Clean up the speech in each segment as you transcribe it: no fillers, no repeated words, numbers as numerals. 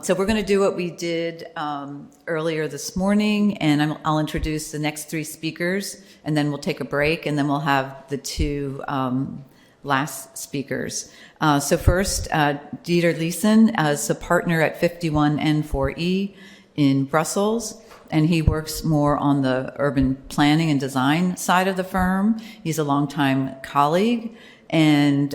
So we're going to do what we did earlier this morning, and I'll introduce the next three speakers, and then we'll take a break, and then we'll have the two last speakers. So first, Dieter Liesen is a partner at 51N4E in Brussels, and he works more on the urban planning and design side of the firm. He's a longtime colleague, and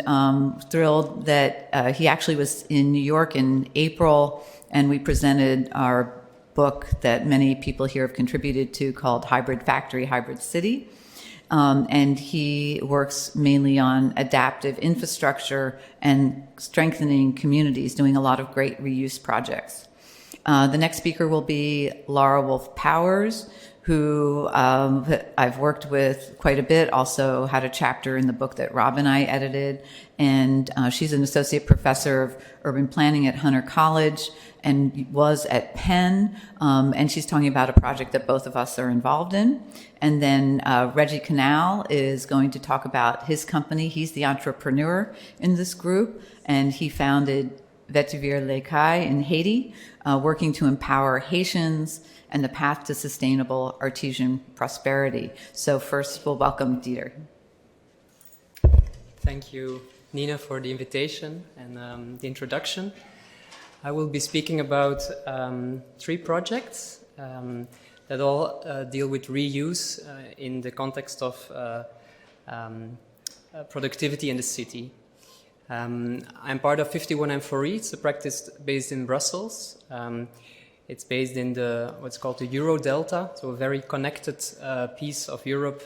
thrilled that he actually was in New York in April, and we presented our book that many people here have contributed to called Hybrid Factory, Hybrid City. And he works mainly on adaptive infrastructure and strengthening communities, doing a lot of great reuse projects. The next speaker will be Laura Wolf-Powers, who I've worked with quite a bit, also had a chapter in the book that Rob and I edited. And she's an associate professor of urban planning at Hunter College and was at Penn. And she's talking about a project that both of us are involved in. And then Reggie Canal is going to talk about his company. He's the entrepreneur in this group, and he founded Vetiver Lekai in Haiti, working to empower Haitians and the path to sustainable artisan prosperity. So first, we'll welcome Dieter. Thank you, Nina, for the invitation and the introduction. I will be speaking about three projects that all deal with reuse in the context of productivity in the city. I'm part of 51M4E. It's a practice based in Brussels. It's based in what's called the Euro Delta, so a very connected piece of Europe.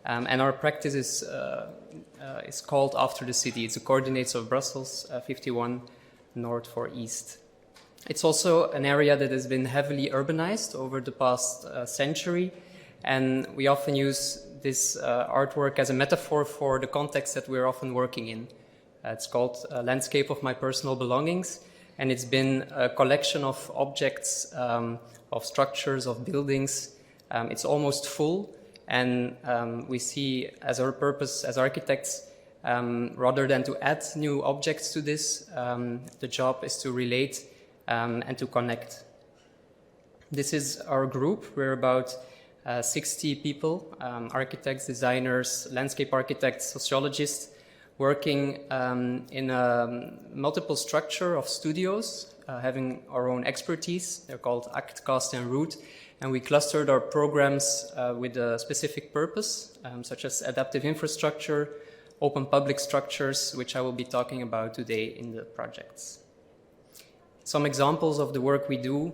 And our practice is called after the city. It's the coordinates of Brussels, 51 North for East. It's also an area that has been heavily urbanized over the past century. And we often use this artwork as a metaphor for the context that we're often working in. It's called Landscape of My Personal Belongings. And it's been a collection of objects, of structures, of buildings. It's almost full. And we see as our purpose as architects, rather than to add new objects to this, the job is to relate and to connect. This is our group. We're about 60 people, architects, designers, landscape architects, sociologists, working in a multiple structure of studios, having our own expertise. They're called Act, Cast, and Root. And we clustered our programs with a specific purpose, such as adaptive infrastructure, open public structures, which I will be talking about today in the projects. Some examples of the work we do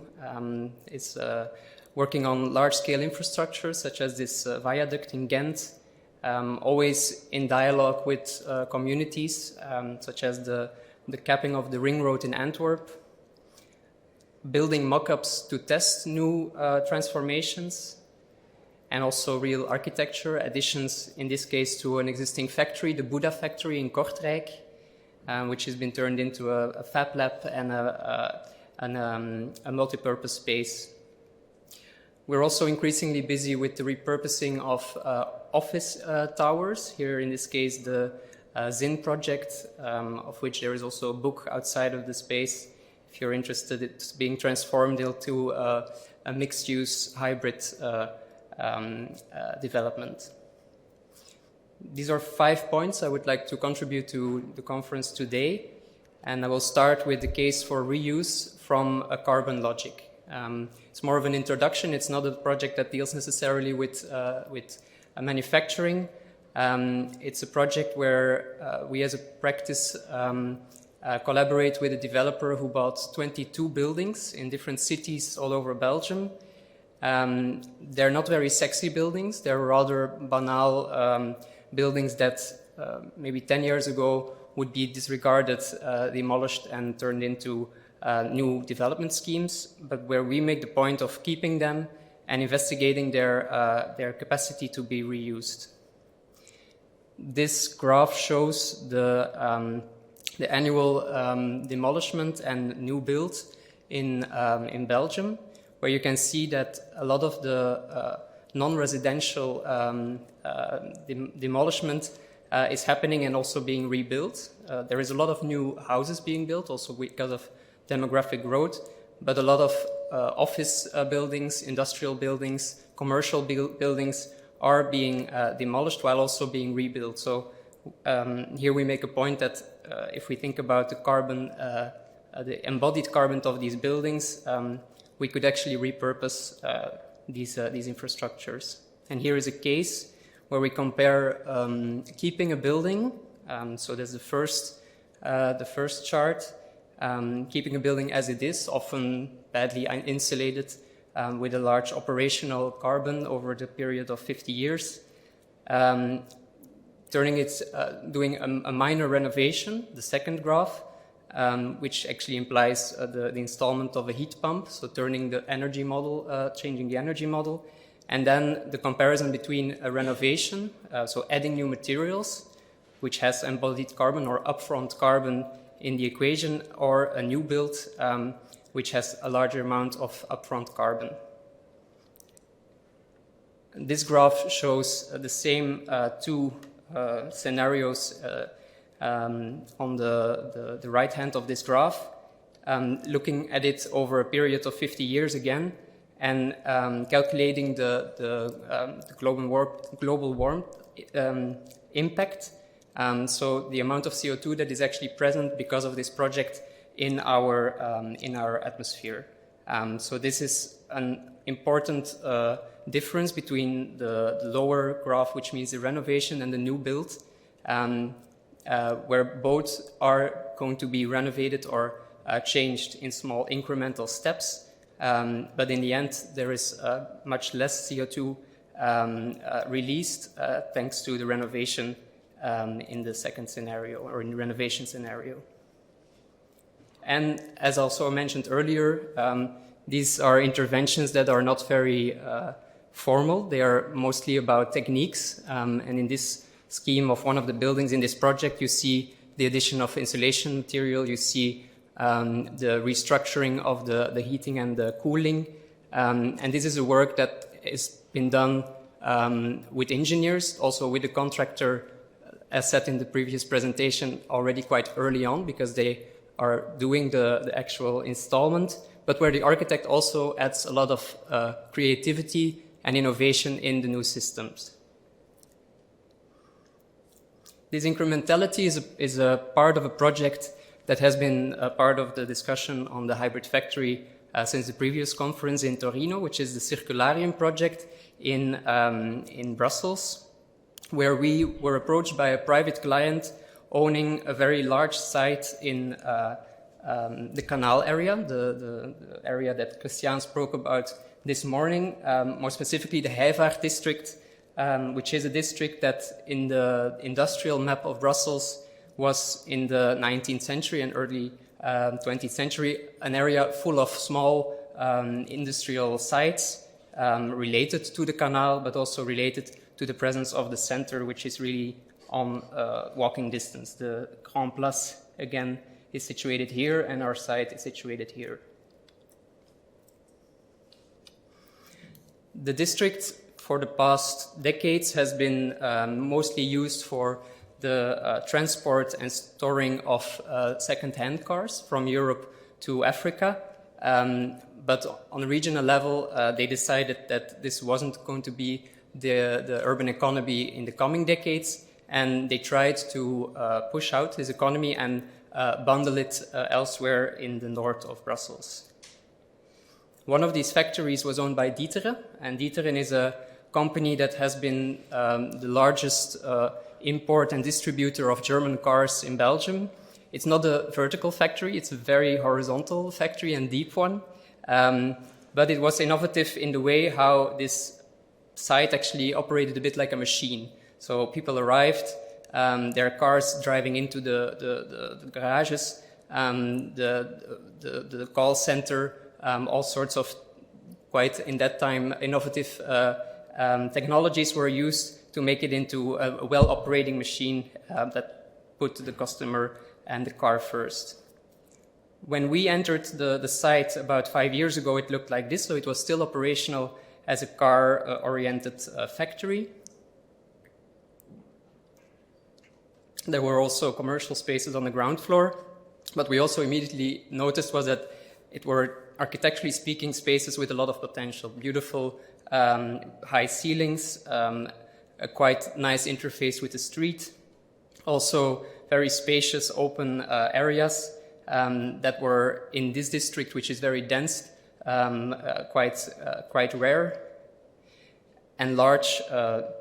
is working on large-scale infrastructure, such as this viaduct in Ghent, always in dialogue with communities, such as the capping of the ring road in Antwerp, building mock-ups to test new transformations, and also real architecture additions, in this case to an existing factory, the Buddha factory in Kortrijk, which has been turned into a fab lab and a multi-purpose space. We're also increasingly busy with the repurposing of office towers, here in this case the Zin project, of which there is also a book outside of the space. If you're interested, it's being transformed into a mixed-use hybrid development. These are 5 points I would like to contribute to the conference today, and I will start with the case for reuse from a carbon logic. It's more of an introduction. It's not a project that deals necessarily with manufacturing. It's a project where we as a practice collaborate with a developer who bought 22 buildings in different cities all over Belgium. They're not very sexy buildings. They're rather banal buildings that maybe 10 years ago would be disregarded, demolished, and turned into new development schemes, but where we make the point of keeping them and investigating their capacity to be reused. this graph shows the annual demolishment and new build in Belgium, where you can see that a lot of the non-residential demolishment is happening and also being rebuilt. There is a lot of new houses being built, also because of demographic growth, but a lot of office buildings, industrial buildings, commercial buildings are being demolished while also being rebuilt. So here we make a point that if we think about the carbon, the embodied carbon of these buildings, we could actually repurpose these infrastructures. And here is a case where we compare keeping a building. So there's the first chart, keeping a building as it is, often badly insulated, with a large operational carbon over the period of 50 years. Turning it, doing a minor renovation, the second graph, which actually implies the installment of a heat pump, so turning the energy model, changing the energy model, and then the comparison between a renovation, so adding new materials, which has embodied carbon or upfront carbon in the equation, or a new build, which has a larger amount of upfront carbon. This graph shows the same two scenarios on the right hand of this graph, looking at it over a period of 50 years again, and calculating the global warmth impact. So the amount of CO2 that is actually present because of this project in our atmosphere. So this is an important difference between the lower graph, which means the renovation, and the new build, where both are going to be renovated or changed in small incremental steps. But in the end, there is much less CO2 released thanks to the renovation in the second scenario, or in the renovation scenario. And as also mentioned earlier, these are interventions that are not very formal. They are mostly about techniques. And in this scheme of one of the buildings in this project, you see the addition of insulation material, you see the restructuring of the heating and the cooling. And this is a work that has been done with engineers, also with the contractor, as said in the previous presentation, already quite early on, because they are doing the actual installment, but where the architect also adds a lot of creativity and innovation in the new systems. This incrementality is a part of a project that has been a part of the discussion on the hybrid factory since the previous conference in Torino, which is the Circularium project in Brussels, where we were approached by a private client owning a very large site in the canal area, the area that Christian spoke about this morning, more specifically the Heivaart district, which is a district that in the industrial map of Brussels was in the 19th century and early 20th century an area full of small industrial sites related to the canal, but also related to the presence of the center, which is really on walking distance. The Grand Place, again, is situated here, and our site is situated here. The district, for the past decades, has been mostly used for the transport and storing of second-hand cars from Europe to Africa. But on a regional level, they decided that this wasn't going to be the urban economy in the coming decades, and they tried to push out this economy and bundle it elsewhere in the north of Brussels. One of these factories was owned by D'Ieteren, and D'Ieteren is a company that has been the largest import and distributor of German cars in Belgium. It's not a vertical factory, it's a very horizontal factory and deep one, but it was innovative in the way how this site actually operated a bit like a machine. So people arrived, their cars driving into the garages, the call center, all sorts of quite, in that time, innovative technologies were used to make it into a well-operating machine that put the customer and the car first. When we entered the site about 5 years ago, it looked like this, so it was still operational as a car-oriented factory. There were also commercial spaces on the ground floor, but we also immediately noticed was that it were, architecturally speaking, spaces with a lot of potential. Beautiful high ceilings, a quite nice interface with the street, also very spacious open areas that were in this district, which is very dense, quite rare, and large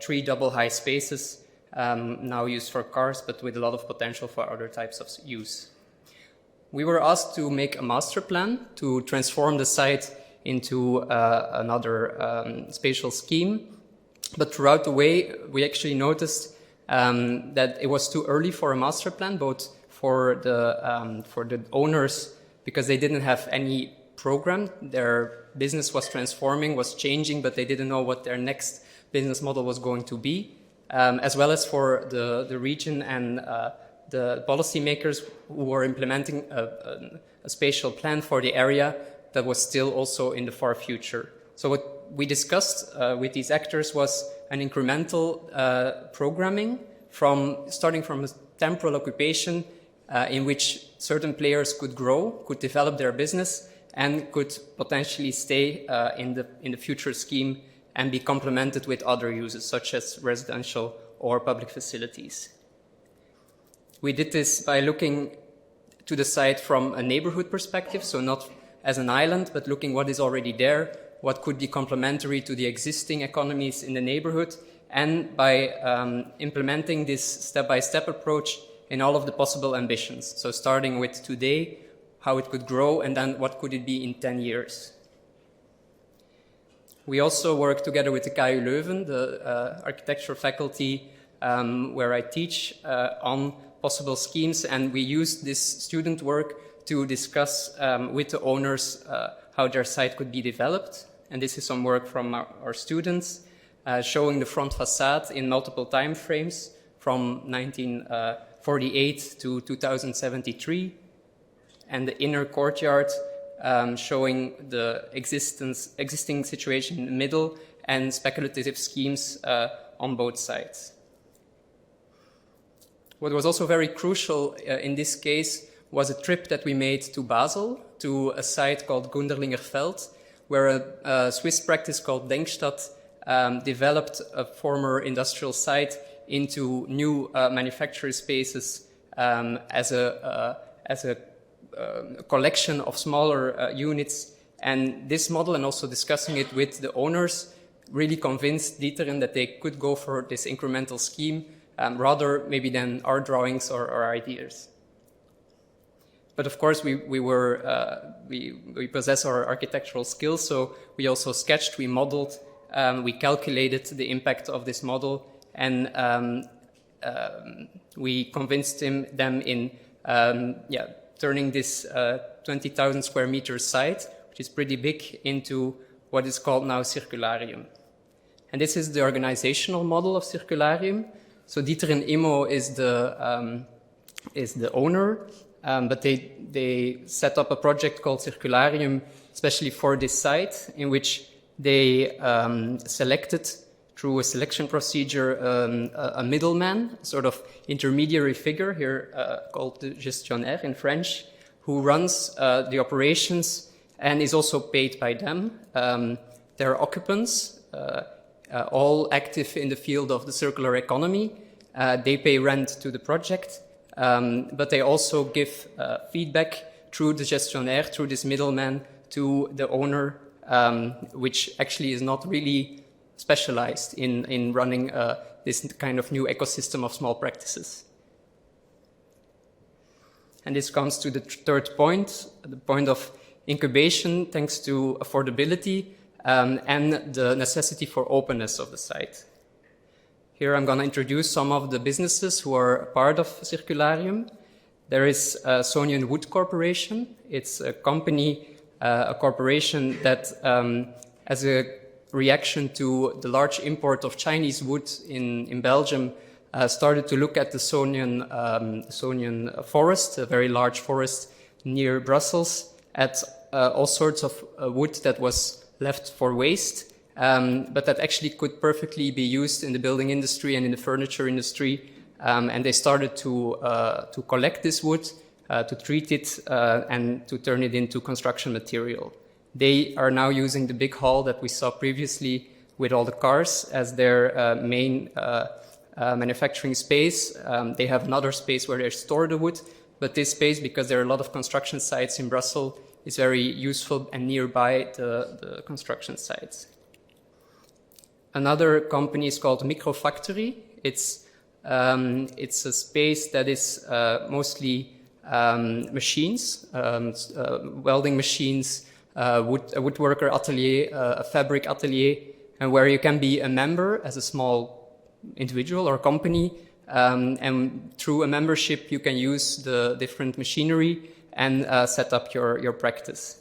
three double high spaces now used for cars, but with a lot of potential for other types of use. We were asked to make a master plan to transform the site into another spatial scheme, but throughout the way we actually noticed that it was too early for a master plan, both for the owners, because they didn't have any program. Their business was transforming, was changing, but they didn't know what their next business model was going to be, as well as for the region and the policymakers who were implementing a spatial plan for the area that was still also in the far future. So what we discussed with these actors was an incremental programming starting from a temporal occupation in which certain players could grow, could develop their business, and could potentially stay in the future scheme and be complemented with other uses, such as residential or public facilities. We did this by looking to the site from a neighborhood perspective, so not as an island, but looking what is already there, what could be complementary to the existing economies in the neighborhood, and by implementing this step-by-step approach in all of the possible ambitions. So starting with today, how it could grow, and then what could it be in 10 years. We also work together with the KU Leuven, the architecture faculty where I teach, on possible schemes, and we use this student work to discuss with the owners how their site could be developed. And this is some work from our students showing the front facade in multiple time frames from 1948 to 2073, and the inner courtyard showing the existing situation in the middle and speculative schemes on both sides. What was also very crucial in this case was a trip that we made to Basel, to a site called Gunderlingerveld, where a Swiss practice called Denkstadt developed a former industrial site into new manufacturing spaces as a collection of smaller units. And this model, and also discussing it with the owners, really convinced Dieteren that they could go for this incremental scheme rather maybe than our drawings or our ideas. But of course, we possess our architectural skills, so we also sketched, we modeled, we calculated the impact of this model, and we convinced them in turning this 20,000 square meter site, which is pretty big, into what is called now Circularium. And this is the organizational model of Circularium. So Dieteren Immo is the owner, but they set up a project called Circularium, especially for this site, in which they selected, through a selection procedure, a middleman, a sort of intermediary figure here called the gestionnaire in French, who runs the operations and is also paid by them. Their occupants, all active in the field of the circular economy, they pay rent to the project, but they also give feedback through the gestionnaire, through this middleman, to the owner, which actually is not really specialized in running this kind of new ecosystem of small practices. And this comes to the third point, the point of incubation, thanks to affordability and the necessity for openness of the site. Here I'm going to introduce some of the businesses who are a part of Circularium. There is Sonian Wood Corporation. It's a company, a corporation that has a reaction to the large import of Chinese wood in Belgium, started to look at the Sonian forest, a very large forest near Brussels, at all sorts of wood that was left for waste, but that actually could perfectly be used in the building industry and in the furniture industry. And they started to collect this wood, to treat it, and to turn it into construction material. They are now using the big hall that we saw previously with all the cars as their main manufacturing space. They have another space where they store the wood, but this space, because there are a lot of construction sites in Brussels, is very useful and nearby the construction sites. Another company is called Microfactory. It's a space that is mostly machines, welding machines, a woodworker atelier, a fabric atelier, and where you can be a member as a small individual or company, and through a membership you can use the different machinery and set up your practice.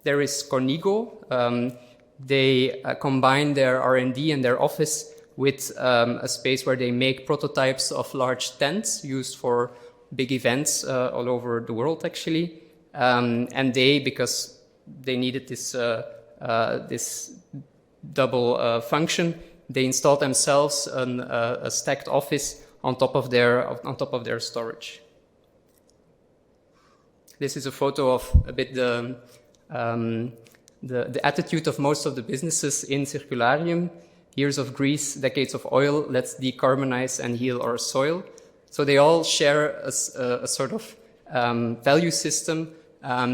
There is Cornigo. They combine their R&D and their office with a space where they make prototypes of large tents used for big events all over the world, actually. And they, because they needed this double function, they installed themselves a stacked office on top of their storage. This is a photo of a bit the attitude of most of the businesses in Circularium. Years of grease, decades of oil, let's decarbonize and heal our soil. So they all share a sort of value system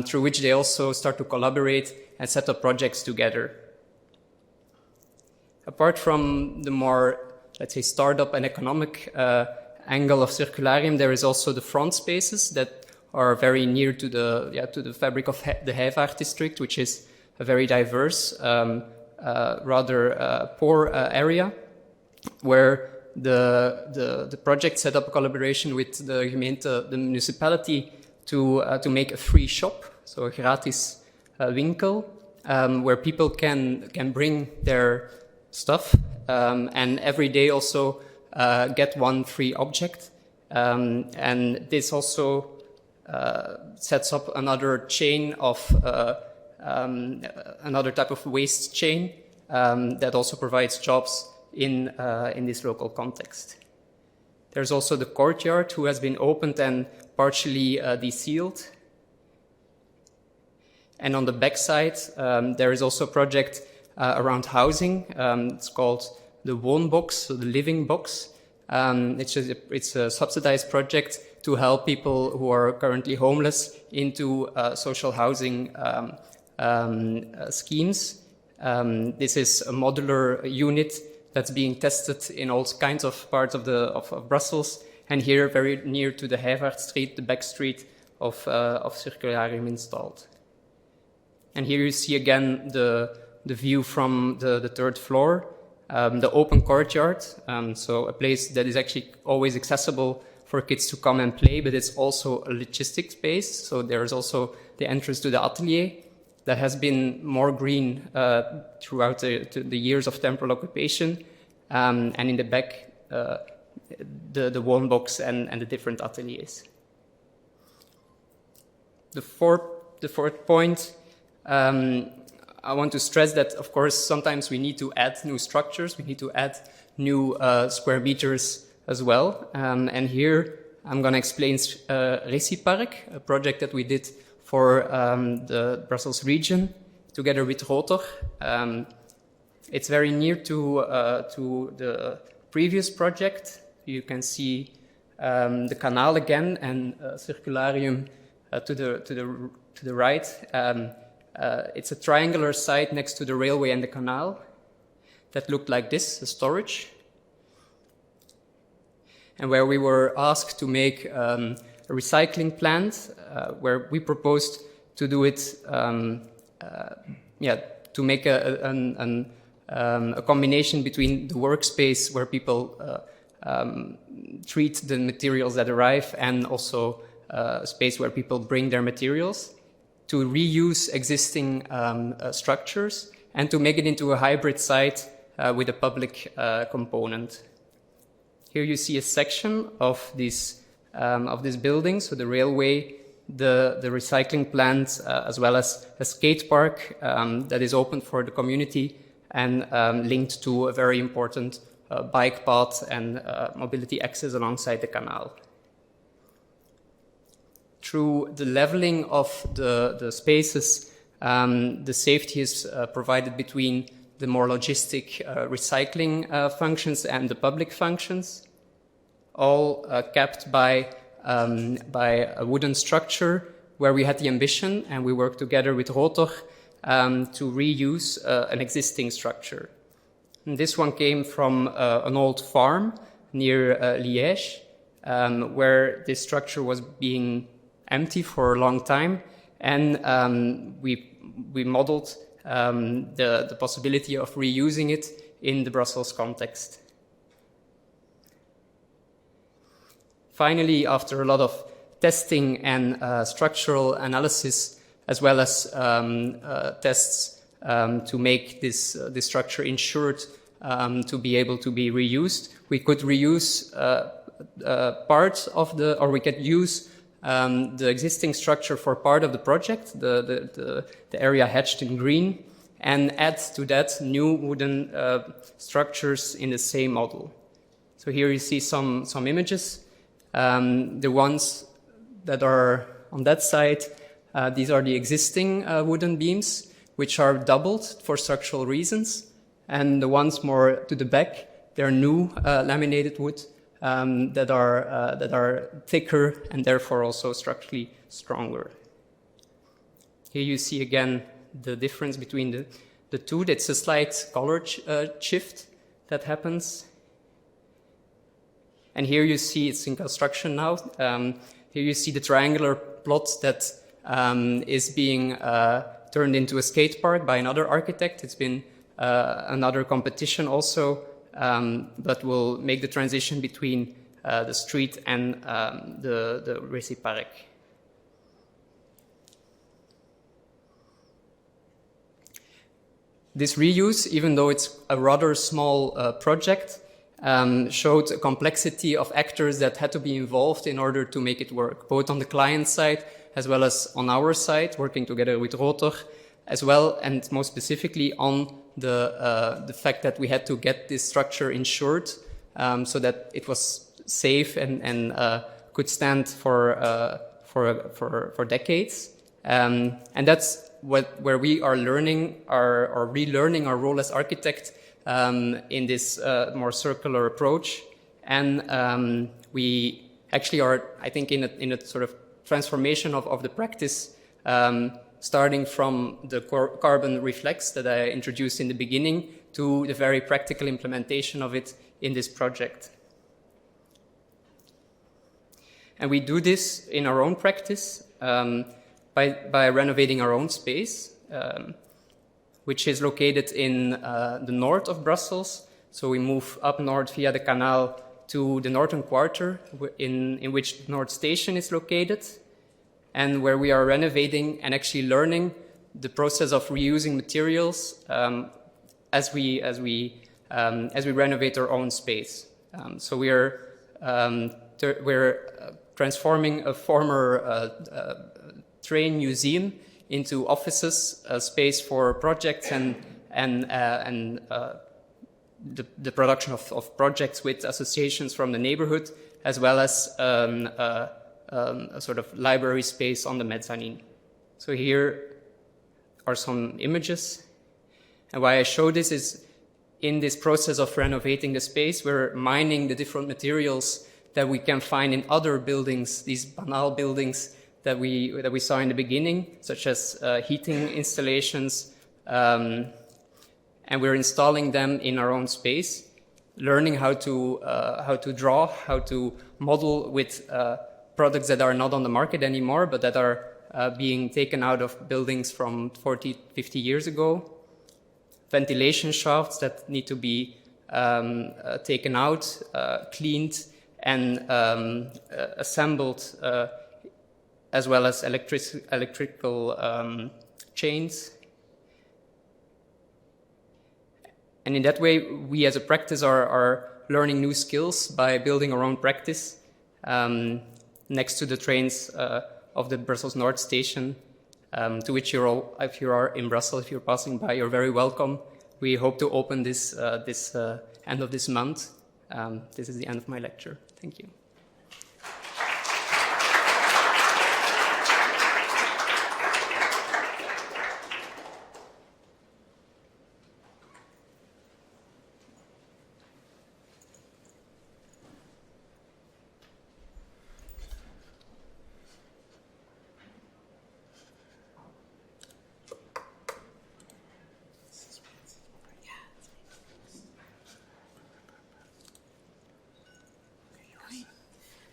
through which they also start to collaborate and set up projects together. Apart from the more, let's say, startup and economic angle of Circularium, there is also the front spaces that are very near to the fabric of the Heivaart district, which is a very diverse, rather poor area, where the project set up a collaboration with the gemeente, the municipality, to make a free shop, so a gratis winkel, where people can bring their stuff, and every day also get one free object. And this also sets up another chain of another type of waste chain that also provides jobs in this local context. There's also the courtyard, who has been opened and partially desealed. And on the backside, there is also a project around housing. It's called the Woonbox, so the living box. It's a subsidized project to help people who are currently homeless into social housing schemes. This is a modular unit that's being tested in all kinds of parts of Brussels, and here, very near to the Heivaart Street, the back street of Circularium installed. And here you see again the view from the third floor, the open courtyard, so a place that is actually always accessible for kids to come and play, but it's also a logistic space. So there's also the entrance to the atelier that has been more green throughout the years of temporal occupation, and in the back, the Woonbox and the different ateliers. The fourth point, I want to stress that, of course, sometimes we need to add new structures, we need to add new square meters as well. And here I'm going to explain Recipark, a project that we did for the Brussels region together with Rotor. It's very near to the previous project. You can see the canal again and Circularium to the right. It's a triangular site next to the railway and the canal that looked like this, a storage, and where we were asked to make a recycling plant, where we proposed to do it, to make a combination between the workspace where people treat the materials that arrive and also a space where people bring their materials. to reuse existing structures and to make it into a hybrid site with a public component. Here you see a section of this building, so the railway, the recycling plant, as well as a skate park that is open for the community and linked to a very important bike path and mobility access alongside the canal. Through the leveling of the spaces, the safety is provided between the more logistic recycling functions and the public functions, all capped by a wooden structure where we had the ambition, and we worked together with Rotor to reuse an existing structure. And this one came from an old farm near Liège, where this structure was being empty for a long time, and we modeled the possibility of reusing it in the Brussels context. Finally, after a lot of testing and structural analysis, as well as tests to make this structure insured to be able to be reused, we could reuse part of or we could use the existing structure for part of the project, the area hatched in green, and add to that new wooden structures in the same model. So here you see some images. The ones that are on that side, these are the existing wooden beams, which are doubled for structural reasons. And the ones more to the back, they're new laminated wood that are thicker and therefore also structurally stronger. Here you see again the difference between the two. It's a slight color shift that happens. And here you see it's in construction now. Here you see the triangular plot that is being turned into a skate park by another architect. It's been another competition also, but will make the transition between the street and the Reci Park. This reuse, even though it's a rather small project, showed a complexity of actors that had to be involved in order to make it work, both on the client side as well as on our side, working together with Rotor, as well, and most specifically on the fact that we had to get this structure insured so that it was safe and could stand for decades. And that's where we are learning or relearning our role as architect in this more circular approach. And we actually are, I think, in a sort of transformation of the practice, starting from the carbon reflex that I introduced in the beginning to the very practical implementation of it in this project. And we do this in our own practice by renovating our own space, which is located in the north of Brussels. So we move up north via the canal to the northern quarter, in which North Station is located, and where we are renovating and actually learning the process of reusing materials as we renovate our own space. So we're transforming a former train museum into offices, space for projects and the production of projects with associations from the neighborhood, as well as a sort of library space on the mezzanine. So here are some images. And why I show this is in this process of renovating the space, we're mining the different materials that we can find in other buildings, these banal buildings that we saw in the beginning, such as heating installations, and we're installing them in our own space, learning how to draw, how to model with products that are not on the market anymore, but that are being taken out of buildings from 40, 50 years ago, ventilation shafts that need to be taken out, cleaned, and assembled as well as electrical chains. And in that way, we as a practice are learning new skills by building our own practice next to the trains of the Brussels North station, to which you're all, if you are in Brussels, if you're passing by, you're very welcome. We hope to open this end of this month. This is the end of my lecture. Thank you.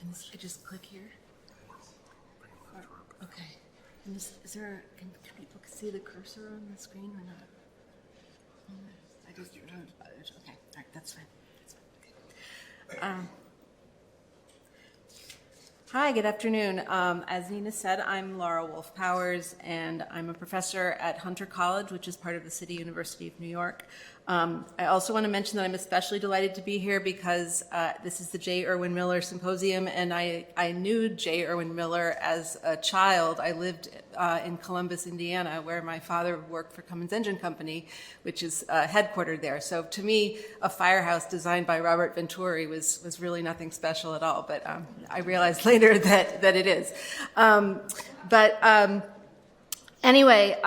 And I just click here? Okay. And is there, can people see the cursor on the screen or not? I just, okay, all right, that's fine. Okay. Hi, good afternoon. As Nina said, I'm Laura Wolf Powers, and I'm a professor at Hunter College, which is part of the City University of New York. I also want to mention that I'm especially delighted to be here because this is the J. Irwin Miller Symposium, and I knew J. Irwin Miller as a child. I lived in Columbus, Indiana, where my father worked for Cummins Engine Company, which is headquartered there. So to me, a firehouse designed by Robert Venturi was really nothing special at all, but I realized later that it is. Anyway,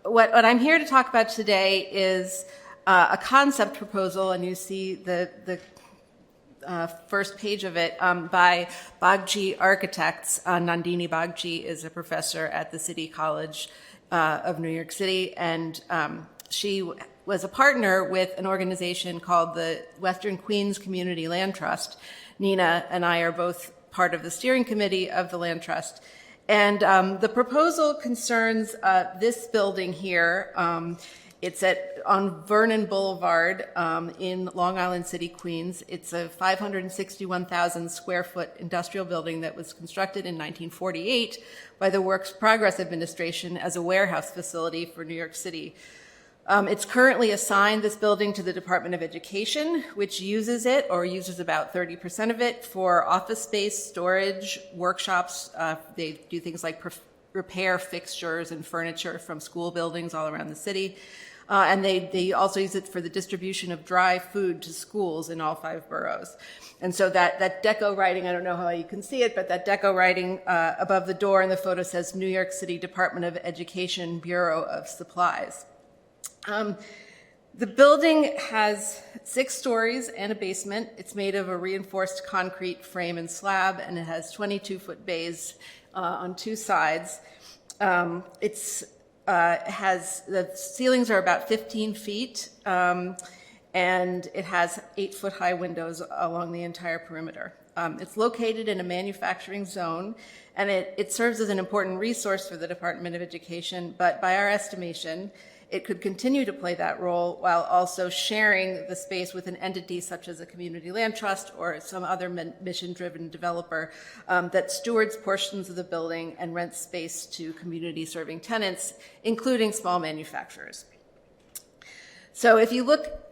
what I'm here to talk about today is a concept proposal, and you see the first page of it by Bagji Architects. Nandini Bagji is a professor at the City College of New York City, and she was a partner with an organization called the Western Queens Community Land Trust. Nina and I are both part of the steering committee of the Land Trust. And the proposal concerns this building here. It's on Vernon Boulevard in Long Island City, Queens. It's a 561,000 square foot industrial building that was constructed in 1948 by the Works Progress Administration as a warehouse facility for New York City. It's currently assigned, this building, to the Department of Education, which uses it, or uses about 30% of it, for office space, storage, workshops. They do things like repair fixtures and furniture from school buildings all around the city. And they also use it for the distribution of dry food to schools in all 5 boroughs. And so that deco writing, I don't know how you can see it, but that deco writing above the door in the photo says New York City Department of Education, Bureau of Supplies. The building has 6 stories and a basement. It's made of a reinforced concrete frame and slab, and it has 22-foot bays on 2 sides. The ceilings are about 15 feet, and it has 8-foot high windows along the entire perimeter. It's located in a manufacturing zone, and it serves as an important resource for the Department of Education, but by our estimation, it could continue to play that role while also sharing the space with an entity such as a community land trust or some other mission-driven developer that stewards portions of the building and rents space to community-serving tenants, including small manufacturers. So if you look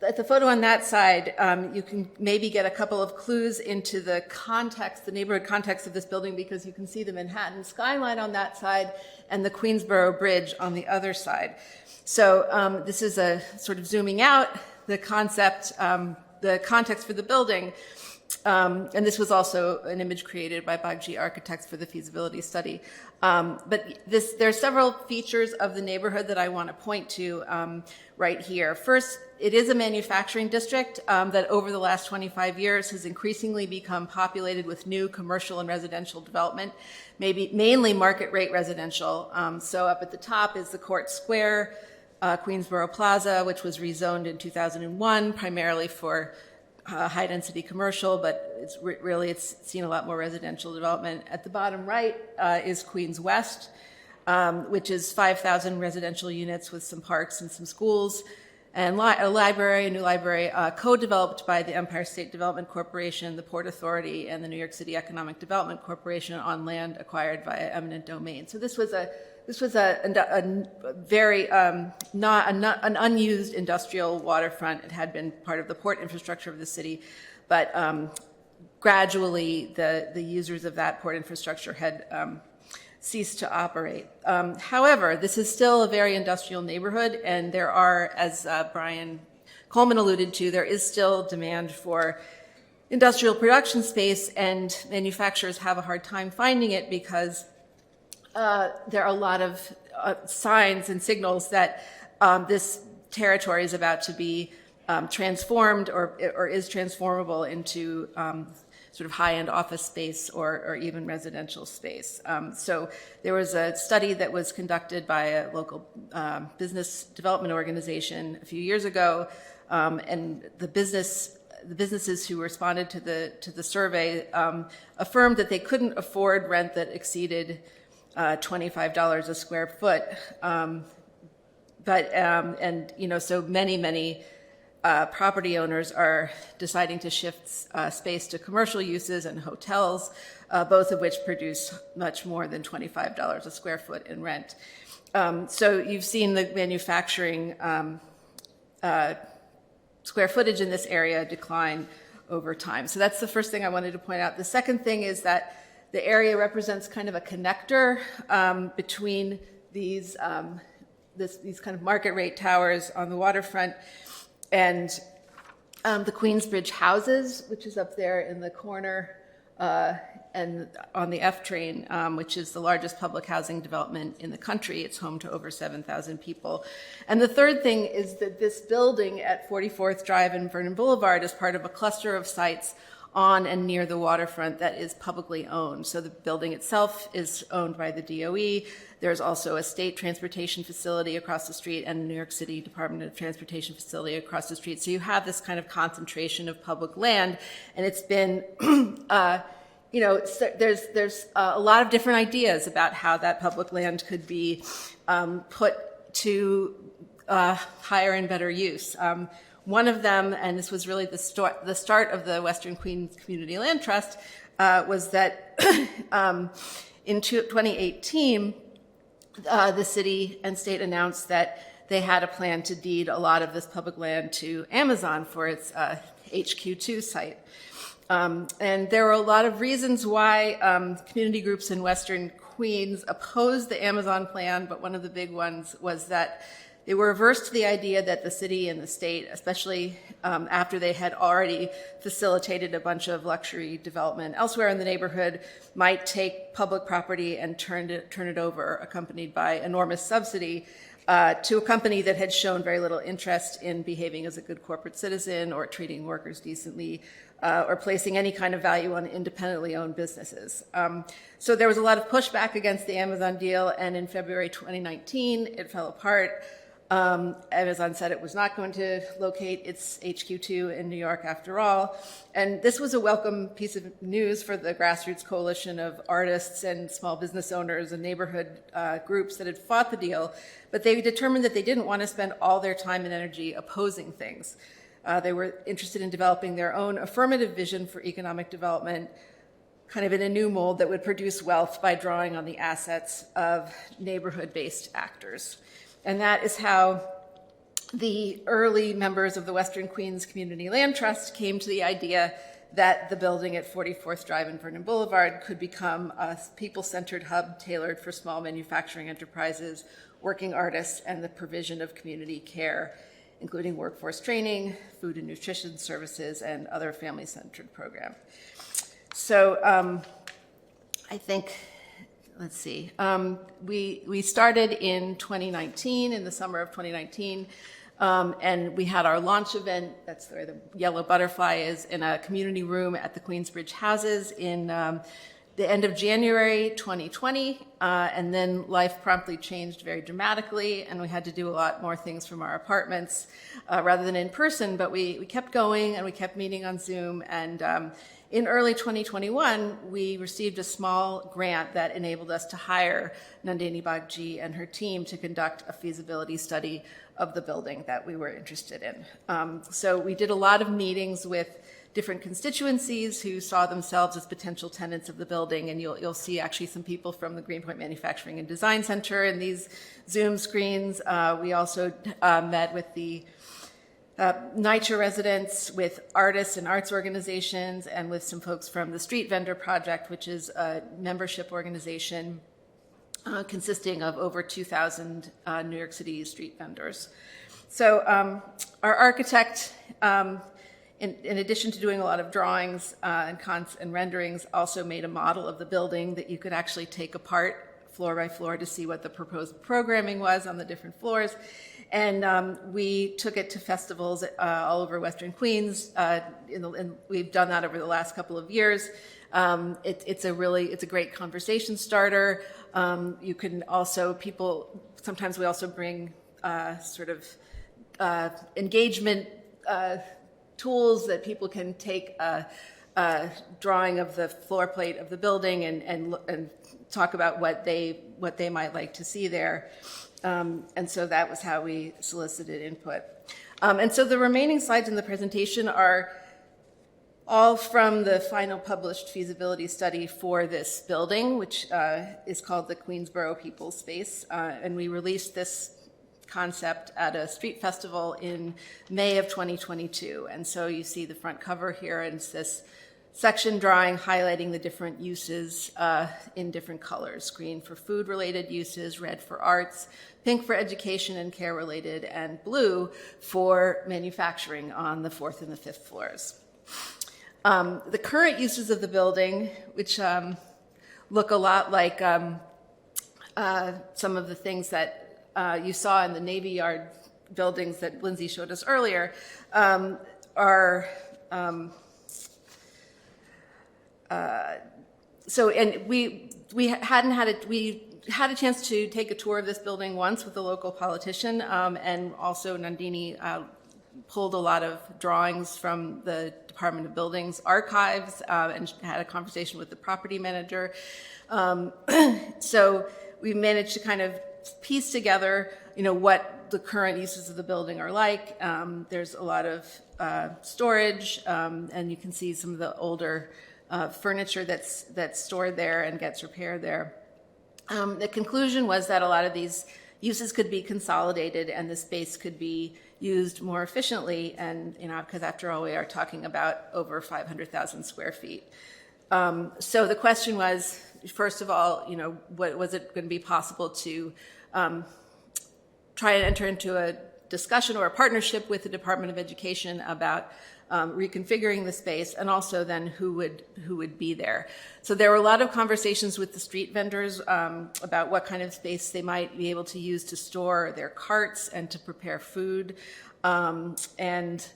at the photo on that side, you can maybe get a couple of clues into the context, the neighborhood context of this building, because you can see the Manhattan skyline on that side and the Queensboro Bridge on the other side. So this is a sort of zooming out, the concept, the context for the building. And this was also an image created by Bagji Architects for the feasibility study. But there are several features of the neighborhood that I want to point to right here. First, it is a manufacturing district that over the last 25 years has increasingly become populated with new commercial and residential development, mainly market rate residential. So up at the top is the Court Square, Queensboro Plaza, which was rezoned in 2001 primarily for high-density commercial, but it's seen a lot more residential development. At the bottom right is Queens West, which is 5,000 residential units with some parks and some schools. and a new library co-developed by the Empire State Development Corporation, the Port Authority, and the New York City Economic Development Corporation on land acquired via eminent domain. So this was a very not an unused industrial waterfront. It had been part of the port infrastructure of the city, but gradually the users of that port infrastructure had ceased to operate. However, this is still a very industrial neighborhood, and there are, as Brian Coleman alluded to, there is still demand for industrial production space, and manufacturers have a hard time finding it because there are a lot of signs and signals that this territory is about to be transformed or is transformable into sort of high-end office space or even residential space. So there was a study that was conducted by a local business development organization a few years ago, and the businesses who responded to the survey affirmed that they couldn't afford rent that exceeded $25 a square foot. So many property owners are deciding to shift space to commercial uses and hotels, both of which produce much more than $25 a square foot in rent. So you've seen the manufacturing square footage in this area decline over time. So that's the first thing I wanted to point out. The second thing is that the area represents kind of a connector between these kind of market rate towers on the waterfront and the Queensbridge houses, which is up there in the corner, and on the F train, which is the largest public housing development in the country. It's home to over 7,000 people. And the third thing is that this building at 44th Drive and Vernon Boulevard is part of a cluster of sites on and near the waterfront that is publicly owned. So the building itself is owned by the DOE. There's also a state transportation facility across the street and a New York City Department of Transportation facility across the street. So you have this kind of concentration of public land, and it's been, there's a lot of different ideas about how that public land could be put to higher and better use. One of them, and this was really the start of the Western Queens Community Land Trust, was that in 2018, the city and state announced that they had a plan to deed a lot of this public land to Amazon for its HQ2 site. And there were a lot of reasons why community groups in Western Queens opposed the Amazon plan, but one of the big ones was that they were averse to the idea that the city and the state, especially after they had already facilitated a bunch of luxury development elsewhere in the neighborhood, might take public property and turn it over, accompanied by enormous subsidy, to a company that had shown very little interest in behaving as a good corporate citizen or treating workers decently, or placing any kind of value on independently owned businesses. So there was a lot of pushback against the Amazon deal, and in February 2019, it fell apart. Amazon said it was not going to locate its HQ2 in New York after all. And this was a welcome piece of news for the grassroots coalition of artists and small business owners and neighborhood groups that had fought the deal. But they determined that they didn't want to spend all their time and energy opposing things. They were interested in developing their own affirmative vision for economic development, kind of in a new mold that would produce wealth by drawing on the assets of neighborhood-based actors. And that is how the early members of the Western Queens Community Land Trust came to the idea that the building at 44th Drive and Vernon Boulevard could become a people-centered hub tailored for small manufacturing enterprises, working artists, and the provision of community care, including workforce training, food and nutrition services, and other family-centered programs. So I think, let's see, we started in 2019, in the summer of 2019, and we had our launch event, that's where the yellow butterfly is, in a community room at the Queensbridge houses in the end of January 2020, and then life promptly changed very dramatically, and we had to do a lot more things from our apartments rather than in person, but we kept going and we kept meeting on Zoom, and in early 2021, we received a small grant that enabled us to hire Nandini Bagji and her team to conduct a feasibility study of the building that we were interested in. So we did a lot of meetings with different constituencies who saw themselves as potential tenants of the building, and you'll see actually some people from the Greenpoint Manufacturing and Design Center in these Zoom screens. We also met with the NYCHA residents, with artists and arts organizations, and with some folks from the Street Vendor Project, which is a membership organization consisting of over 2,000 New York City street vendors. So our architect, in addition to doing a lot of drawings and renderings, also made a model of the building that you could actually take apart floor by floor to see what the proposed programming was on the different floors. And we took it to festivals all over Western Queens. And we've done that over the last couple of years. It's a great conversation starter. You can also, sometimes we also bring sort of engagement tools that people can take a drawing of the floor plate of the building and talk about what they might like to see there. And so that was how we solicited input. And so the remaining slides in the presentation are all from the final published feasibility study for this building, which is called the Queensboro People's Space. And we released this concept at a street festival in May of 2022. And so you see the front cover here, and it's this section drawing highlighting the different uses in different colors: green for food-related uses, red for arts, pink for education and care-related, and blue for manufacturing on the 4th and the 5th floors. The current uses of the building, which look a lot like some of the things that you saw in the Navy Yard buildings that Lindsay showed us earlier, are so. And we had a chance to take a tour of this building once with a local politician, and also Nandini pulled a lot of drawings from the Department of Buildings archives and had a conversation with the property manager. So we managed to kind of piece together, what the current uses of the building are like. There's a lot of storage, and you can see some of the older furniture that's stored there and gets repaired there. The conclusion was that a lot of these uses could be consolidated and the space could be used more efficiently, and because after all, we are talking about over 500,000 square feet. So the question was, first of all, what was it going to be possible to try and enter into a discussion or a partnership with the Department of Education about reconfiguring the space, and also then who would be there. So there were a lot of conversations with the street vendors about what kind of space they might be able to use to store their carts and to prepare food. And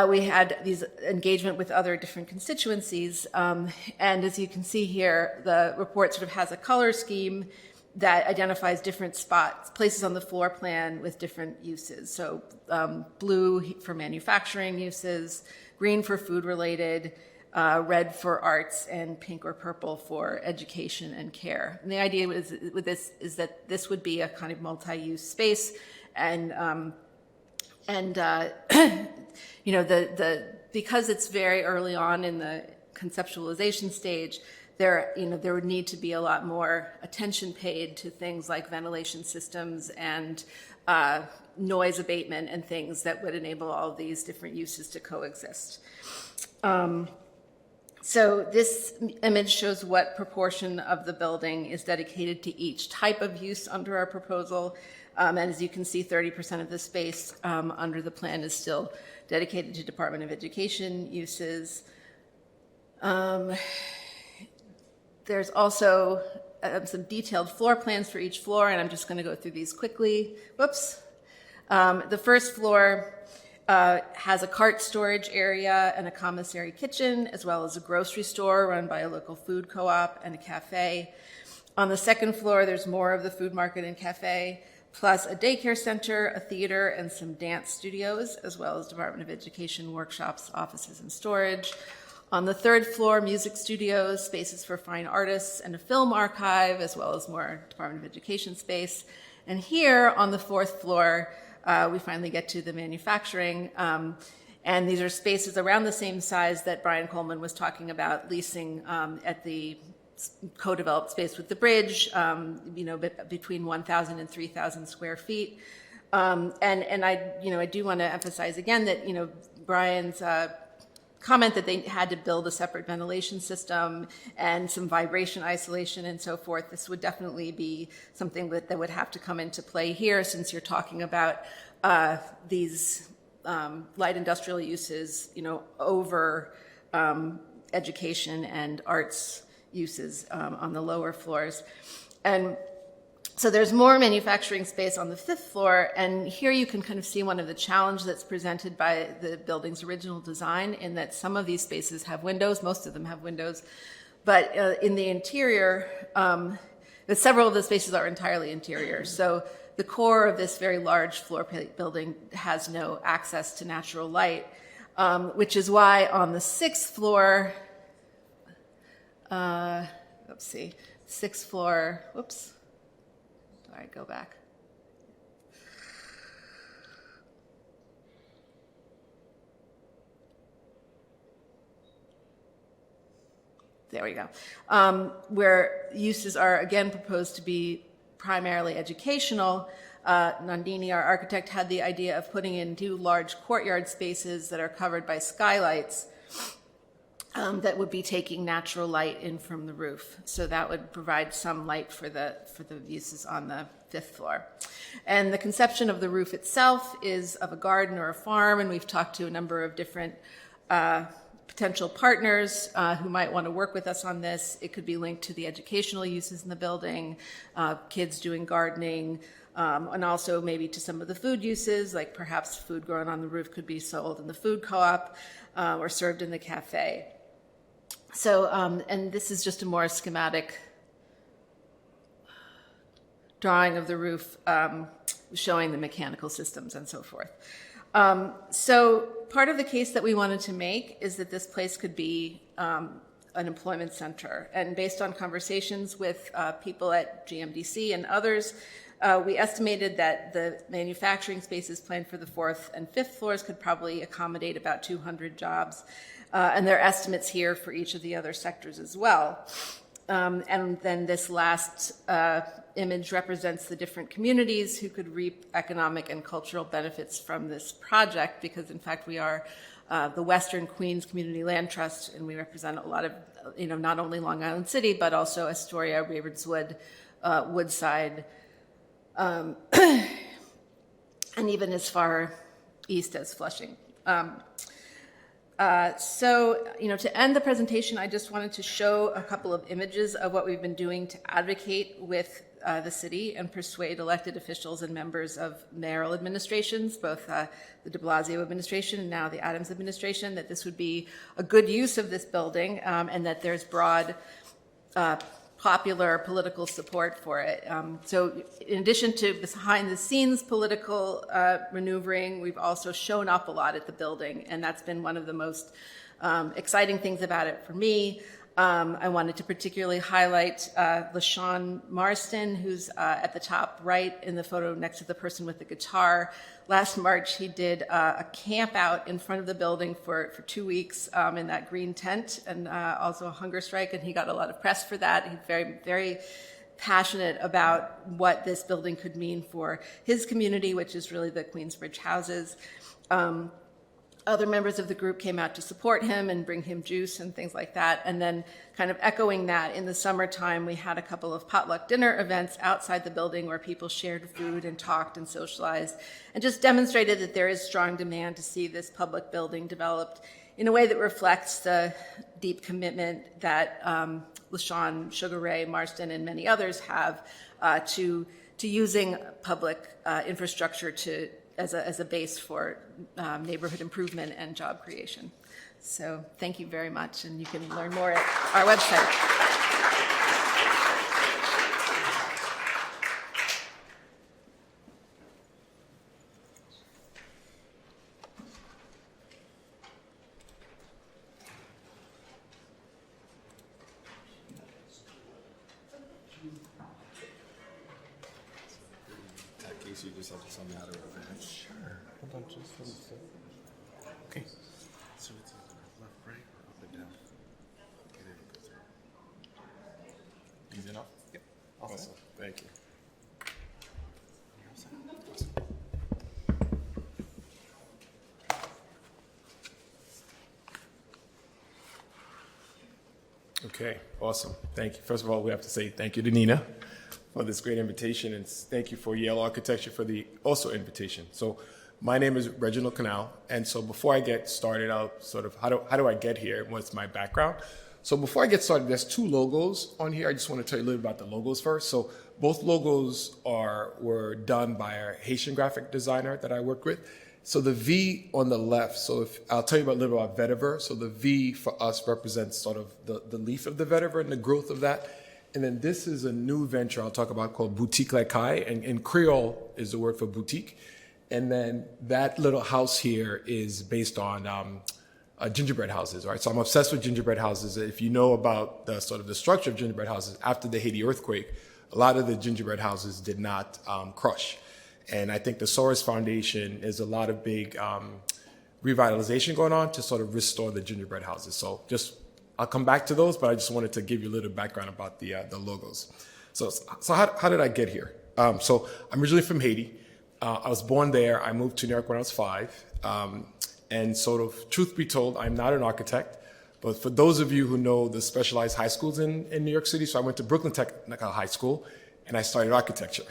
we had these engagement with other different constituencies. And as you can see here, the report sort of has a color scheme that identifies different places on the floor plan with different uses. So blue for manufacturing uses, green for food-related, red for arts, and pink or purple for education and care. And the idea with this is that this would be a kind of multi-use space, and because it's very early on in the conceptualization stage, there would need to be a lot more attention paid to things like ventilation systems and noise abatement and things that would enable all of these different uses to coexist. So this image shows what proportion of the building is dedicated to each type of use under our proposal. And as you can see, 30% of the space under the plan is still dedicated to Department of Education uses. There's also some detailed floor plans for each floor, and I'm just going to go through these quickly. Whoops. The first floor has a cart storage area and a commissary kitchen, as well as a grocery store run by a local food co-op and a cafe. On the second floor, there's more of the food market and cafe, plus a daycare center, a theater, and some dance studios, as well as Department of Education workshops, offices, and storage. On the third floor, music studios, spaces for fine artists, and a film archive, as well as more Department of Education space. And here on the fourth floor, we finally get to the manufacturing. And these are spaces around the same size that Brian Coleman was talking about leasing at the co-developed space with the bridge, between 1,000 and 3,000 square feet. And I do want to emphasize again that, Brian's comment that they had to build a separate ventilation system and some vibration isolation and so forth. This would definitely be something that would have to come into play here, since you're talking about these light industrial uses, over education and arts uses on the lower floors. And so there's more manufacturing space on the fifth floor, and here you can kind of see one of the challenges that's presented by the building's original design, in that some of these spaces have windows, most of them have windows, but in the interior, several of the spaces are entirely interior. So the core of this very large floor plate building has no access to natural light, which is why on the sixth floor, sixth floor, whoops. All right, go back. There we go. Where uses are again proposed to be primarily educational. Nandini, our architect, had the idea of putting in 2 large courtyard spaces that are covered by skylights that would be taking natural light in from the roof. So that would provide some light for the uses on the 5th floor. And the conception of the roof itself is of a garden or a farm, and we've talked to a number of different potential partners who might want to work with us on this. It could be linked to the educational uses in the building, kids doing gardening, and also maybe to some of the food uses, like perhaps food grown on the roof could be sold in the food co-op or served in the cafe. So, and this is just a more schematic drawing of the roof showing the mechanical systems and so forth. So part of the case that we wanted to make is that this place could be an employment center. And based on conversations with people at GMDC and others, we estimated that the manufacturing spaces planned for the 4th and 5th floors could probably accommodate about 200 jobs. And there are estimates here for each of the other sectors as well. And then this last image represents the different communities who could reap economic and cultural benefits from this project, because in fact we are the Western Queens Community Land Trust, and we represent a lot of, not only Long Island City, but also Astoria, Ravenswood, Woodside, and even as far east as Flushing. So, to end the presentation, I just wanted to show a couple of images of what we've been doing to advocate with the city and persuade elected officials and members of mayoral administrations, both the de Blasio administration and now the Adams administration, that this would be a good use of this building and that there's broad popular political support for it. So in addition to this behind-the-scenes political maneuvering, we've also shown up a lot at the building, and that's been one of the most exciting things about it for me. I wanted to particularly highlight LaShawn Marston, who's at the top right in the photo next to the person with the guitar. Last March, he did a camp out in front of the building for 2 weeks in that green tent, and also a hunger strike, and he got a lot of press for that. He's very, very passionate about what this building could mean for his community, which is really the Queensbridge houses. Other members of the group came out to support him and bring him juice and things like that. And then kind of echoing that, in the summertime, we had a couple of potluck dinner events outside the building where people shared food and talked and socialized, and just demonstrated that there is strong demand to see this public building developed in a way that reflects the deep commitment that LaShawn, Sugar Ray, Marston, and many others have to using public infrastructure as a base for neighborhood improvement and job creation. So thank you very much, and you can learn more at our website. you just have to tell me how to represent. Sure. Hold on, just let me see. Okay. So it's left, right, or up and down? Okay, there we go. Easy enough? Yep. Awesome. Thank you. Okay, awesome. Thank you. First of all, we have to say thank you to Nina for this great invitation, and thank you for Yale Architecture for the also invitation. So my name is Reginald Canal, and so before I get started, I'll sort of, how do I get here? What's my background? So before I get started, there's two logos on here. I just want to tell you a little about the logos first. So both logos were done by a Haitian graphic designer that I worked with. So the V on the left, so I'll tell you a little about vetiver. So the V for us represents sort of the leaf of the vetiver and the growth of that. And then this is a new venture I'll talk about called Boutique L'Ecaille, and Creole is the word for boutique. And then that little house here is based on gingerbread houses, right? So I'm obsessed with gingerbread houses. If you know about the sort of the structure of gingerbread houses, after the Haiti earthquake, a lot of the gingerbread houses did not crush. And I think the Soros Foundation is a lot of big revitalization going on to sort of restore the gingerbread houses. So I'll come back to those, but I just wanted to give you a little background about the logos. So how did I get here? So I'm originally from Haiti. I was born there. I moved to New York when I was 5. And sort of, truth be told, I'm not an architect. But for those of you who know the specialized high schools in New York City, so I went to Brooklyn Technical High School, and I started architecture.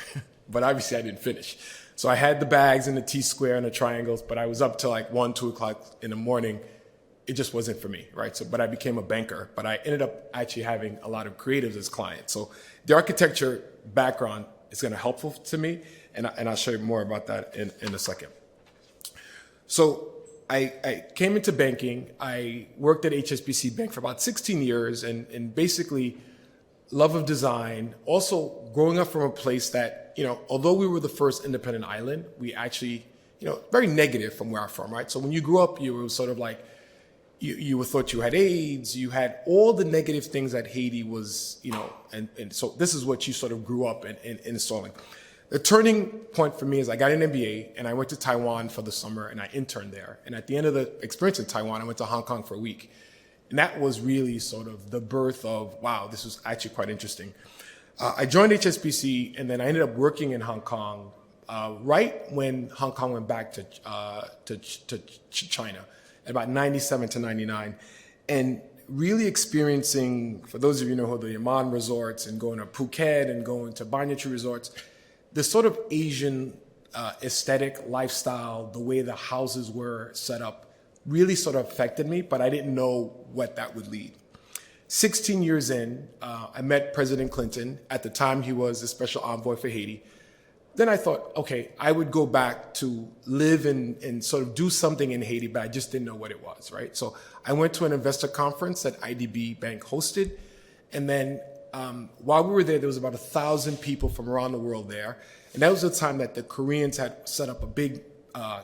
But obviously I didn't finish. So I had the bags and the T-square and the triangles, but I was up till like 1, 2 o'clock in the morning. It just wasn't for me, right? So, but I became a banker, but I ended up actually having a lot of creatives as clients. So the architecture background is going to helpful to me, and I'll show you more about that in a second. So I came into banking. I worked at HSBC Bank for about 16 years, and basically love of design. Also growing up from a place that, although we were the first independent island, we actually, very negative from where I'm from, right? So when you grew up, you were sort of like, you were thought you had AIDS, you had all the negative things that Haiti was, and so this is what you sort of grew up in installing. The turning point for me is I got an MBA and I went to Taiwan for the summer and I interned there. And at the end of the experience in Taiwan, I went to Hong Kong for a week. And that was really sort of the birth of, wow, this was actually quite interesting. I joined HSBC and then I ended up working in Hong Kong right when Hong Kong went back to China, at about 97 to 99. And really experiencing, for those of you who know the Yaman resorts and going to Phuket and going to Banyan resorts, the sort of Asian aesthetic lifestyle, the way the houses were set up, really sort of affected me, but I didn't know what that would lead. 16 years in, I met President Clinton. At the time, he was the special envoy for Haiti. Then I thought, okay, I would go back to live and sort of do something in Haiti, but I just didn't know what it was, right? So I went to an investor conference that IDB Bank hosted. And then while we were there was about 1,000 people from around the world there. And that was the time that the Koreans had set up a big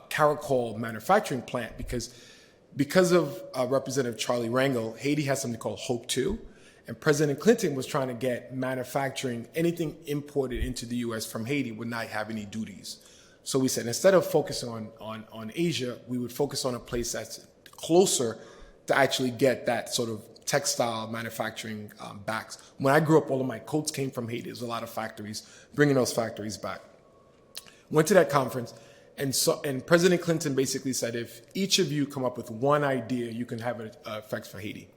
caracol manufacturing plant because of Representative Charlie Rangel, Haiti has something called Hope 2. And President Clinton was trying to get manufacturing, anything imported into the U.S. from Haiti would not have any duties. So we said, instead of focusing on Asia, we would focus on a place that's closer to actually get that sort of textile manufacturing back. When I grew up, all of my coats came from Haiti. There's a lot of factories, bringing those factories back. Went to that conference, and President Clinton basically said, if each of you come up with one idea, you can have an effect for Haiti.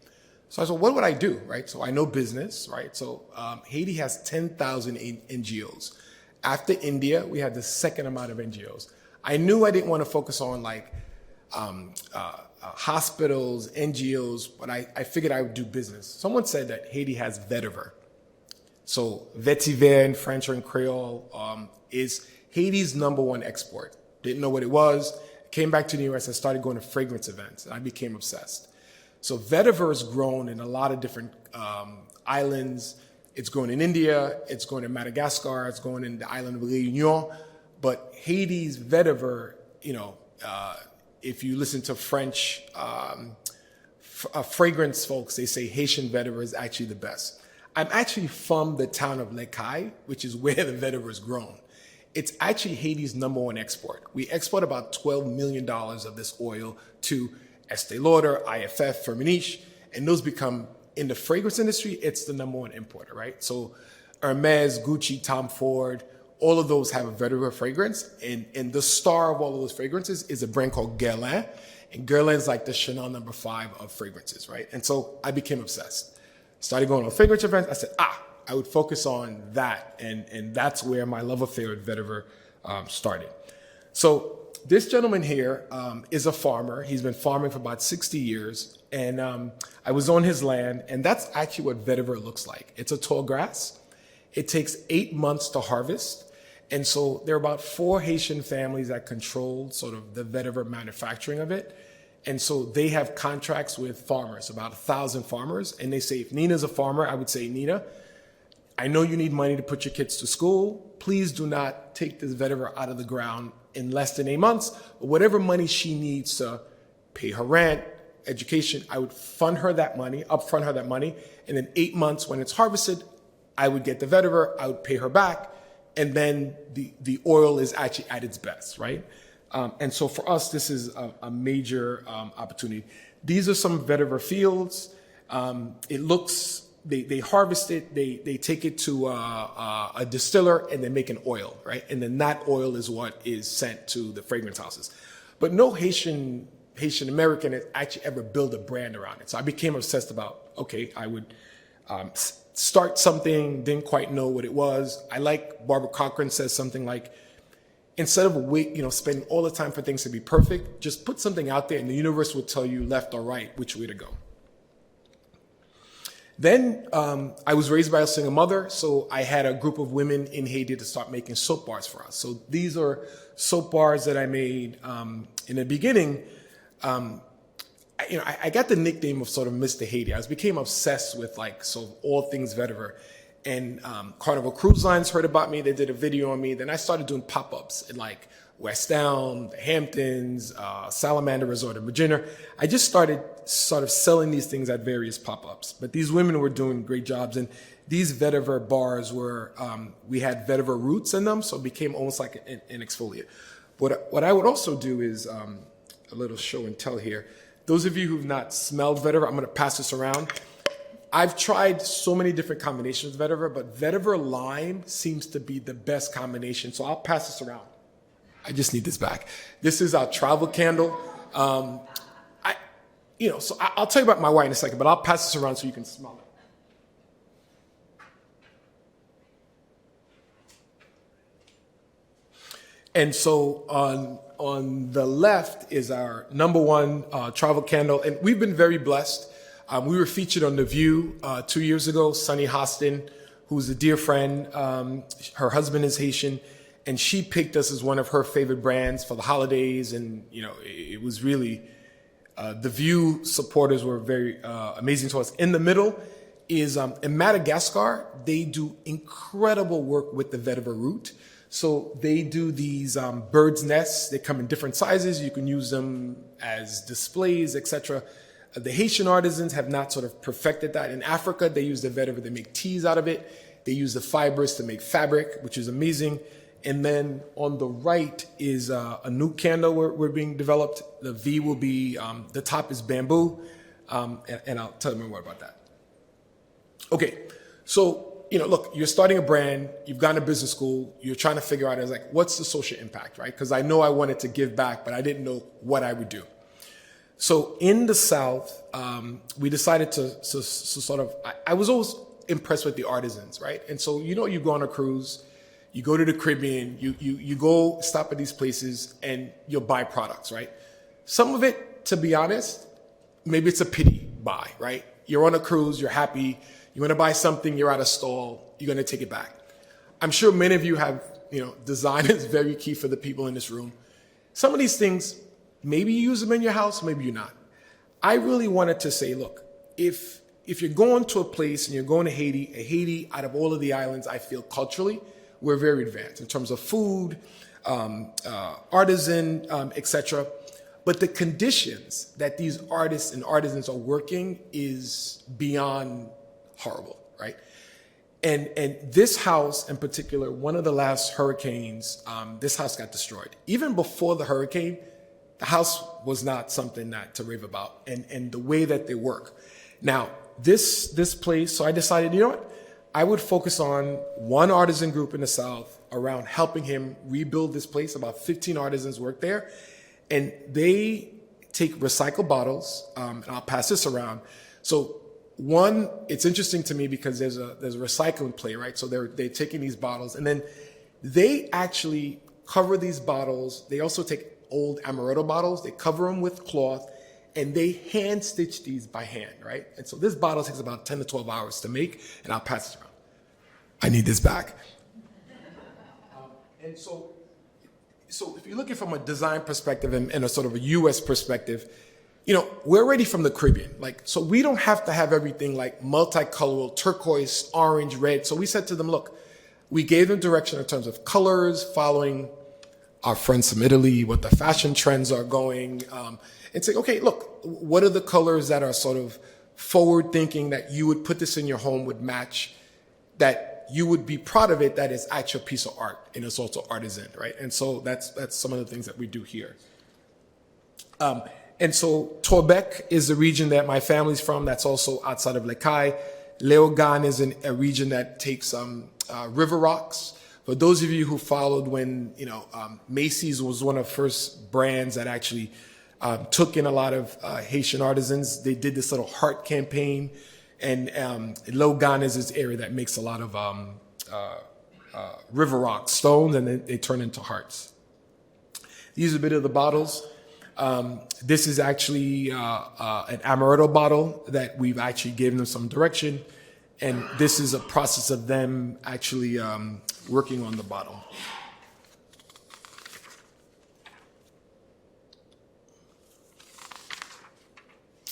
So I said, what would I do, right? So I know business, right? So Haiti has 10,000 NGOs. After India, we had the second amount of NGOs. I knew I didn't want to focus on like hospitals, NGOs, but I figured I would do business. Someone said that Haiti has vetiver. So vetiver in French or in Creole is Haiti's #1 export. Didn't know what it was. Came back to the US and started going to fragrance events, and I became obsessed. So vetiver has grown in a lot of different islands. It's grown in India, it's grown in Madagascar, it's grown in the island of Réunion. But Haiti's vetiver, if you listen to French fragrance folks, they say Haitian vetiver is actually the best. I'm actually from the town of L'Ecaille, which is where the vetiver is grown. it's actually Haiti's #1 export. We export about $12 million of this oil to Estee Lauder, IFF, Firmenich, and those become, in the fragrance industry, it's the #1 importer, right? So Hermes, Gucci, Tom Ford, all of those have a vetiver fragrance, and the star of all of those fragrances is a brand called Guerlain, and Guerlain's like the Chanel #5 of fragrances, right? And so I became obsessed. Started going on fragrance events. I said, I would focus on that, and that's where my love affair with vetiver started. So this gentleman here is a farmer. He's been farming for about 60 years, and I was on his land, and that's actually what vetiver looks like. It's a tall grass. It takes 8 months to harvest, and so there are about 4 Haitian families that control sort of the vetiver manufacturing of it, and so they have contracts with farmers, about 1,000 farmers, and they say, if Nina's a farmer, I would say, Nina, I know you need money to put your kids to school. Please do not take this vetiver out of the ground in less than 8 months. But whatever money she needs to pay her rent, education, I would fund her that money, upfront her that money. And then 8 months when it's harvested, I would get the vetiver, I would pay her back. And then the oil is actually at its best, right? And so for us, this is a major opportunity. These are some vetiver fields. It looks, they harvest it, they take it to a distiller, and they make an oil, right? And then that oil is what is sent to the fragrance houses. But no Haitian American has actually ever built a brand around it. So I became obsessed about, okay, I would start something, didn't quite know what it was. I like Barbara Cochran says something like, instead of spending all the time for things to be perfect, just put something out there and the universe will tell you left or right which way to go. Then I was raised by a single mother, so I had a group of women in Haiti to start making soap bars for us. So these are soap bars that I made in the beginning. I got the nickname of sort of Mr. Haiti. I became obsessed with all things vetiver. And Carnival Cruise Lines heard about me. They did a video on me. Then I started doing pop-ups in West Elm, the Hamptons, Salamander Resort in Virginia. I just started sort of selling these things at various pop-ups. But these women were doing great jobs. And these vetiver bars were, we had vetiver roots in them, so it became almost like an exfoliant. What I would also do is a little show and tell here. Those of you who've not smelled vetiver, I'm going to pass this around. I've tried so many different combinations of vetiver, but vetiver lime seems to be the best combination. So I'll pass this around. I just need this back. This is our travel candle. So I'll tell you about my wine in a second, but I'll pass this around so you can smell it. And so on the left is our #1 travel candle, and we've been very blessed. We were featured on The View 2 years ago. Sunny Hostin, who's a dear friend, her husband is Haitian, and she picked us as one of her favorite brands for the holidays. And, it was really, The View supporters were very amazing to us. In the middle is, in Madagascar, they do incredible work with the vetiver root. So they do these bird's nests. They come in different sizes. You can use them as displays, etc. The Haitian artisans have not sort of perfected that. In Africa, they use the vetiver. They make teas out of it. They use the fibers to make fabric, which is amazing. And then on the right is a new candle we're being developed. The V will be, the top is bamboo. And I'll tell you more about that. Okay, so, look, you're starting a brand. You've gone to business school. You're trying to figure out, what's the social impact, right? Because I know I wanted to give back, but I didn't know what I would do. So in the South, we decided to sort of, I was always impressed with the artisans, right? And so, you go on a cruise, you go to the Caribbean, you go stop at these places and you'll buy products, right? Some of it, to be honest, maybe it's a pity buy, right? You're on a cruise, you're happy, you want to buy something, you're at a stall, you're going to take it back. I'm sure many of you have, design is very key for the people in this room. Some of these things, maybe you use them in your house, maybe you're not. I really wanted to say, look, if you're going to a place and you're going to Haiti, out of all of the islands, I feel culturally, we're very advanced in terms of food, artisan, etc. But the conditions that these artists and artisans are working is beyond horrible, right? And this house in particular, one of the last hurricanes, this house got destroyed. Even before the hurricane, the house was not something not to rave about, and the way that they work. Now, this place, so I decided, you know what? I would focus on one artisan group in the South around helping him rebuild this place. About 15 artisans work there, and they take recycled bottles, and I'll pass this around. So one, it's interesting to me because there's a recycling play, right? So they're taking these bottles, and then they actually cover these bottles. They also take old amaretto bottles, they cover them with cloth, and they hand stitch these by hand, right? And so this bottle takes about 10 to 12 hours to make, and I'll pass it around. I need this back. And so if you're looking from a design perspective and a sort of a U.S. perspective, you know, we're already from the Caribbean. Like, so we don't have to have everything like multicolor, turquoise, orange, red. So we said to them, look, we gave them direction in terms of colors, following our friends from Italy, what the fashion trends are going, and say, okay, look, what are the colors that are sort of forward thinking that you would put this in your home would match, that you would be proud of it, that is actual piece of art and it's also artisan, right? And so that's some of the things that we do here. And so Torbec is the region that my family's from. That's also outside of Lekai. Leogan is a region that takes river rocks. For those of you who followed when, you know, Macy's was one of the first brands that actually took in a lot of Haitian artisans. They did this little heart campaign, and Leogan is this area that makes a lot of river rock stones, and they turn into hearts. These are a bit of the bottles. This is actually an amaretto bottle that we've actually given them some direction, and this is a process of them actually working on the bottle.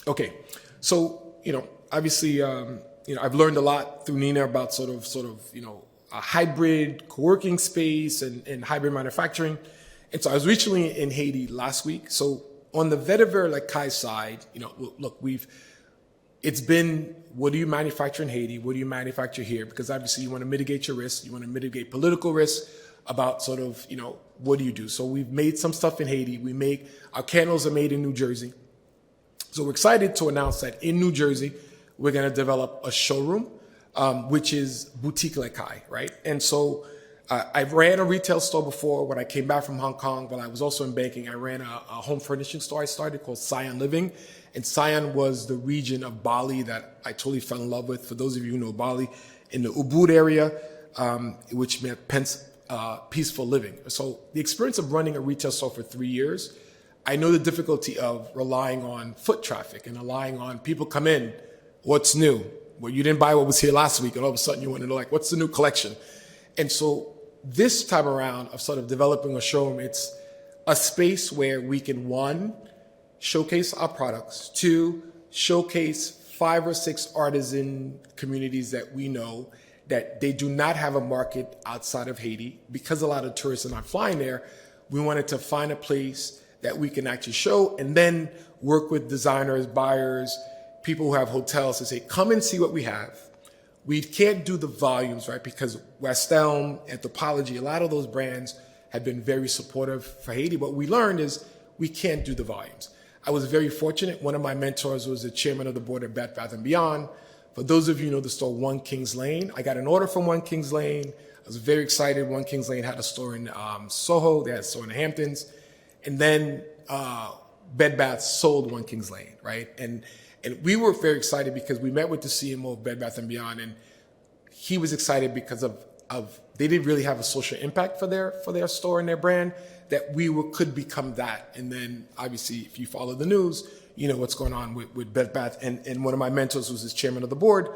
Okay, so, you know, obviously, you know, I've learned a lot through Nina about sort of, you know, a hybrid co-working space and hybrid manufacturing. And so I was recently in Haiti last week. So on the Vetiver Lekai side, you know, look, it's been, what do you manufacture in Haiti? What do you manufacture here? Because obviously you want to mitigate your risk. You want to mitigate political risk about sort of, you know, what do you do? So we've made some stuff in Haiti. Our candles are made in New Jersey. So we're excited to announce that in New Jersey, we're going to develop a showroom, which is Boutique Lekai, right? And so I ran a retail store before. When I came back from Hong Kong, but I was also in banking, I ran a home furnishing store I started called Scion Living. And Scion was the region of Bali that I totally fell in love with. For those of you who know Bali, in the Ubud area, which meant peaceful living. So the experience of running a retail store for 3 years, I know the difficulty of relying on foot traffic and relying on people come in, what's new? Well, you didn't buy what was here last week, and all of a sudden you want to know, like, what's the new collection? And so this time around of sort of developing a showroom, it's a space where we can, one, showcase our products, two, showcase 5 or 6 artisan communities that we know that they do not have a market outside of Haiti. Because a lot of tourists are not flying there, we wanted to find a place that we can actually show and then work with designers, buyers, people who have hotels to say, come and see what we have. We can't do the volumes, right? Because West Elm, Anthropology, a lot of those brands have been very supportive for Haiti. What we learned is we can't do the volumes. I was very fortunate. One of my mentors was the chairman of the board of Bed Bath & Beyond. For those of you who know the store One Kings Lane, I got an order from One Kings Lane. I was very excited. One Kings Lane had a store in Soho. They had a store in the Hamptons. And then Bed Bath sold One Kings Lane, right? And we were very excited because we met with the CMO of Bed Bath & Beyond, and he was excited because of they didn't really have a social impact for their store and their brand, that we could become that. And then obviously, if you follow the news, you know what's going on with Bed Bath. And one of my mentors, who's the chairman of the board,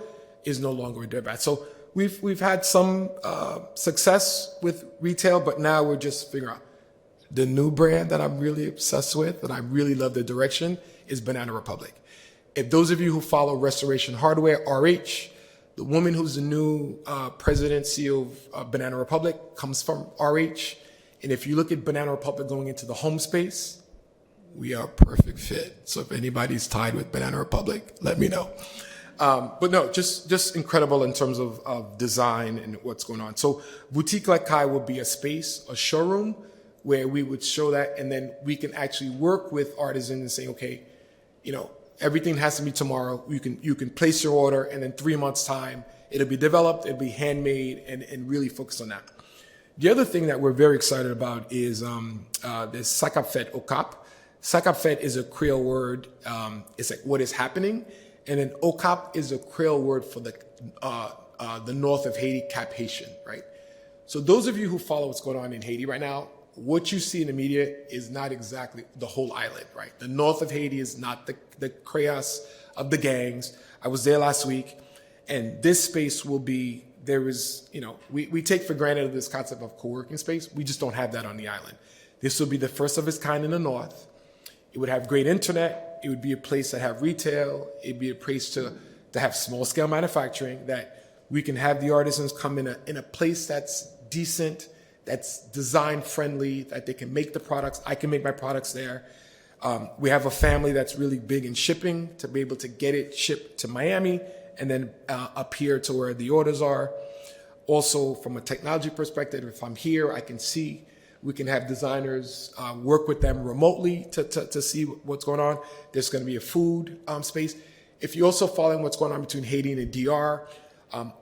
is no longer with Bed Bath. So we've had some success with retail, but now we're just figuring out the new brand that I'm really obsessed with, and I really love the direction, is Banana Republic. If those of you who follow Restoration Hardware, RH, the woman who's the new president, CEO of Banana Republic comes from RH. And if you look at Banana Republic going into the home space, we are a perfect fit. So if anybody's tied with Banana Republic, let me know. But no, just incredible in terms of design and what's going on. So Boutique Like Kai will be a space, a showroom, where we would show that, and then we can actually work with artisans and say, okay, everything has to be tomorrow. You can place your order, and in 3 months' time, it'll be developed, it'll be handmade, and really focus on that. The other thing that we're very excited about is this Sakapfet Okap. Sakapfet is a Creole word. It's like what is happening. And then Okap is a Creole word for the north of Haiti, Cap Haitian, right? So those of you who follow what's going on in Haiti right now, what you see in the media is not exactly the whole island, right? The north of Haiti is not the chaos of the gangs. I was there last week, and this space will be, we take for granted this concept of co-working space. We just don't have that on the island. This will be the first of its kind in the north. It would have great internet. It would be a place that have retail. It'd be a place to have small scale manufacturing, that we can have the artisans come in a place that's decent, that's design friendly, that they can make the products. I can make my products there. We have a family that's really big in shipping, to be able to get it shipped to Miami and then up here to where the orders are. Also, from a technology perspective, if I'm here, I can see. We can have designers work with them remotely to see what's going on. There's going to be a food space. If you're also following what's going on between Haiti and the DR,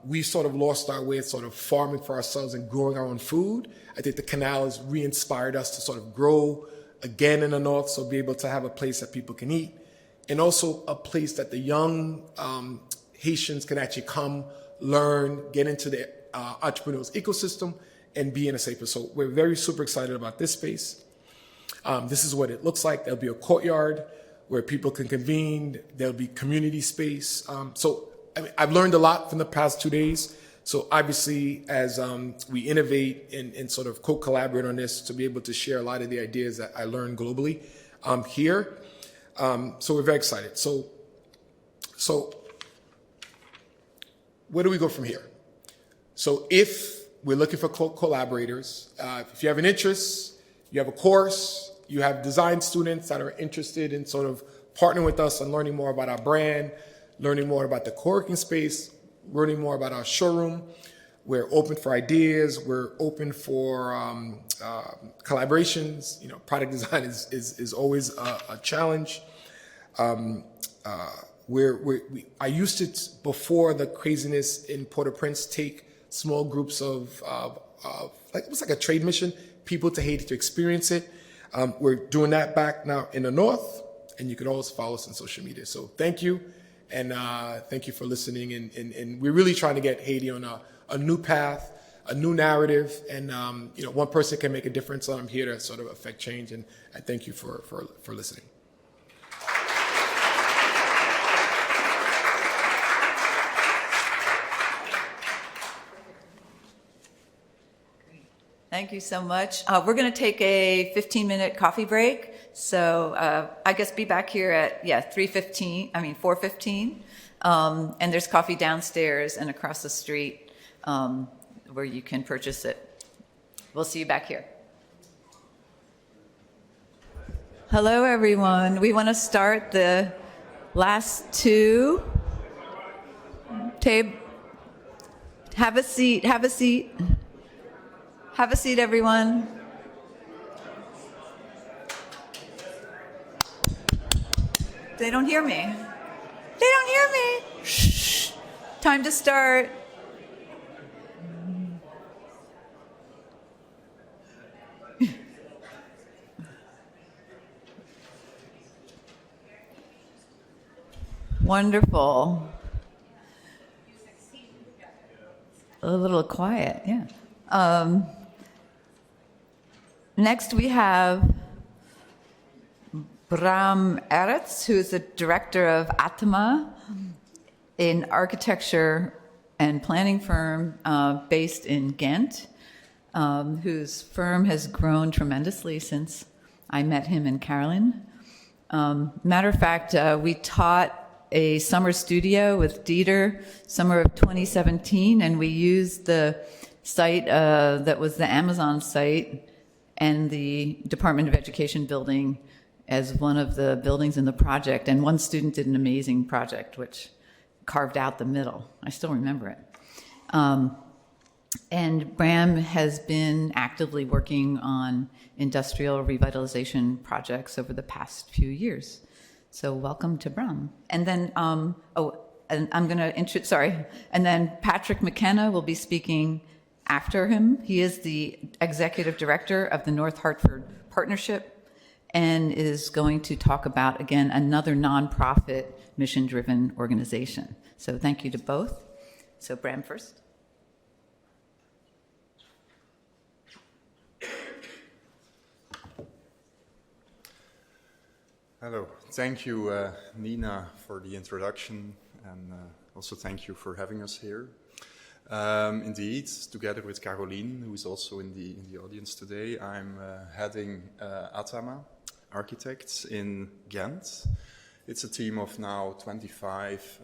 we sort of lost our way of sort of farming for ourselves and growing our own food. I think the canal has re-inspired us to sort of grow again in the north, so be able to have a place that people can eat, and also a place that the young Haitians can actually come, learn, get into the entrepreneurial ecosystem, and be in a safer. So we're very super excited about this space. This is what it looks like. There'll be a courtyard where people can convene. There'll be community space. So I've learned a lot from the past 2 days. So obviously, as we innovate and sort of co-collaborate on this, to be able to share a lot of the ideas that I learned globally here. So we're very excited. So where do we go from here? So if we're looking for collaborators, if you have an interest, you have a course, you have design students that are interested in sort of partnering with us and learning more about our brand, learning more about the co-working space, learning more about our showroom. We're open for ideas. We're open for collaborations. Product design is always a challenge. I used to, before the craziness in Port-au-Prince, take small groups of like it was like a trade mission, people to Haiti to experience it. We're doing that back now in the north, and you can always follow us on social media. So thank you, and thank you for listening. And we're really trying to get Haiti on a new path, a new narrative, and one person can make a difference. So I'm here to sort of affect change, and I thank you for listening. Thank you so much. We're going to take a 15-minute coffee break. So I guess be back here at 4:15. And there's coffee downstairs and across the street where you can purchase it. We'll see you back here. Hello, everyone. We want to start the last two. Have a seat. Have a seat. Have a seat, everyone. They don't hear me. They don't hear me. Shh. Time to start. Wonderful. A little quiet, yeah. Next, we have Bram Eretz, who is the director of Atma, an architecture and planning firm based in Ghent, whose firm has grown tremendously since I met him and Carolyn. Matter of fact, we taught a summer studio with Dieter, summer of 2017, and we used the site that was the Amazon site and the Department of Education building as one of the buildings in the project. And one student did an amazing project, which carved out the middle. I still remember it. And Bram has been actively working on industrial revitalization projects over the past few years. So welcome to Bram. And then, and I'm going to and then Patrick McKenna will be speaking after him. He is the executive director of the North Hartford Partnership and is going to talk about, again, another nonprofit mission-driven organization. So thank you to both. So Bram first. Hello. Thank you, Nina, for the introduction, and also thank you for having us here. Indeed, together with Caroline, who is also in the audience today, I'm heading Atama Architects in Ghent. It's a team of now 25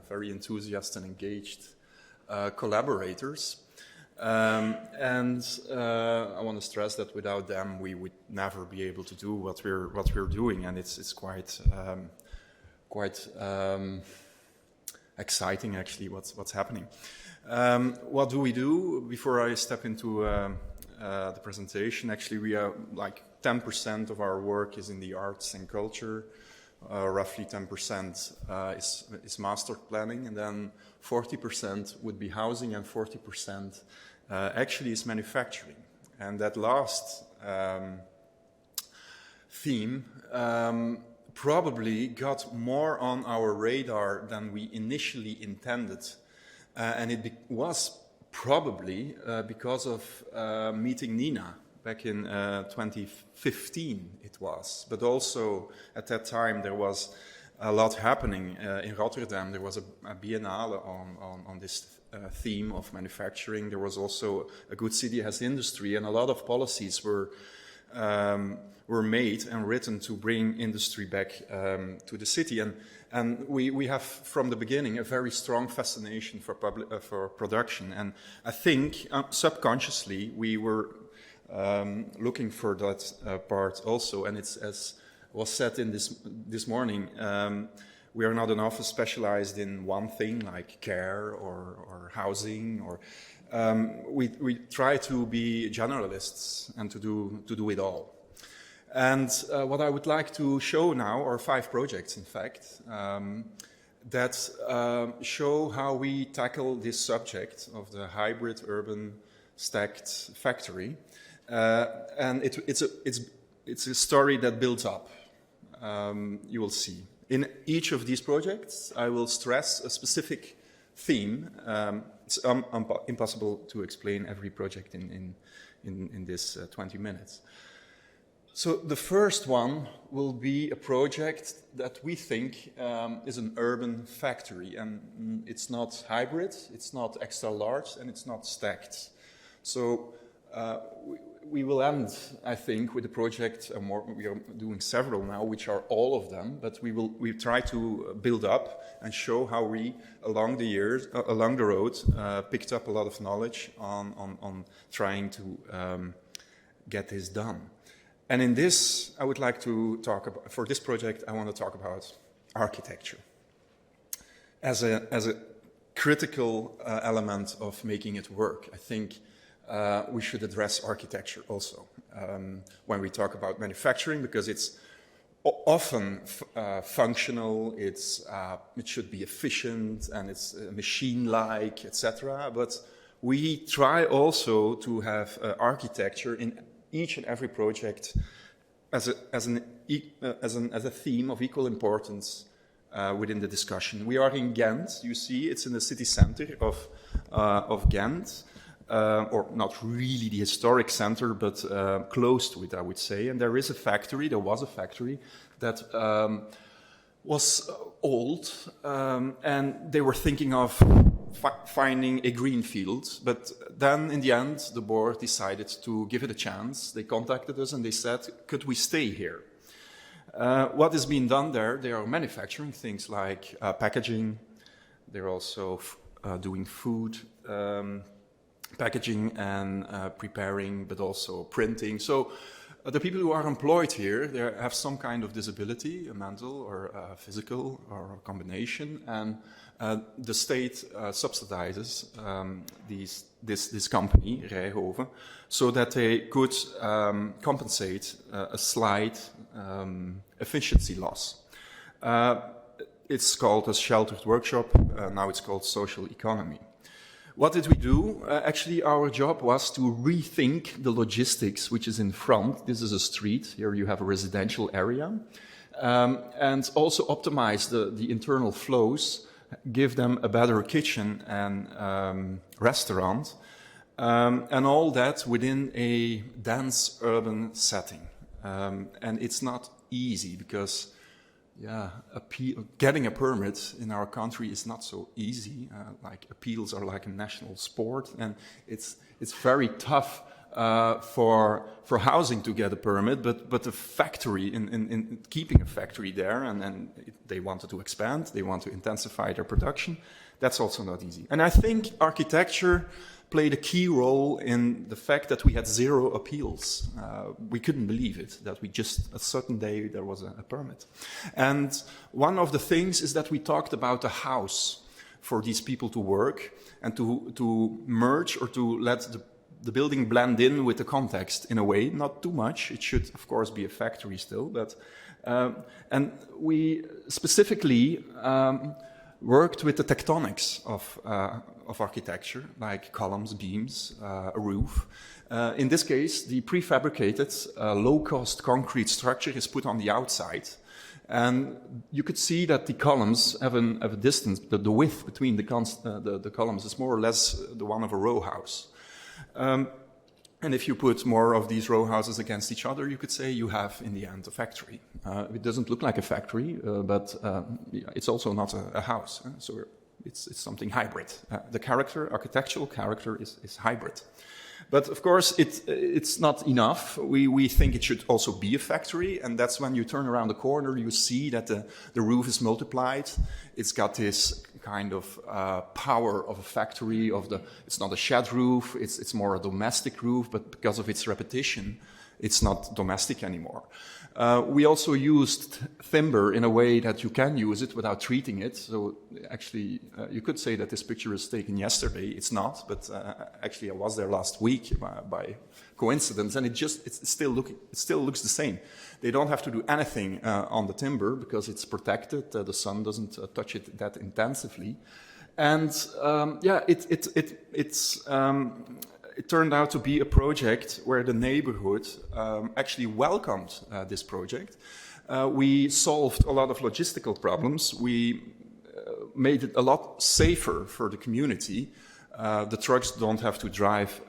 very enthusiastic and engaged collaborators. And I want to stress that without them, we would never be able to do what we're doing, and it's quite exciting actually what's happening. What do we do? Before I step into the presentation, actually we are like 10% of our work is in the arts and culture. Roughly 10% is master planning, and then 40% would be housing, and 40% actually is manufacturing. And that last theme probably got more on our radar than we initially intended. And it was probably because of meeting Nina back in 2015 it was. But also at that time there was a lot happening in Rotterdam. There was a biennale on this theme of manufacturing. There was also a good city has industry, and a lot of policies were made and written to bring industry back to the city. And we have from the beginning a very strong fascination for production. And I think subconsciously we were looking for that part also. And it's as was said in this morning, we are not an office specialized in one thing like care or housing, or we try to be generalists and to do it all. And what I would like to show now are 5 projects, in fact, that show how we tackle this subject of the hybrid urban stacked factory. And it's a story that builds up. You will see. In each of these projects, I will stress a specific theme. It's impossible to explain every project in this 20 minutes. So the first one will be a project that we think is an urban factory, and it's not hybrid, it's not extra large, and it's not stacked. So we will end, I think, with a project, we are doing several now, which are all of them, but we try to build up and show how we, along the road, picked up a lot of knowledge on trying to get this done. And in this, I would like to talk about, for this project, I want to talk about architecture as a critical element of making it work. I think we should address architecture also when we talk about manufacturing, because it's often functional, it should be efficient, and it's machine-like, etc. But we try also to have architecture in each and every project as a theme of equal importance within the discussion. We are in Ghent. You see, it's in the city center of Ghent. Or not really the historic center, but close to it, I would say. And there was a factory that was old, and they were thinking of finding a green field. But then, in the end, the board decided to give it a chance. They contacted us and they said, could we stay here? What is being done there? They are manufacturing things like packaging. They're also doing food packaging and preparing, but also printing. So The people who are employed here, they have some kind of disability, a mental or a physical or a combination, and the state subsidizes this company, Rijhoven, so that they could compensate a slight efficiency loss. It's called a sheltered workshop, now it's called social economy. What did we do? Actually, our job was to rethink the logistics, which is in front. This is a street. Here you have a residential area. And also optimize the internal flows, give them a better kitchen and restaurant, and all that within a dense urban setting. And it's not easy because getting a permit in our country is not so easy. Like appeals are like a national sport, and it's very tough for housing to get a permit. But the factory in keeping a factory there, and they wanted to expand, they want to intensify their production. That's also not easy. And I think architecture played a key role in the fact that we had 0 appeals. We couldn't believe it, that we just, a certain day, there was a permit. And one of the things is that we talked about a house for these people to work and to merge or to let the building blend in with the context in a way, not too much. It should, of course, be a factory still, but, and we specifically worked with the tectonics of architecture, like columns, beams, a roof. In this case, the prefabricated low-cost concrete structure is put on the outside. And you could see that the columns have a distance, the width between the columns is more or less the one of a row house. And if you put more of these row houses against each other, you could say you have, in the end, a factory. It doesn't look like a factory, but it's also not a house. So it's something hybrid. The architectural character is hybrid. But of course, it's not enough. We think it should also be a factory, and that's when you turn around the corner, you see that the roof is multiplied. It's got this kind of power of a factory. It's not a shed roof. It's more a domestic roof, but because of its repetition, it's not domestic anymore. We also used timber in a way that you can use it without treating it. So actually, you could say that this picture is taken yesterday. It's not, but actually I was there last week by coincidence, and it still looks the same. They don't have to do anything on the timber because it's protected. The sun doesn't touch it that intensively, and it turned out to be a project where the neighborhood actually welcomed this project. We solved a lot of logistical problems. We made it a lot safer for the community. The trucks don't have to drive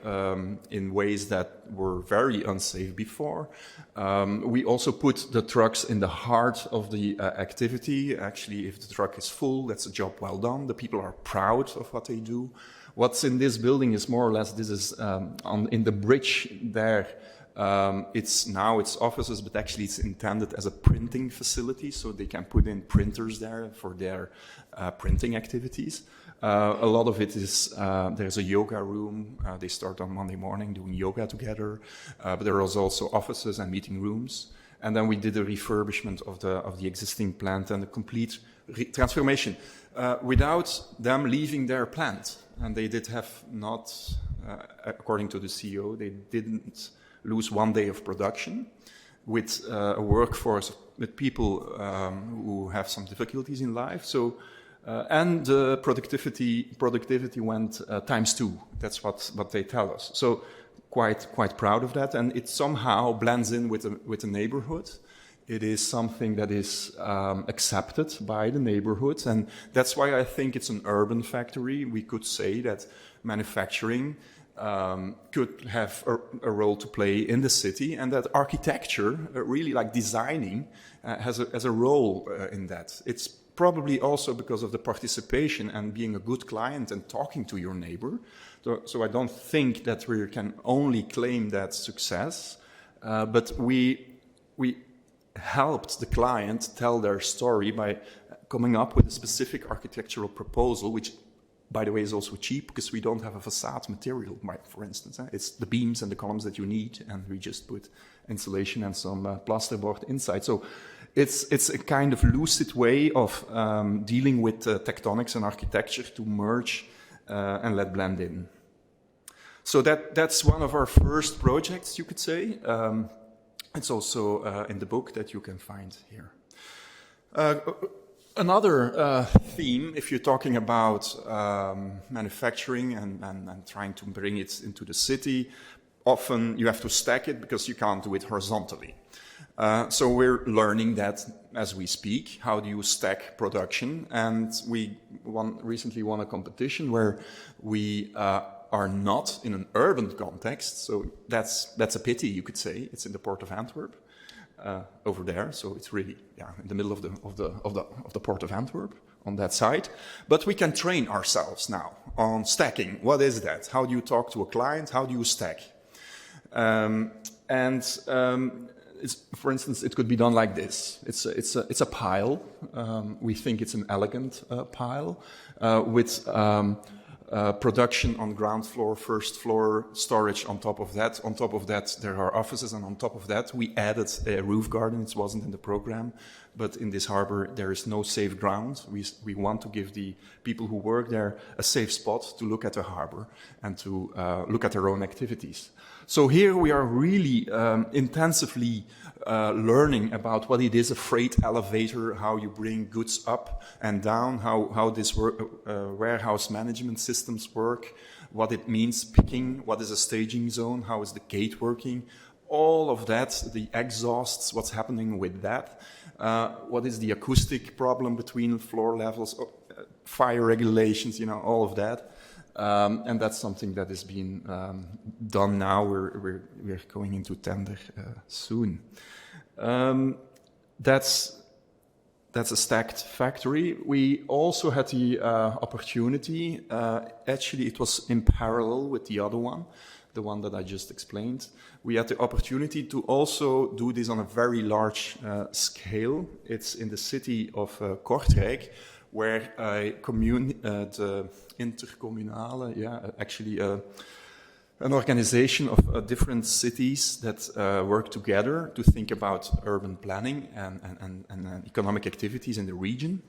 in ways that were very unsafe before. We also put the trucks in the heart of the activity. Actually, if the truck is full, that's a job well done. The people are proud of what they do. What's in this building is more or less, this is in the bridge there. It's offices, but actually it's intended as a printing facility, so they can put in printers there for their printing activities. A lot of it is, there's a yoga room. They start on Monday morning doing yoga together. But there are also offices and meeting rooms. And then we did a refurbishment of the existing plant and a complete transformation without them leaving their plant. And they did have not, according to the CEO, they didn't lose one day of production with a workforce with people who have some difficulties in life. So, and productivity went ×2. That's what they tell us. So quite proud of that. And it somehow blends in with the neighborhood. It is something that is accepted by the neighborhood. And that's why I think it's an urban factory. We could say that manufacturing could have a role to play in the city, and that architecture, really like designing, has a role in that. It's probably also because of the participation and being a good client and talking to your neighbor. So I don't think that we can only claim that success, but we helped the client tell their story by coming up with a specific architectural proposal, which by the way, is also cheap because we don't have a facade material, for instance. It's the beams and the columns that you need, and we just put insulation and some plasterboard inside. So it's a kind of lucid way of dealing with tectonics and architecture to merge and let blend in. So that's one of our first projects, you could say. It's also in the book that you can find here. Another theme, if you're talking about manufacturing and trying to bring it into the city, often you have to stack it because you can't do it horizontally. So we're learning that as we speak. How do you stack production? And we recently won a competition where we are not in an urban context. So that's a pity, you could say. It's in the port of Antwerp. Over there, so it's really in the middle of the port of Antwerp on that side. But we can train ourselves now on stacking. What is that? How do you talk to a client? How do you stack? For instance, it could be done like this. It's a pile. We think it's an elegant pile with production on ground floor, first floor, storage on top of that. On top of that, there are offices, and on top of that, we added a roof garden. It wasn't in the program, but in this harbor, there is no safe ground. We want to give the people who work there a safe spot to look at the harbor and to look at their own activities. So here we are really intensively learning about what it is, a freight elevator, how you bring goods up and down, how this warehouse management systems work, what it means picking, what is a staging zone, how is the gate working, all of that, the exhausts, what's happening with that, what is the acoustic problem between floor levels, fire regulations, all of that. And that's something that is being done now. We're going into tender soon. That's a stacked factory. We also had the opportunity, actually it was in parallel with the other one, the one that I just explained. We had the opportunity to also do this on a very large scale. It's in the city of Kortrijk, where the intercommunale, an organization of different cities that work together to think about urban planning and economic activities in the region.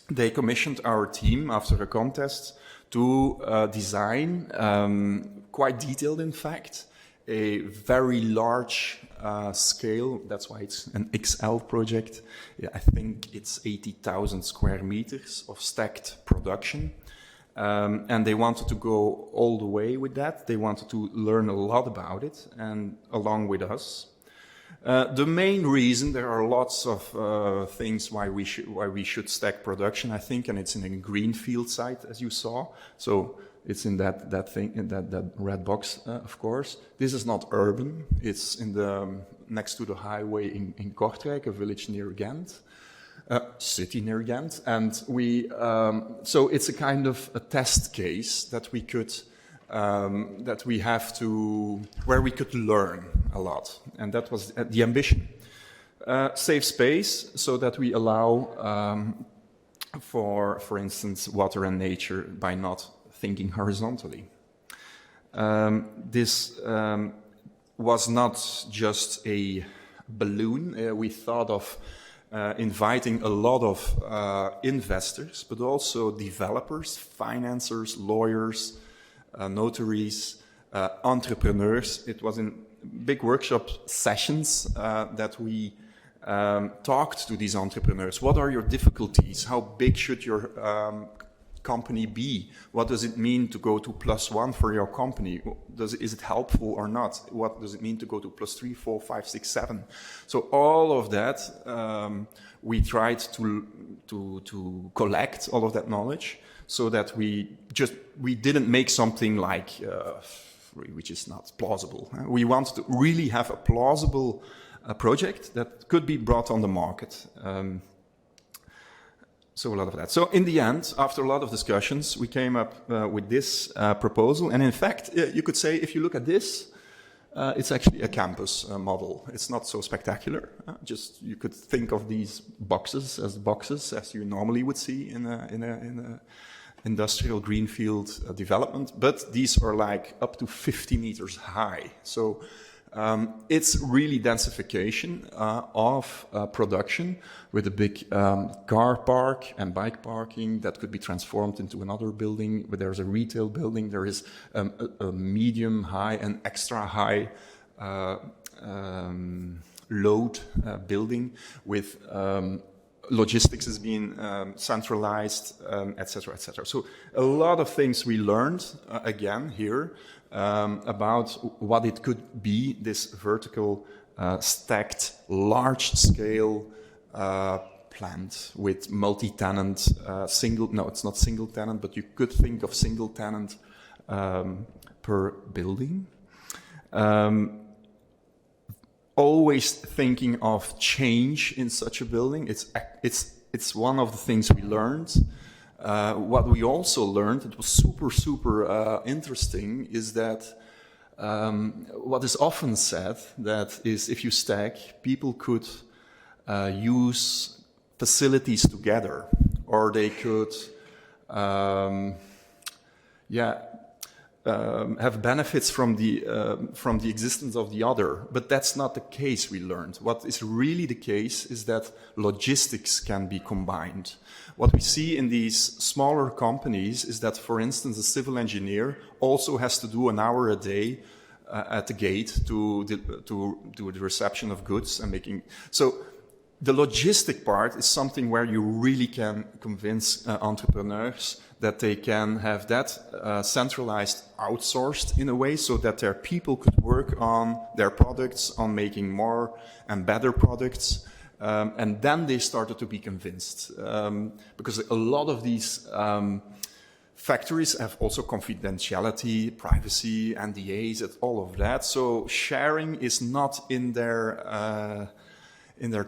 They commissioned our team after a contest to design, quite detailed in fact, a very large scale. That's why it's an XL project. I think it's 80,000 square meters of stacked production. And they wanted to go all the way with that. They wanted to learn a lot about it, and along with us. The main reason, there are lots of things why we should stack production, I think, and it's in a greenfield site, as you saw. So it's in that thing, in that red box, of course. This is not urban. It's next to the highway in Kortrijk, a village near Ghent. City near Ghent, and so it's a kind of a test case that we could, where we could learn a lot, and that was the ambition. Safe space, so that we allow for instance, water and nature by not thinking horizontally. This was not just a balloon. We thought of inviting a lot of investors, but also developers, financiers, lawyers, notaries, entrepreneurs. It was in big workshop sessions that we talked to these entrepreneurs. What are your difficulties? How big should your company be? What does it mean to go to +1 for your company? Is it helpful or not? What does it mean to go to +3, 4, 5, 6, 7? So all of that, we tried to collect all of that knowledge, so that we didn't make something like which is not plausible. We wanted to really have a plausible project that could be brought on the market. So a lot of that. So in the end, after a lot of discussions, we came up with this proposal. And in fact, you could say, if you look at this, it's actually a campus model. It's not so spectacular. Just you could think of these boxes as you normally would see in a industrial greenfield development, but these are like up to 50 meters high. So it's really densification of production with a big car park and bike parking that could be transformed into another building. But there's a retail building, there is a medium high and extra high load building with logistics is being centralized, etc., etc. So a lot of things we learned again here about what it could be, this vertical stacked large-scale plant with multi-tenant it's not single tenant, but you could think of single tenant per building. Always thinking of change in such a building. It's one of the things we learned. What we also learned, it was super interesting, is that what is often said, that is if you stack, people could use facilities together, or they could have benefits from the existence of the other, but that's not the case. We learned what is really the case is that logistics can be combined. What we see in these smaller companies is that, for instance, a civil engineer also has to do an hour a day at the gate to do the reception of goods and making. So the logistic part is something where you really can convince entrepreneurs that they can have that centralized, outsourced in a way, so that their people could work on their products, on making more and better products. And then they started to be convinced, because a lot of these factories have also confidentiality, privacy, NDAs, and all of that. So sharing is not in their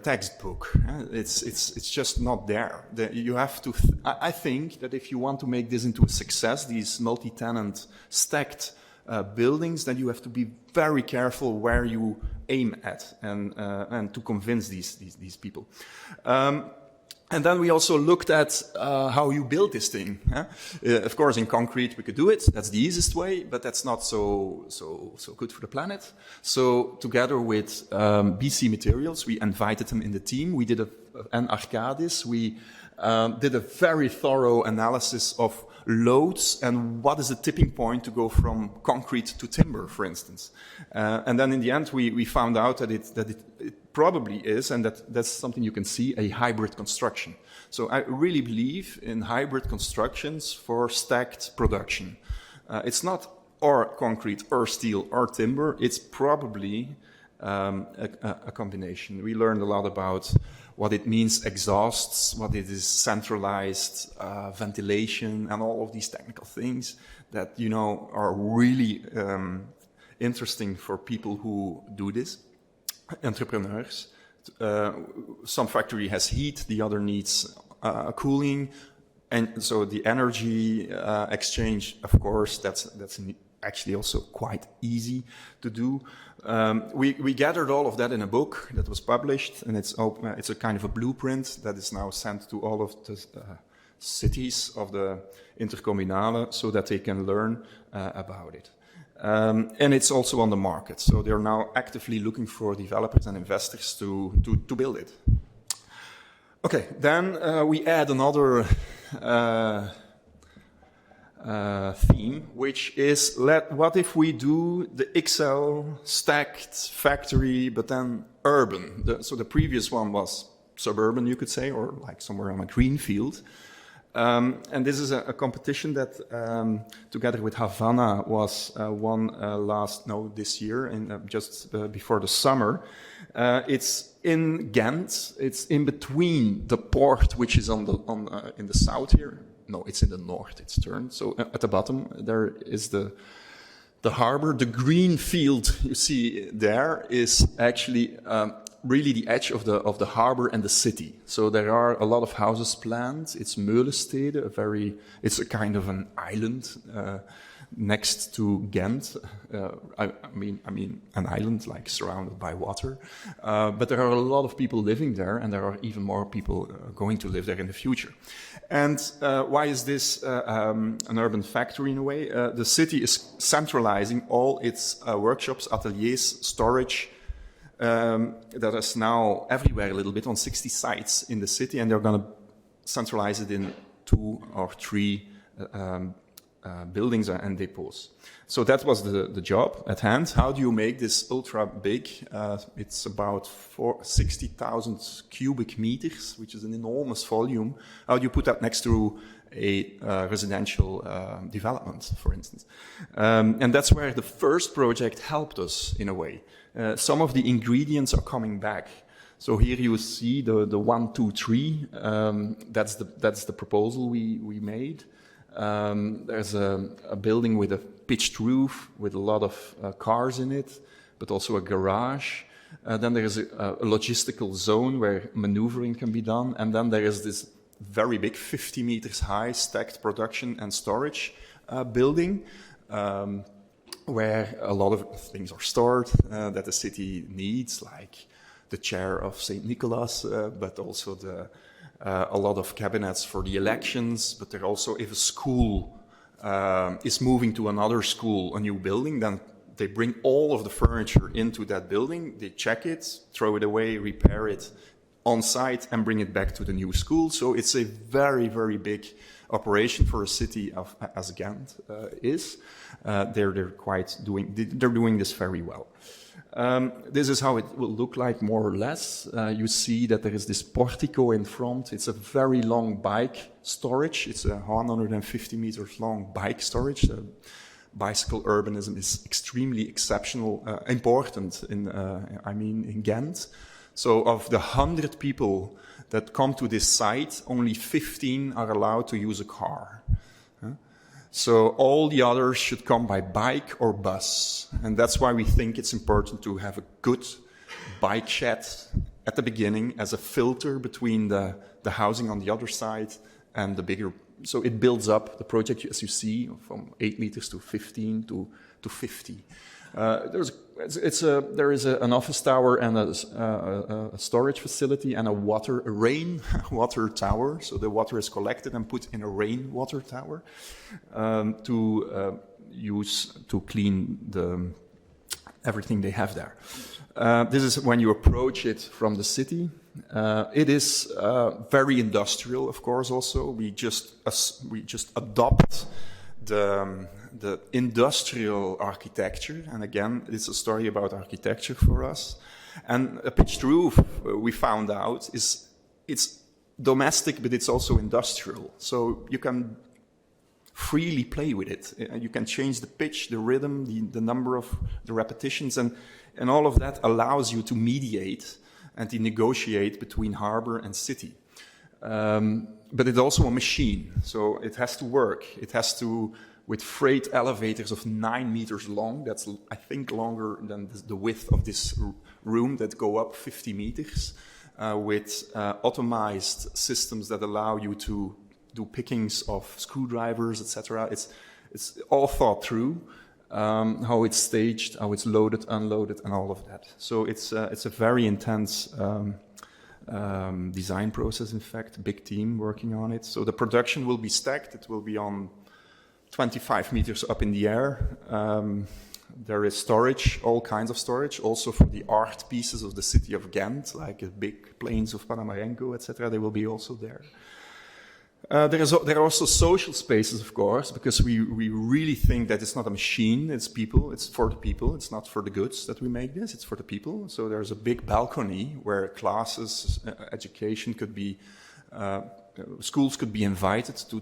textbook. It's just not there. You have to. I think that if you want to make this into a success, these multi-tenant stacked buildings, then you have to be very careful where you aim at and to convince these people. And then we also looked at how you build this thing. Of course, in concrete we could do it. That's the easiest way, but that's not so good for the planet. So together with BC Materials, we invited them in the team. We did and Arcadis. We did a very thorough analysis of loads and what is the tipping point to go from concrete to timber, for instance. And then in the end, we found out that it probably is, and that's something you can see, a hybrid construction. So I really believe in hybrid constructions for stacked production. It's not or concrete or steel or timber. It's probably a combination. We learned a lot about what it means exhausts, what it is centralized ventilation, and all of these technical things that, you know, are really interesting for people who do this, entrepreneurs. Some factory has heat, the other needs cooling, and so the energy exchange, of course, that's actually also quite easy to do. We gathered all of that in a book that was published, and it's a kind of a blueprint that is now sent to all of the cities of the Intercommunale so that they can learn about it. And it's also on the market, so they're now actively looking for developers and investors to build it. Okay, then we add another theme, which is what if we do the XL stacked factory, but then urban? So the previous one was suburban, you could say, or like somewhere on a green field. And this is a competition that, together with Havana, was won this year, just before the summer. It's in Ghent. It's in between the port, which is in the south here. No, it's in the north. It's turned. So at the bottom there is the harbor. The green field you see there is actually really the edge of the harbor and the city. So there are a lot of houses planned. It's Meulenstede, it's a kind of an island next to Ghent. I mean, an island like surrounded by water. But there are a lot of people living there, and there are even more people going to live there in the future. And why is this an urban factory in a way? The city is centralizing all its workshops, ateliers, storage. That is now everywhere a little bit on 60 sites in the city, and they're going to centralize it in 2 or 3 buildings and depots. So that was the job at hand. How do you make this ultra big? It's about 60,000 cubic meters, which is an enormous volume. How do you put that next to a residential development, for instance? And that's where the first project helped us in a way. Some of the ingredients are coming back. So here you see the 1, 2, 3. That's the proposal we made. There's a building with a pitched roof with a lot of cars in it, but also a garage. Then there is a logistical zone where maneuvering can be done. And then there is this very big, 50 meters high, stacked production and storage building, where a lot of things are stored that the city needs, like the chair of St. Nicholas, but also a lot of cabinets for the elections. But there also, if a school is moving to another school, a new building, then they bring all of the furniture into that building, they check it, throw it away, repair it on site, and bring it back to the new school. So it's a very, very big operation for a city as Ghent is. They're doing this very well. This is how it will look like, more or less. You see that there is this portico in front. It's a very long bike storage. It's a 150 meters long bike storage. Bicycle urbanism is extremely important in Ghent. So of the 100 people that come to this site, only 15 are allowed to use a car. So all the others should come by bike or bus. And that's why we think it's important to have a good bike shed at the beginning as a filter between the housing on the other side and the bigger. So it builds up the project, as you see, from 8 meters to 15 to 50. There is an office tower and a storage facility and a rain water tower. So the water is collected and put in a rainwater tower to use to clean everything they have there. This is when you approach it from the city. It is very industrial, of course. Also, we just adopt the industrial architecture, and again, it's a story about architecture for us. And a pitched roof, we found out, it's domestic, but it's also industrial. So you can freely play with it. You can change the pitch, the rhythm, the number of the repetitions, and all of that allows you to mediate and to negotiate between harbor and city. But it's also a machine, so it has to work. It has to, with freight elevators of 9 meters long, that's, I think, longer than the width of this room, that go up 50 meters, with automized systems that allow you to do pickings of screwdrivers, etc. It's all thought through, how it's staged, how it's loaded, unloaded, and all of that. So it's a very intense design process, in fact, big team working on it. So the production will be stacked. It will be on 25 meters up in the air. There is storage, all kinds of storage, also for the art pieces of the city of Ghent, like the big planes of Panamarenko, etc. They will be also there. There are also social spaces, of course, because we really think that it's not a machine, it's people, it's for the people, it's not for the goods that we make this, it's for the people. So there's a big balcony where classes, education could be, schools could be invited to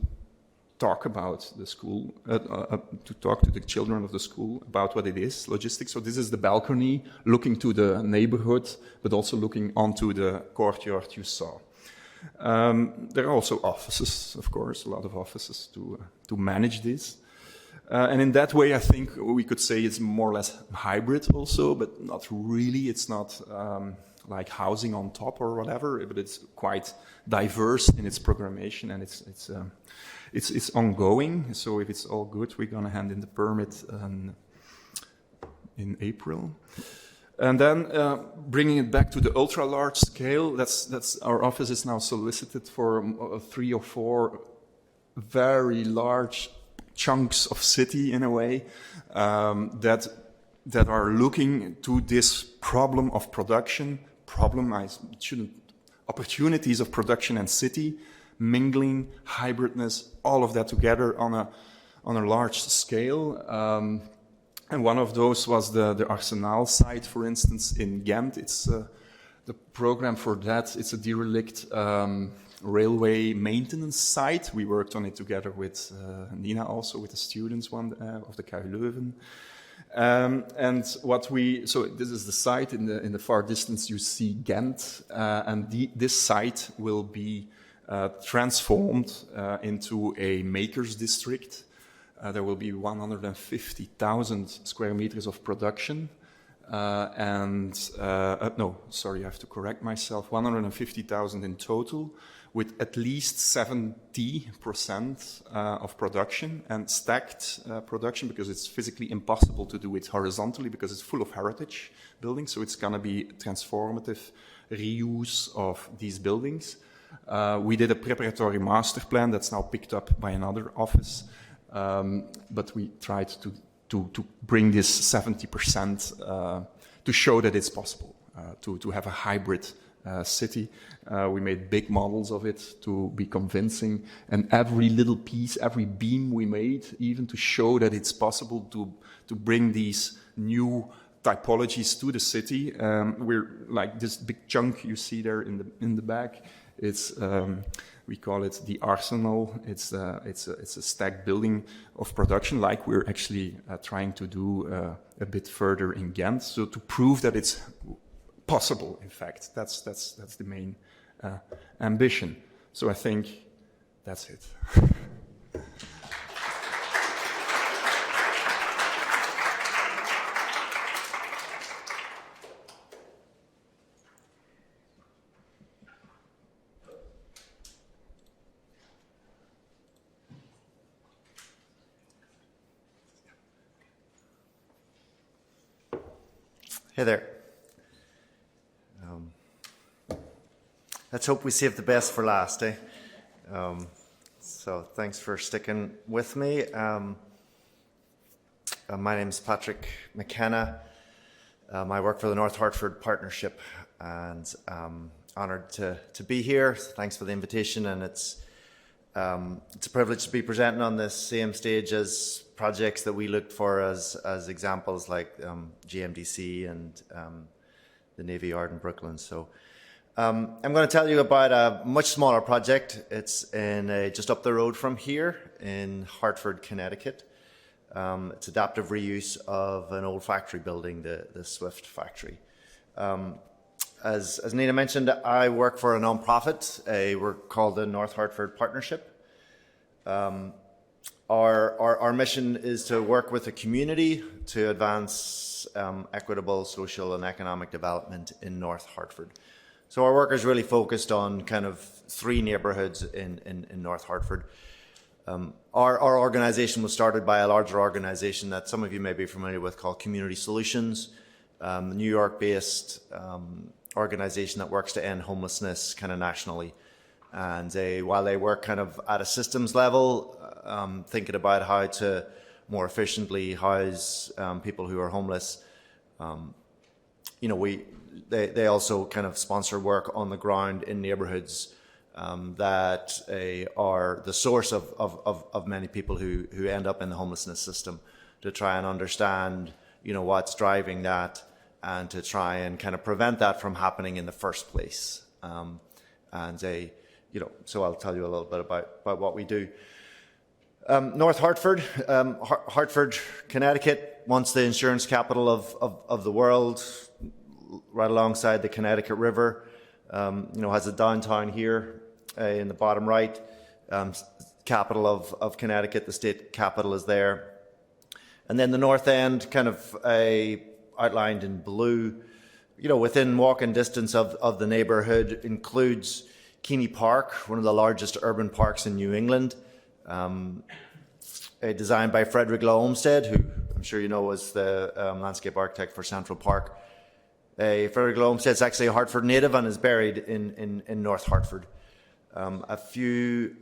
talk about the school, to talk to the children of the school about what it is, logistics. So this is the balcony looking to the neighborhood, but also looking onto the courtyard you saw. There are also offices, of course, a lot of offices to manage this. And in that way, I think we could say it's more or less hybrid also, but not really. It's not like housing on top or whatever, but it's quite diverse in its programmation, and it's ongoing. So if it's all good, we're gonna hand in the permit in April. And then bringing it back to the ultra large scale, that's our office is now solicited for 3 or 4 very large chunks of city in a way that are looking to this problem of production, opportunities of production and city, mingling, hybridness, all of that together on a large scale. And one of those was the Arsenal site, for instance, in Ghent. It's the program for that. It's a derelict railway maintenance site. We worked on it together with Nina, also with the students of the KU Leuven. And so this is the site in the far distance. You see Ghent, and this site will be transformed into a makers district. There will be 150,000 square meters of production, I have to correct myself, 150,000 in total, with at least 70% of production and stacked production, because it's physically impossible to do it horizontally because it's full of heritage buildings. So it's going to be transformative reuse of these buildings. We did a preparatory master plan that's now picked up by another office. But we tried to bring this 70% to show that it's possible to have a hybrid city. We made big models of it to be convincing, and every little piece, every beam we made, even to show that it's possible to bring these new typologies to the city. We're like this big chunk you see there in the back. It's we call it the Arsenal. It's a stacked building of production, like we're actually trying to do a bit further in Ghent. So to prove that it's possible, in fact, that's the main ambition. So I think that's it. Hey there. Let's hope we save the best for last, eh? So thanks for sticking with me. My name is Patrick McKenna. I work for the North Hartford Partnership, and I'm honoured to be here. Thanks for the invitation, and it's a privilege to be presenting on this same stage as projects that we looked for as examples, like GMDC and the Navy Yard in Brooklyn. So I'm going to tell you about a much smaller project. It's just up the road from here in Hartford, Connecticut. It's adaptive reuse of an old factory building, the Swift factory. As Nina mentioned, I work for a non-profit. We're called the North Hartford Partnership. Our mission is to work with the community to advance equitable social and economic development in North Hartford. So our work is really focused on kind of 3 neighborhoods in North Hartford. Our organization was started by a larger organization that some of you may be familiar with called Community Solutions, a New York-based organization that works to end homelessness kind of nationally. And while they work kind of at a systems level, thinking about how to more efficiently house people who are homeless, they also kind of sponsor work on the ground in neighborhoods that are the source of many people who end up in the homelessness system, to try and understand, what's driving that, and to try and kind of prevent that from happening in the first place. So I'll tell you a little bit about what we do. North Hartford, Hartford, Connecticut, once the insurance capital of the world, right alongside the Connecticut River, has a downtown here in the bottom right, capital of Connecticut, the state capital is there. And then the north end, kind of outlined in blue, within walking distance of the neighborhood includes Keeney Park, one of the largest urban parks in New England, designed by Frederick Law Olmsted, who I'm sure you know was the landscape architect for Central Park. Frederick Law Olmsted is actually a Hartford native and is buried in North Hartford. A few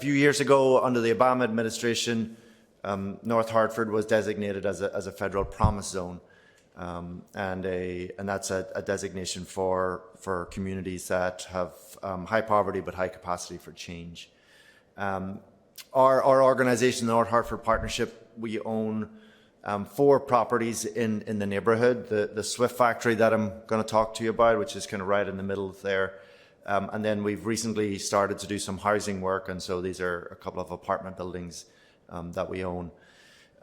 years ago, under the Obama administration, North Hartford was designated as a federal promise zone, and that's a designation for communities that have high poverty but high capacity for change. Our organization, the North Hartford Partnership, we own 4 properties in the neighborhood. The Swift factory that I'm going to talk to you about, which is kind of right in the middle there. And then we've recently started to do some housing work, and so these are a couple of apartment buildings that we own.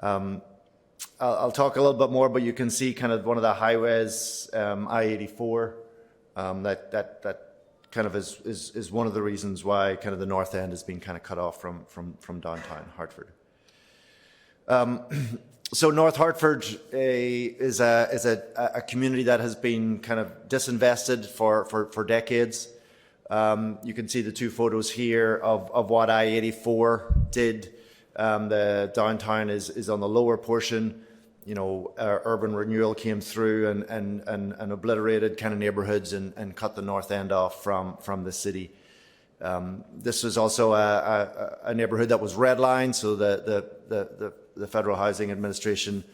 I'll talk a little bit more, but you can see kind of one of the highways, I-84, that kind of is one of the reasons why kind of the North End has been kind of cut off from downtown Hartford. So North Hartford is a community that has been kind of disinvested for decades. You can see the 2 photos here of what I-84 did. The downtown is on the lower portion. Urban renewal came through and obliterated kind of neighborhoods and cut the North End off from the city. This was also a neighborhood that was redlined, so the Federal Housing Administration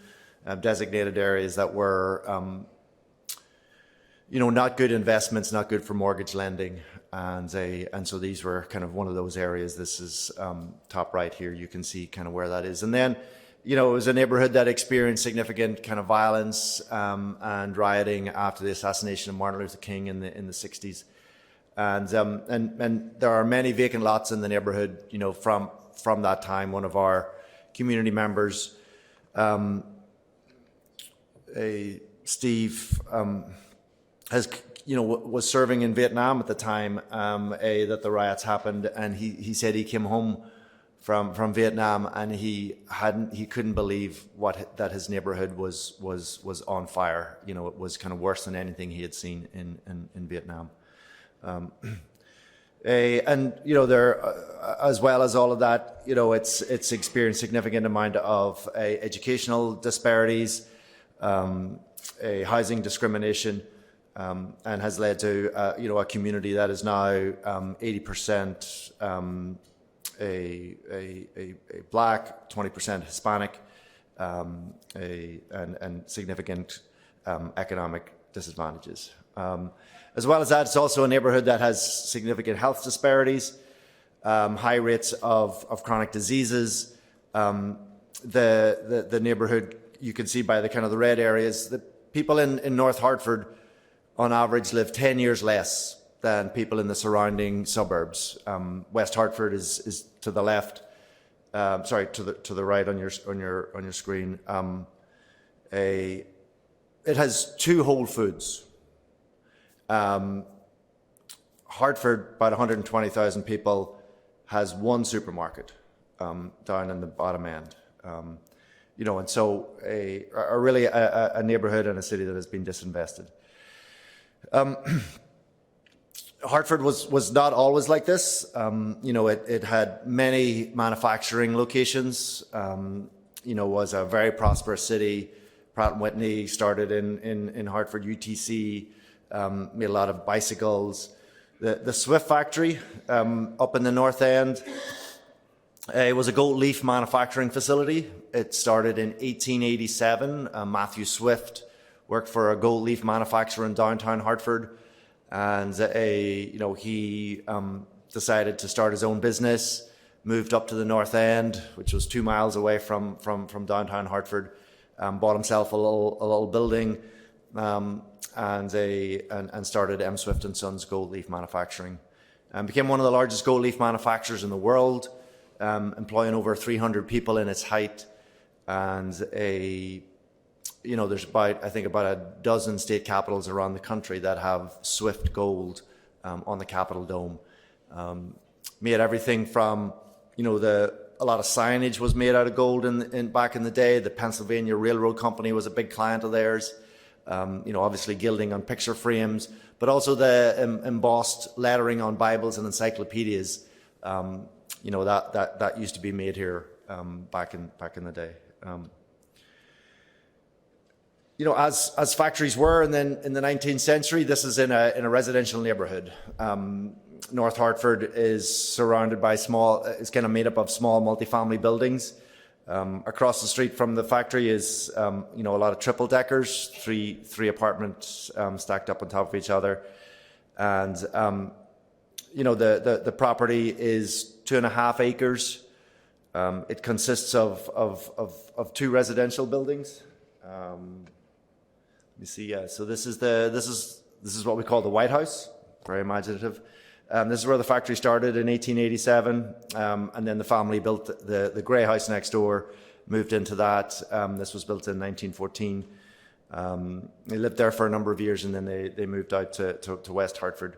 designated areas that were not good investments, not good for mortgage lending, and so these were kind of one of those areas. This is top right here. You can see kind of where that is, and then it was a neighborhood that experienced significant kind of violence and rioting after the assassination of Martin Luther King in the 60s, and there are many vacant lots in the neighborhood. From that time, one of our community members, Steve, was serving in Vietnam at the time that the riots happened, and he said he came home from Vietnam and he couldn't believe that his neighborhood was on fire. It was kind of worse than anything he had seen in Vietnam. And there, as well as all of that, it's experienced significant amount of educational disparities, housing discrimination, and has led to a community that is now 80% a black, 20% Hispanic, and significant economic disadvantages. As well as that, it's also a neighborhood that has significant health disparities, high rates of chronic diseases. The neighborhood, you can see by the kind of the red areas, the people in North Hartford on average live 10 years less than people in the surrounding suburbs. West Hartford is to the left, to the right on your screen. It has 2 Whole Foods. Hartford, about 120,000 people, has 1 supermarket down in the bottom end. And so really a neighborhood and a city that has been disinvested. Hartford was not always like this. It had many manufacturing locations. Was a very prosperous city. Pratt & Whitney started in Hartford. UTC made a lot of bicycles. The Swift factory up in the North End, it was a gold leaf manufacturing facility. It started in 1887. Matthew Swift worked for a gold leaf manufacturer in downtown Hartford, and he decided to start his own business. Moved up to the North End, which was 2 miles away from downtown Hartford. Bought himself a little building, and started M. Swift and Sons Gold Leaf Manufacturing, and became one of the largest gold leaf manufacturers in the world, employing over 300 people in its height, and there's about a dozen state capitals around the country that have Swift Gold on the Capitol Dome. Made everything from a lot of signage was made out of gold back in the day. The Pennsylvania Railroad Company was a big client of theirs. obviously gilding on picture frames, but also the embossed lettering on Bibles and encyclopedias. That used to be made here back in the day. As factories were, and then in the 19th century, this is in a residential neighborhood. North Hartford is surrounded by it's kind of made up of small multifamily buildings. Across the street from the factory is, a lot of triple deckers, three apartments stacked up on top of each other. And, the property is 2.5 acres. It consists of 2 residential buildings. Let me see. Yeah. So this is what we call the White House. Very imaginative. This is where the factory started in 1887, and then the family built the grey house next door, moved into that. This was built in 1914. They lived there for a number of years, and then they moved out to West Hartford.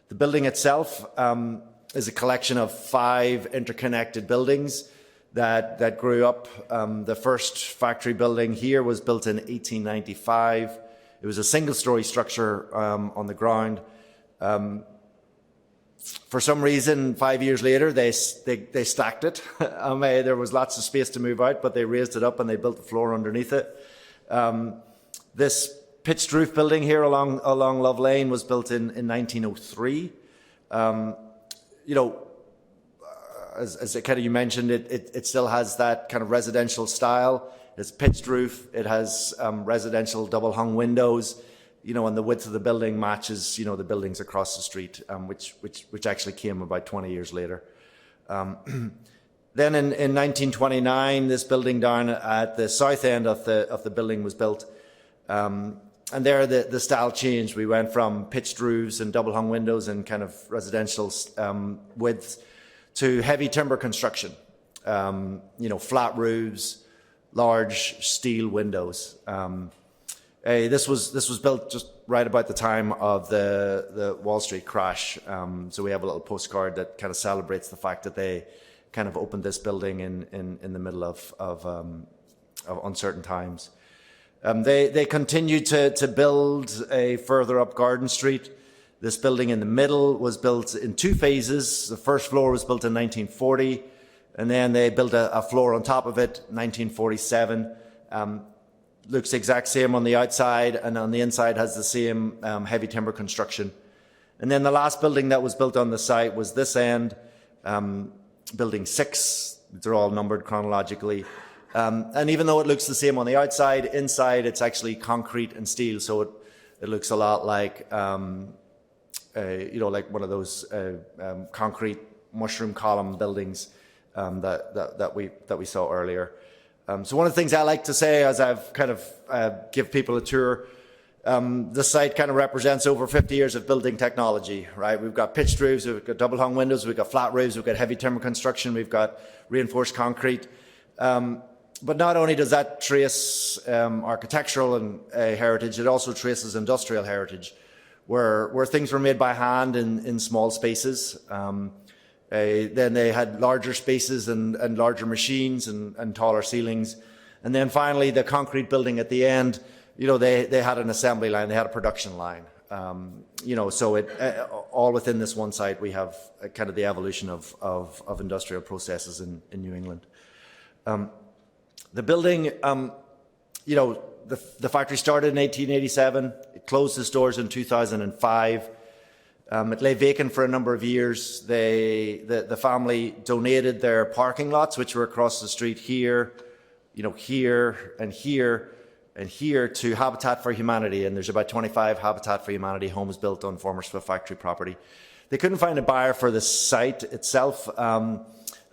The building itself is a collection of 5 interconnected buildings that grew up. The first factory building here was built in 1895. It was a single-story structure on the ground. For some reason, 5 years later, they stacked it. There was lots of space to move out, but they raised it up and they built the floor underneath it. This pitched roof building here along Love Lane was built in 1903. As kind of you mentioned, it still has that kind of residential style. It's pitched roof. It has residential double hung windows. And the width of the building matches, the buildings across the street, which actually came about 20 years later. Then in 1929, this building down at the south end of the building was built. And there the style changed. We went from pitched roofs and double hung windows and kind of residential widths to heavy timber construction. Flat roofs, large steel windows. This was built just right about the time of the Wall Street crash. So we have a little postcard that kind of celebrates the fact that they kind of opened this building in the middle of uncertain times. They continued to build further up Garden Street. This building in the middle was built in 2 phases. The first floor was built in 1940, and then they built a floor on top of it, 1947. Looks the exact same on the outside, and on the inside has the same heavy timber construction. And then the last building that was built on the site was this end, building 6. They're all numbered chronologically. And even though it looks the same on the outside, inside it's actually concrete and steel, so it looks a lot like like one of those concrete mushroom column buildings that we saw earlier. So one of the things I like to say as I've kind of give people a tour, this site kind of represents over 50 years of building technology, right? We've got pitched roofs, we've got double hung windows, we've got flat roofs, we've got heavy timber construction, we've got reinforced concrete. But not only does that trace architectural and heritage, it also traces industrial heritage, where things were made by hand in small spaces. Then they had larger spaces and larger machines and taller ceilings. And then finally, the concrete building at the end, they had an assembly line, they had a production line. So all within this one site, we have kind of the evolution of industrial processes in New England. The building, the factory started in 1887. It closed its doors in 2005. It lay vacant for a number of years. The family donated their parking lots, which were across the street here, here and here and here, to Habitat for Humanity. And there's about 25 Habitat for Humanity homes built on former Swift factory property. They couldn't find a buyer for the site itself, and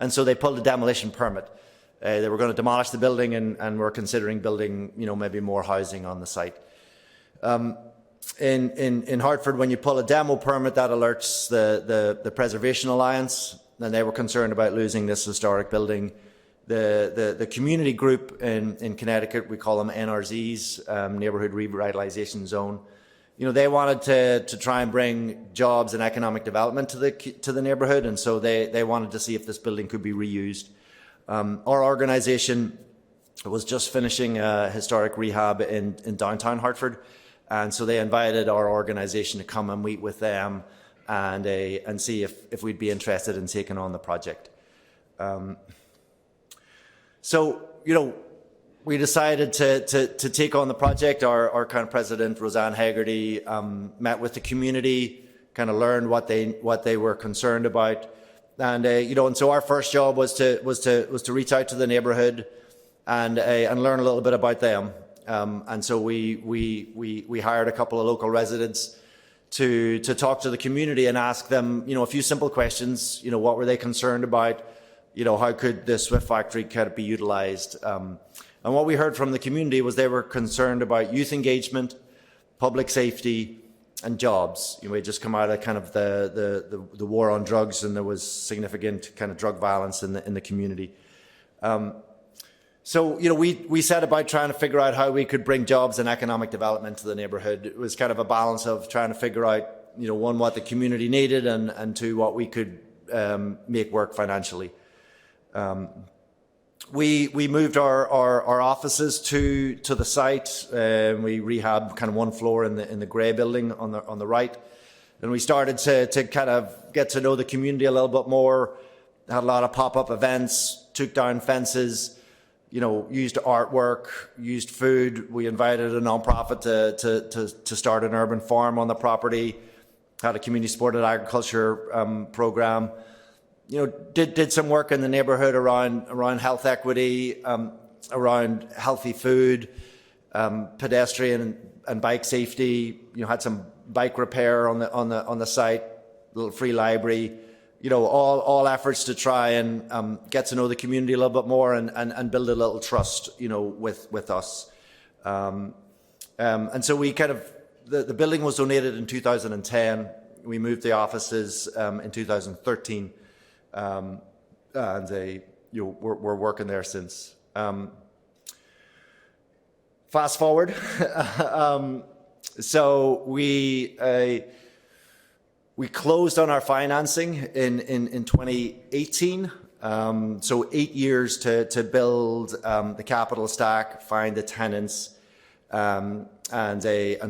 so they pulled a demolition permit. They were going to demolish the building and were considering building, maybe more housing on the site. In Hartford, when you pull a demo permit, that alerts the Preservation Alliance, and they were concerned about losing this historic building. The community group in Connecticut, we call them NRZs, Neighborhood Revitalization Zone. They wanted to try and bring jobs and economic development to the neighborhood, and so they wanted to see if this building could be reused. Our organization was just finishing a historic rehab in downtown Hartford, And so they invited our organization to come and meet with them and see if we'd be interested in taking on the project. So, we decided to take on the project. Our kind of president, Roseanne Haggerty, met with the community, kind of learned what they were concerned about. And so our first job was to reach out to the neighborhood and learn a little bit about them. And so we hired a couple of local residents to talk to the community and ask them, a few simple questions. What were they concerned about? How could the Swift factory kind of be utilized? And what we heard from the community was they were concerned about youth engagement, public safety, and jobs. We had just come out of kind of the war on drugs, and there was significant kind of drug violence in the community. So we set about trying to figure out how we could bring jobs and economic development to the neighborhood. It was kind of a balance of trying to figure out, one, what the community needed, and two, what we could make work financially. We moved our offices to the site. We rehabbed kind of one floor in the grey building on the right, and we started to kind of get to know the community a little bit more. Had a lot of pop-up events, took down fences, used artwork, used food. We invited a nonprofit to start an urban farm on the property. Had a community-supported agriculture program. Did some work in the neighborhood around health equity, around healthy food, pedestrian and bike safety. Had some bike repair on the site, little free library. All efforts to try and get to know the community a little bit more and build a little trust, with us. And so we kind of the building was donated in 2010. We moved the offices in 2013. And we're working there since. Fast forward, so we closed on our financing in 2018. So 8 years to build the capital stack, find the tenants, and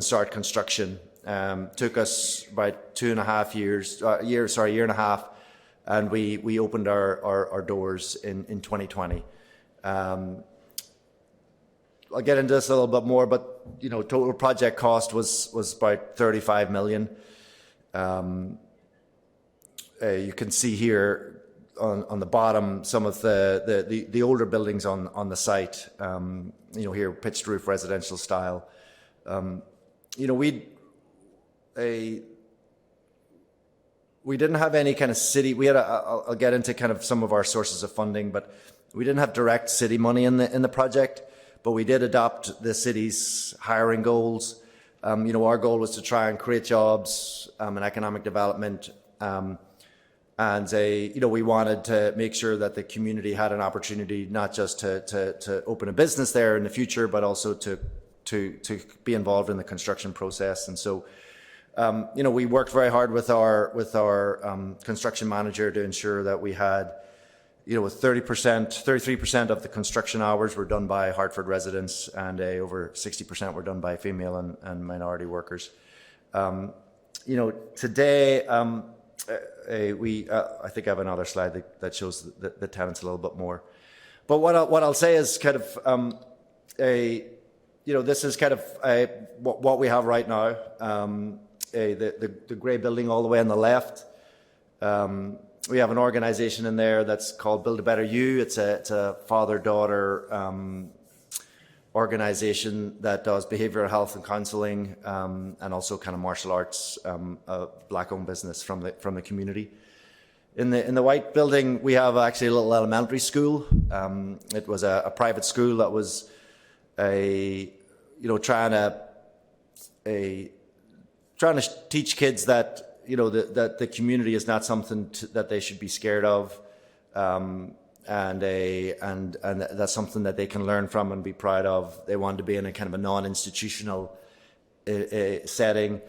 start construction. Took us about 2.5 years, a year and a half. And we opened our doors in 2020. I'll get into this a little bit more, but total project cost was about 35 million. You can see here on the bottom some of the older buildings on the site. Here pitched roof residential style. We didn't have any kind of city. We had I'll get into kind of some of our sources of funding, but we didn't have direct city money in the project. But we did adopt the city's hiring goals. Our goal was to try and create jobs and economic development, and we wanted to make sure that the community had an opportunity not just to open a business there in the future, but also to be involved in the construction process. And so. We worked very hard with our construction manager to ensure that we had, 33% of the construction hours were done by Hartford residents, and over 60% were done by female and minority workers. Today, I think I have another slide that shows the tenants a little bit more. But what I'll say is kind of this is kind of what we have right now. The grey building all the way on the left. We have an organization in there that's called Build a Better You. It's a father-daughter organization that does behavioral health and counselling, and also kind of martial arts, black-owned business from the community. In the white building, we have actually a little elementary school. It was a private school that was trying to teach kids that that the community is not something that they should be scared of, and that's something that they can learn from and be proud of. They wanted to be in a kind of a non-institutional setting.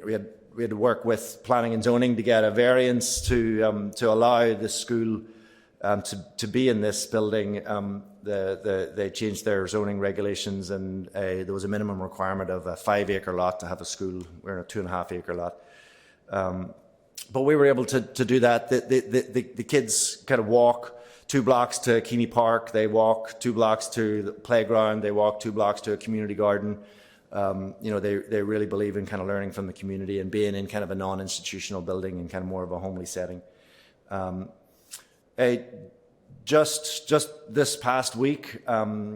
We had to work with planning and zoning to get a variance to allow the school to be in this building, they changed their zoning regulations, and there was a minimum requirement of a 5-acre lot to have a school. We're in a 2.5-acre lot. But we were able to do that. The kids kind of walk 2 blocks to Keeney Park. They walk 2 blocks to the playground. They walk 2 blocks to a community garden. They really believe in kind of learning from the community and being in kind of a non-institutional building and kind of more of a homely setting. Just this past week, a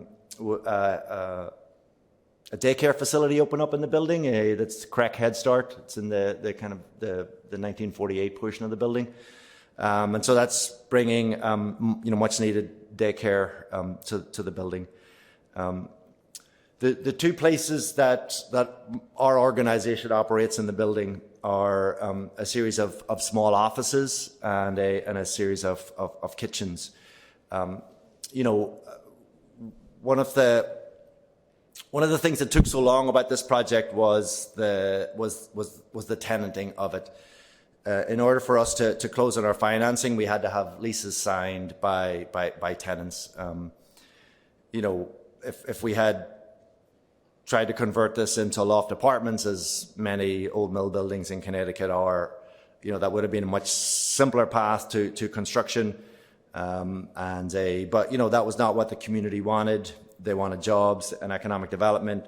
daycare facility opened up in the building. That's Crack Head Start. It's in the kind of the 1948 portion of the building, and so that's bringing much needed daycare to the building. The 2 places that our organization operates in the building are a series of small offices and a series of kitchens. One of the things that took so long about this project was the tenanting of it. In order for us to close on our financing, we had to have leases signed by tenants. If we had tried to convert this into loft apartments, as many old mill buildings in Connecticut are, that would have been a much simpler path to construction. But that was not what the community wanted. They wanted jobs and economic development.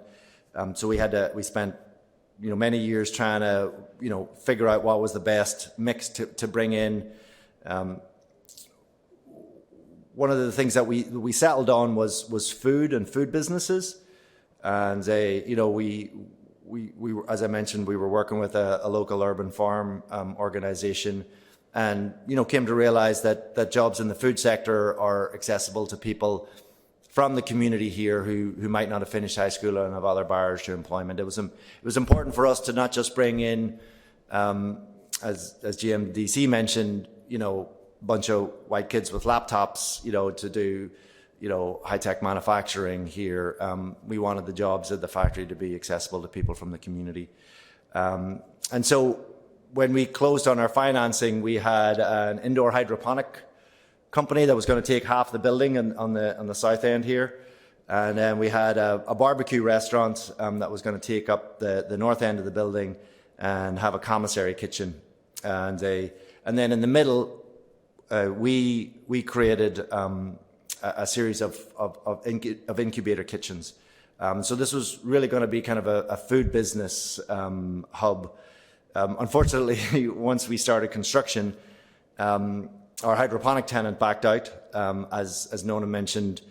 So we spent many years trying to figure out what was the best mix to bring in. One of the things that we settled on was food and food businesses. And we were, as I mentioned, we were working with a local urban farm organization, and came to realize that jobs in the food sector are accessible to people from the community here who might not have finished high school and have other barriers to employment. It was important for us to not just bring in, as GMDC mentioned, a bunch of white kids with laptops, to do high-tech manufacturing here. We wanted the jobs at the factory to be accessible to people from the community. And so when we closed on our financing, we had an indoor hydroponic company that was going to take half the building on the south end here. And then we had a barbecue restaurant that was going to take up the north end of the building and have a commissary kitchen. And then in the middle, we created a series of incubator kitchens. So this was really going to be kind of a food business hub. Unfortunately, once we started construction, our hydroponic tenant backed out. As Nona mentioned,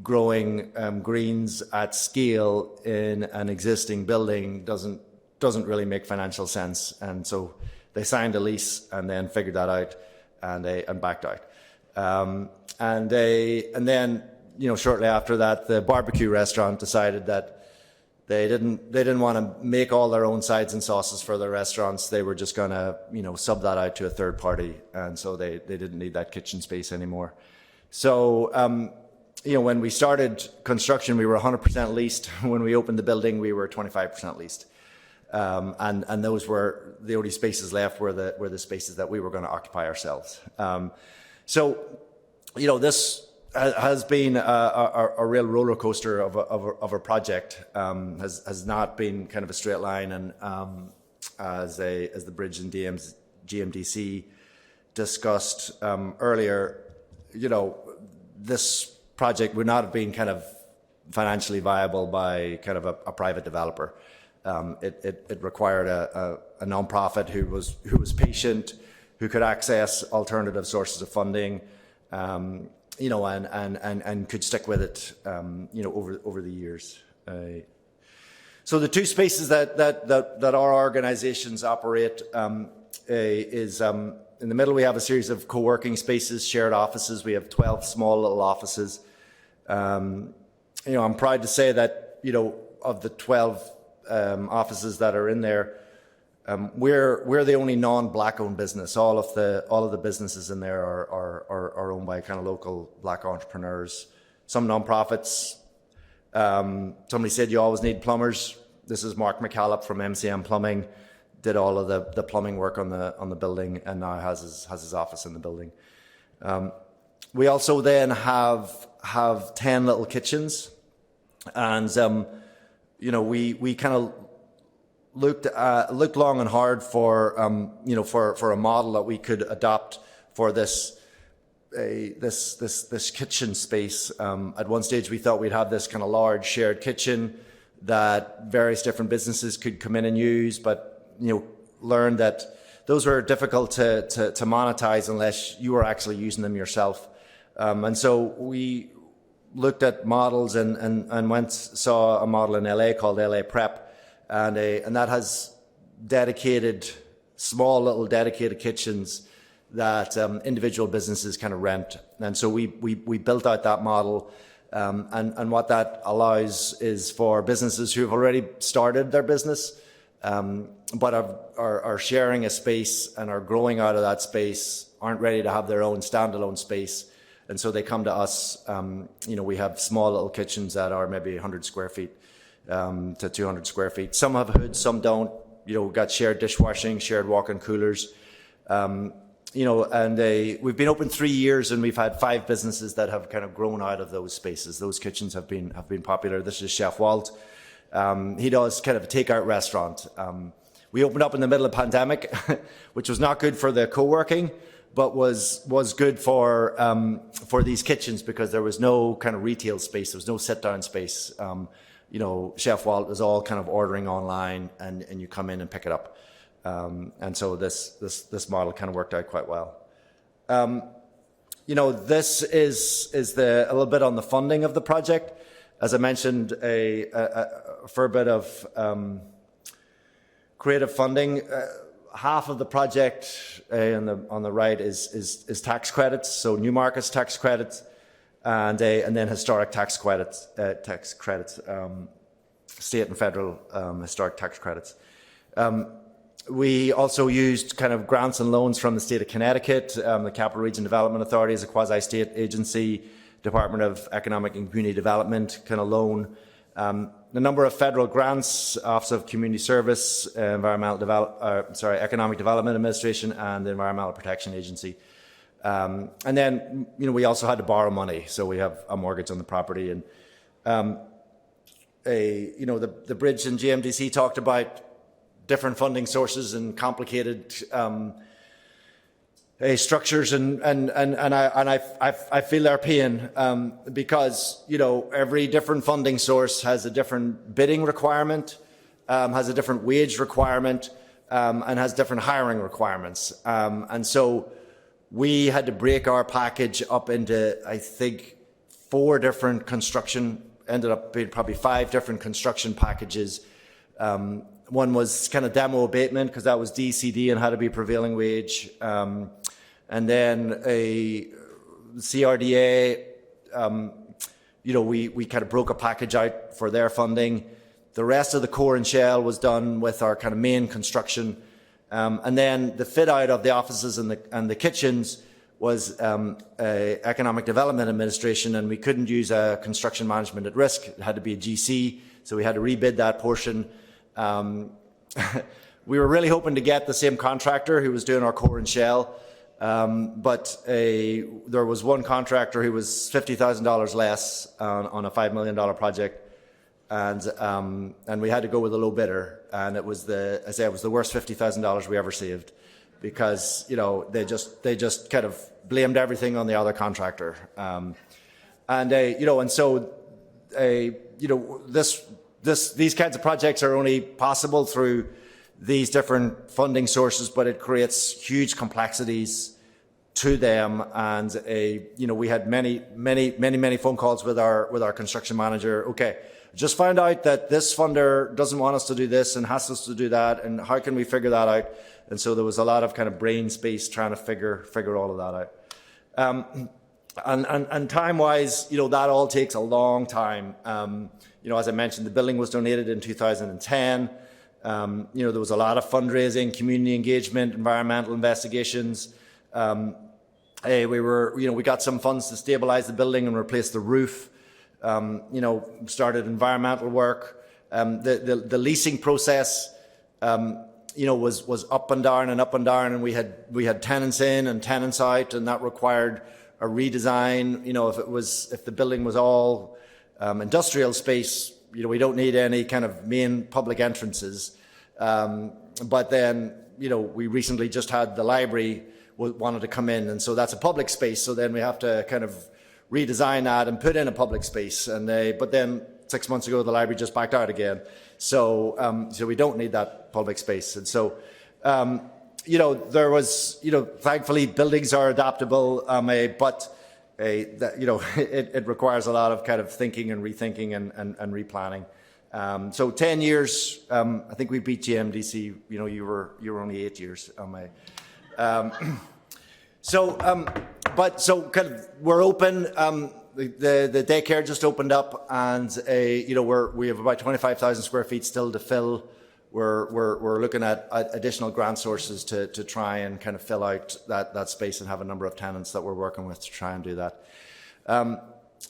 growing greens at scale in an existing building doesn't really make financial sense. And so they signed a lease and then figured that out and backed out. And then shortly after that, the barbecue restaurant decided that they didn't want to make all their own sides and sauces for their restaurants. They were just going to sub that out to a third party, and so they didn't need that kitchen space anymore. So when we started construction, we were 100% leased. When we opened the building, we were 25% leased, and those were the only spaces left were the spaces that we were going to occupy ourselves. So this has been a real roller coaster of a project. Has not been kind of a straight line, and as the Bridge and GMDC discussed earlier, this project would not have been kind of financially viable by kind of a private developer. It required a nonprofit who was patient, who could access alternative sources of funding. And could stick with it, over the years. So the 2 spaces that our organizations operate is in the middle. We have a series of co-working spaces, shared offices. We have 12 small little offices. I'm proud to say that of the 12 offices that are in there, we're the only non-black owned business. All of the businesses in there are owned by kind of local black entrepreneurs. Some nonprofits. Somebody said you always need plumbers. This is Mark McCallop from MCM Plumbing. Did all of the plumbing work on the building, and now has his office in the building. We also then have 10 little kitchens, and we kind of looked long and hard for for a model that we could adopt for this kitchen space. At one stage, we thought we'd have this kind of large shared kitchen that various different businesses could come in and use, but learned that those were difficult to monetize unless you were actually using them yourself. And so we looked at models and saw a model in LA called LA Prep, and that has small little dedicated kitchens that individual businesses kind of rent. And so we built out that model, and what that allows is for businesses who have already started their business, but are sharing a space and are growing out of that space, aren't ready to have their own standalone space. And so they come to us. We have small little kitchens that are maybe 100 square feet to 200 square feet. Some have hoods, some don't. We've got shared dishwashing, shared walk-in coolers. And we've been open 3 years, and we've had 5 businesses that have kind of grown out of those spaces. Those kitchens have been popular. This is Chef Walt. He does kind of a takeout restaurant. We opened up in the middle of the pandemic, which was not good for the co-working, but was good for these kitchens because there was no kind of retail space. There was no sit-down space. Chef Walt was all kind of ordering online, and you come in and pick it up. And so this model kind of worked out quite well. This is a little bit on the funding of the project. As I mentioned, a fair bit of creative funding. Half of the project on the right is tax credits, so new markets tax credits, and then historic tax credits, state and federal historic tax credits. We also used kind of grants and loans from the state of Connecticut, the Capital Region Development Authority is a quasi-state agency, Department of Economic and Community Development kind of loan. A number of federal grants, Office of Community Service, Economic Development Administration, and the Environmental Protection Agency. And then, we also had to borrow money, so we have a mortgage on the property. And the bridge in GMDC talked about different funding sources and complicated structures, and I feel their pain because every different funding source has a different bidding requirement, has a different wage requirement, and has different hiring requirements. And so we had to break our package up into, I think, 4 different ended up being probably 5 different construction packages. One was kind of demo abatement because that was DCD and had to be prevailing wage. And then a CRDA, we kind of broke a package out for their funding. The rest of the core and shell was done with our kind of main construction. And then the fit out of the offices and the kitchens was Economic Development Administration, and we couldn't use a construction management at risk. It had to be a GC, so we had to rebid that portion. We were really hoping to get the same contractor who was doing our core and shell, but there was one contractor who was $50,000 less on a $5 million project, and we had to go with a low bidder, and it was the worst $50,000 we ever saved, because they just kind of blamed everything on the other contractor, these kinds of projects are only possible through these different funding sources, but it creates huge complexities to them. And we had many phone calls with our construction manager. Okay, just found out that this funder doesn't want us to do this and has us to do that, and how can we figure that out? And so there was a lot of kind of brain space trying to figure all of that out. And time-wise, that all takes a long time. As I mentioned, the building was donated in 2010. There was a lot of fundraising, community engagement, environmental investigations. We got some funds to stabilize the building and replace the roof. Started environmental work. The leasing process, was up and down and up and down, and we had tenants in and tenants out, and that required a redesign. If the building was all industrial space, we don't need any kind of main public entrances. But then, we recently just had the library wanted to come in, and so that's a public space. So then we have to kind of redesign that and put in a public space. But then 6 months ago, the library just backed out again. So we don't need that public space. And so, there was, thankfully buildings are adaptable, but it requires a lot of kind of thinking and rethinking and replanning. So 10 years, I think we beat GMDC. You were only 8 years. So kind of we're open. The daycare just opened up, and we have about 25,000 square feet still to fill. We're looking at additional grant sources to try and kind of fill out that space and have a number of tenants that we're working with to try and do that.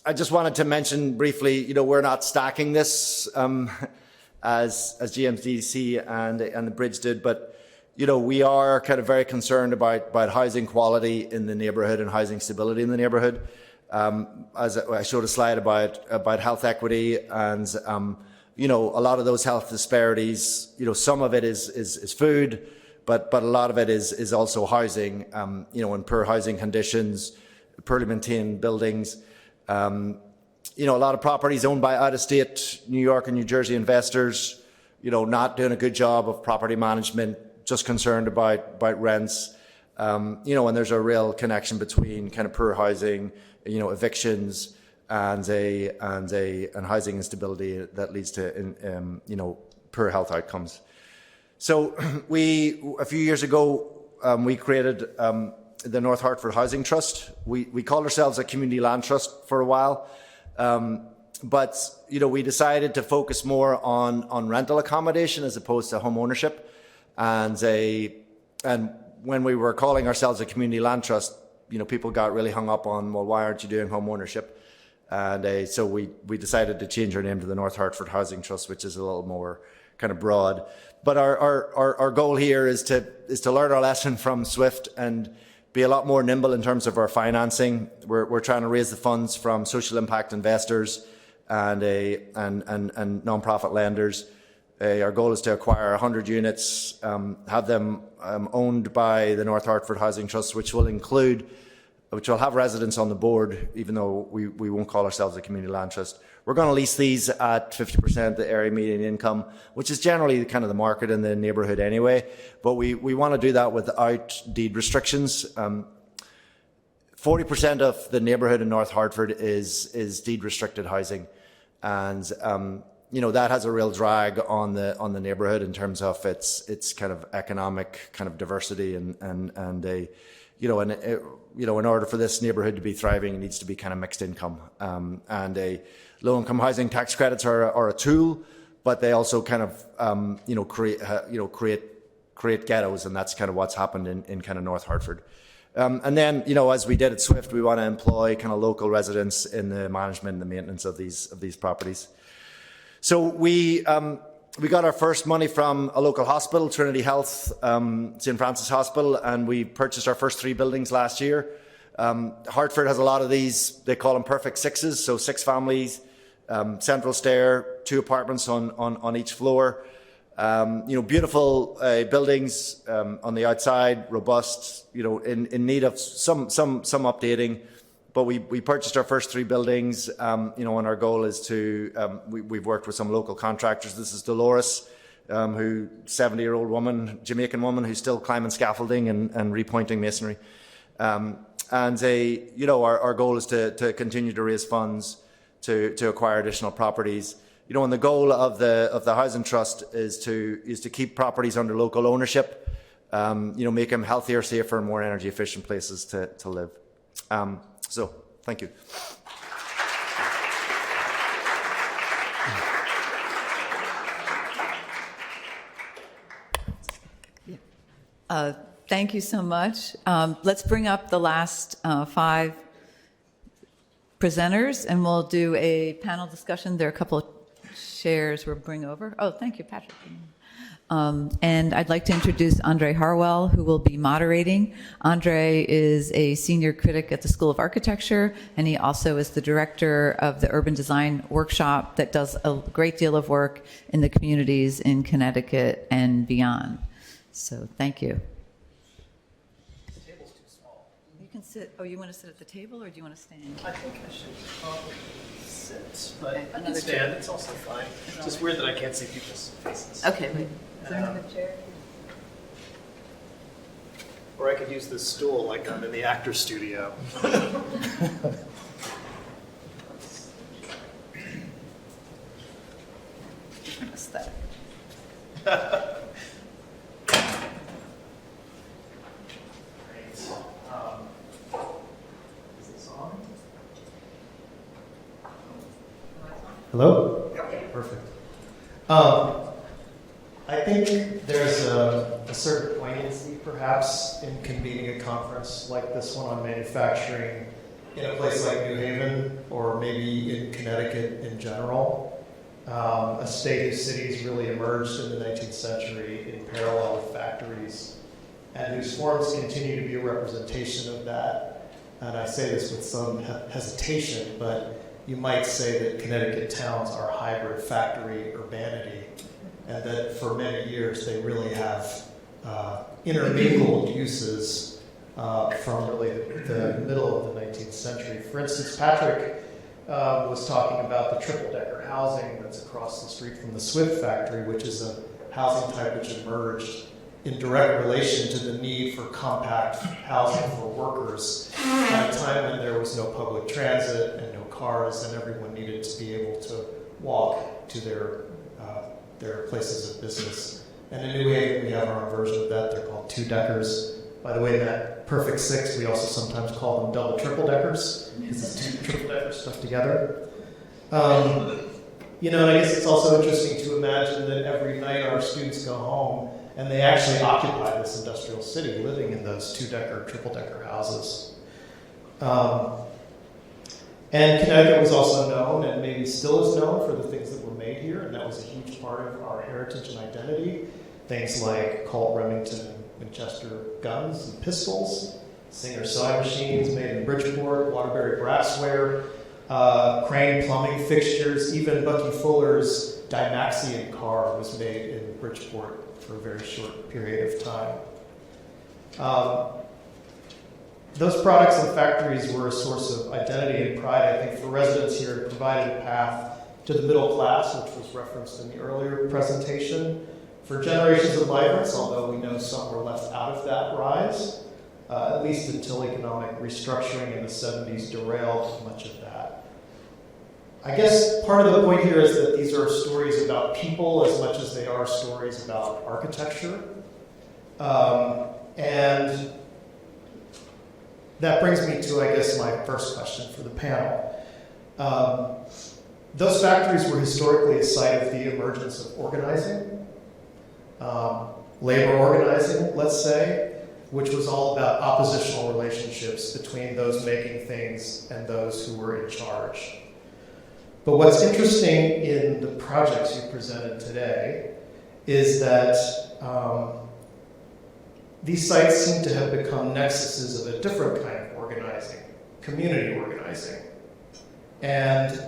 I just wanted to mention briefly, we're not stacking this as GMDC and the Bridge did, but we are kind of very concerned about housing quality in the neighbourhood and housing stability in the neighbourhood. As I showed a slide about health equity, and a lot of those health disparities, some of it is food, but a lot of it is also housing, in poor housing conditions, poorly maintained buildings. A lot of properties owned by out-of-state New York and New Jersey investors, not doing a good job of property management, just concerned about rents. And there's a real connection between kind of poor housing, evictions, and housing instability that leads to poor health outcomes. So a few years ago, we created the North Hartford Housing Trust. We called ourselves a community land trust for a while, but we decided to focus more on rental accommodation as opposed to home ownership. And when we were calling ourselves a community land trust, people got really hung up on, well, why aren't you doing home ownership? And so we decided to change our name to the North Hartford Housing Trust, which is a little more kind of broad. But our goal here is to learn our lesson from SWIFT and be a lot more nimble in terms of our financing. We're trying to raise the funds from social impact investors and non-profit lenders. Our goal is to acquire 100 units, have them owned by the North Hartford Housing Trust, which will have residents on the board, even though we won't call ourselves a community land trust. We're going to lease these at 50% the area median income, which is generally kind of the market in the neighbourhood anyway. But we want to do that without deed restrictions. 40% of the neighbourhood in North Hartford is deed restricted housing, and that has a real drag on the neighbourhood in terms of its kind of economic kind of diversity in order for this neighbourhood to be thriving, it needs to be kind of mixed income. And low-income housing tax credits are a tool, but they also kind of create ghettos, and that's kind of what's happened in kind of North Hartford. And then, as we did at SWIFT, we want to employ kind of local residents in the management and the maintenance of these properties. So we got our first money from a local hospital, Trinity Health, St. Francis Hospital, and we purchased our first 3 buildings last year. Hartford has a lot of these, they call them perfect sixes, so 6 families, central stair, 2 apartments on each floor. Beautiful buildings on the outside, robust, in need of some updating. But we purchased our first 3 buildings, and our goal is to, we've worked with some local contractors. This is Dolores, who 70-year-old woman, Jamaican woman, who's still climbing scaffolding and repointing masonry. Our goal is to continue to raise funds to acquire additional properties. And the goal of the housing trust is to keep properties under local ownership, make them healthier, safer, and more energy efficient places to live. So, thank you. Thank you so much. Let's bring up the last 5 presenters, and we'll do a panel discussion. There are a couple of chairs we'll bring over. Oh, thank you, Patrick. And I'd like to introduce Andre Harwell, who will be moderating. Andre is a senior critic at the School of Architecture, and he also is the director of the Urban Design Workshop that does a great deal of work in the communities in Connecticut and beyond. So thank you. The table's too small. You can sit, oh, you want to sit at the table, or do you want to stand? I think I should probably sit, but Okay, I can another stand. chair. It's also fine. It's just weird that I can't see people's faces. Okay, wait. Is there another chair? Or I could use this stool like I'm in the actor's studio. Aesthetic. Great. Is this on? Hello? Perfect. I think there's a certain poignancy, perhaps, in convening a conference like this one on manufacturing in a place like New Haven, or maybe in Connecticut in general. A state whose cities really emerged in the 19th century in parallel with factories, and whose forms continue to be a representation of that. And I say this with some hesitation, but you might say that Connecticut towns are hybrid factory urbanity, and that for many years they really have intermingled uses from really the middle of the 19th century. For instance, Patrick was talking about the triple-decker housing that's across the street from the Swift factory, which is a housing type which emerged in direct relation to the need for compact housing for workers at a time when there was no public transit and no cars, and everyone needed to be able to walk to their places of business. And in New Haven, we have our own version of that. They're called two-deckers. By the way, that Perfect Six, we also sometimes call them double triple-deckers, because it's two triple-deckers stuck together. And I guess it's also interesting to imagine that every night our students go home and they actually occupy this industrial city, living in those two-decker, triple-decker houses. And Connecticut was also known, and maybe still is known, for the things that were made here, and that was a huge part of our heritage and identity. Things like Colt Remington and Winchester guns and pistols, Singer sewing machines made in Bridgeport, Waterbury brassware, Crane plumbing fixtures, even Bucky Fuller's Dymaxion car was made in Bridgeport for a very short period of time. Those products and factories were a source of identity and pride, I think, for residents here. It provided a path to the middle class, which was referenced in the earlier presentation. For generations of migrants, although we know some were left out of that rise, at least until economic restructuring in the 70s derailed much of that. I guess part of the point here is that these are stories about people as much as they are stories about architecture. And that brings me to, I guess, my first question for the panel. Those factories were historically a site of the emergence of organizing, labor organizing, let's say, which was all about oppositional relationships between those making things and those who were in charge. But what's interesting in the projects you presented today is that these sites seem to have become nexuses of a different kind of organizing, community organizing, and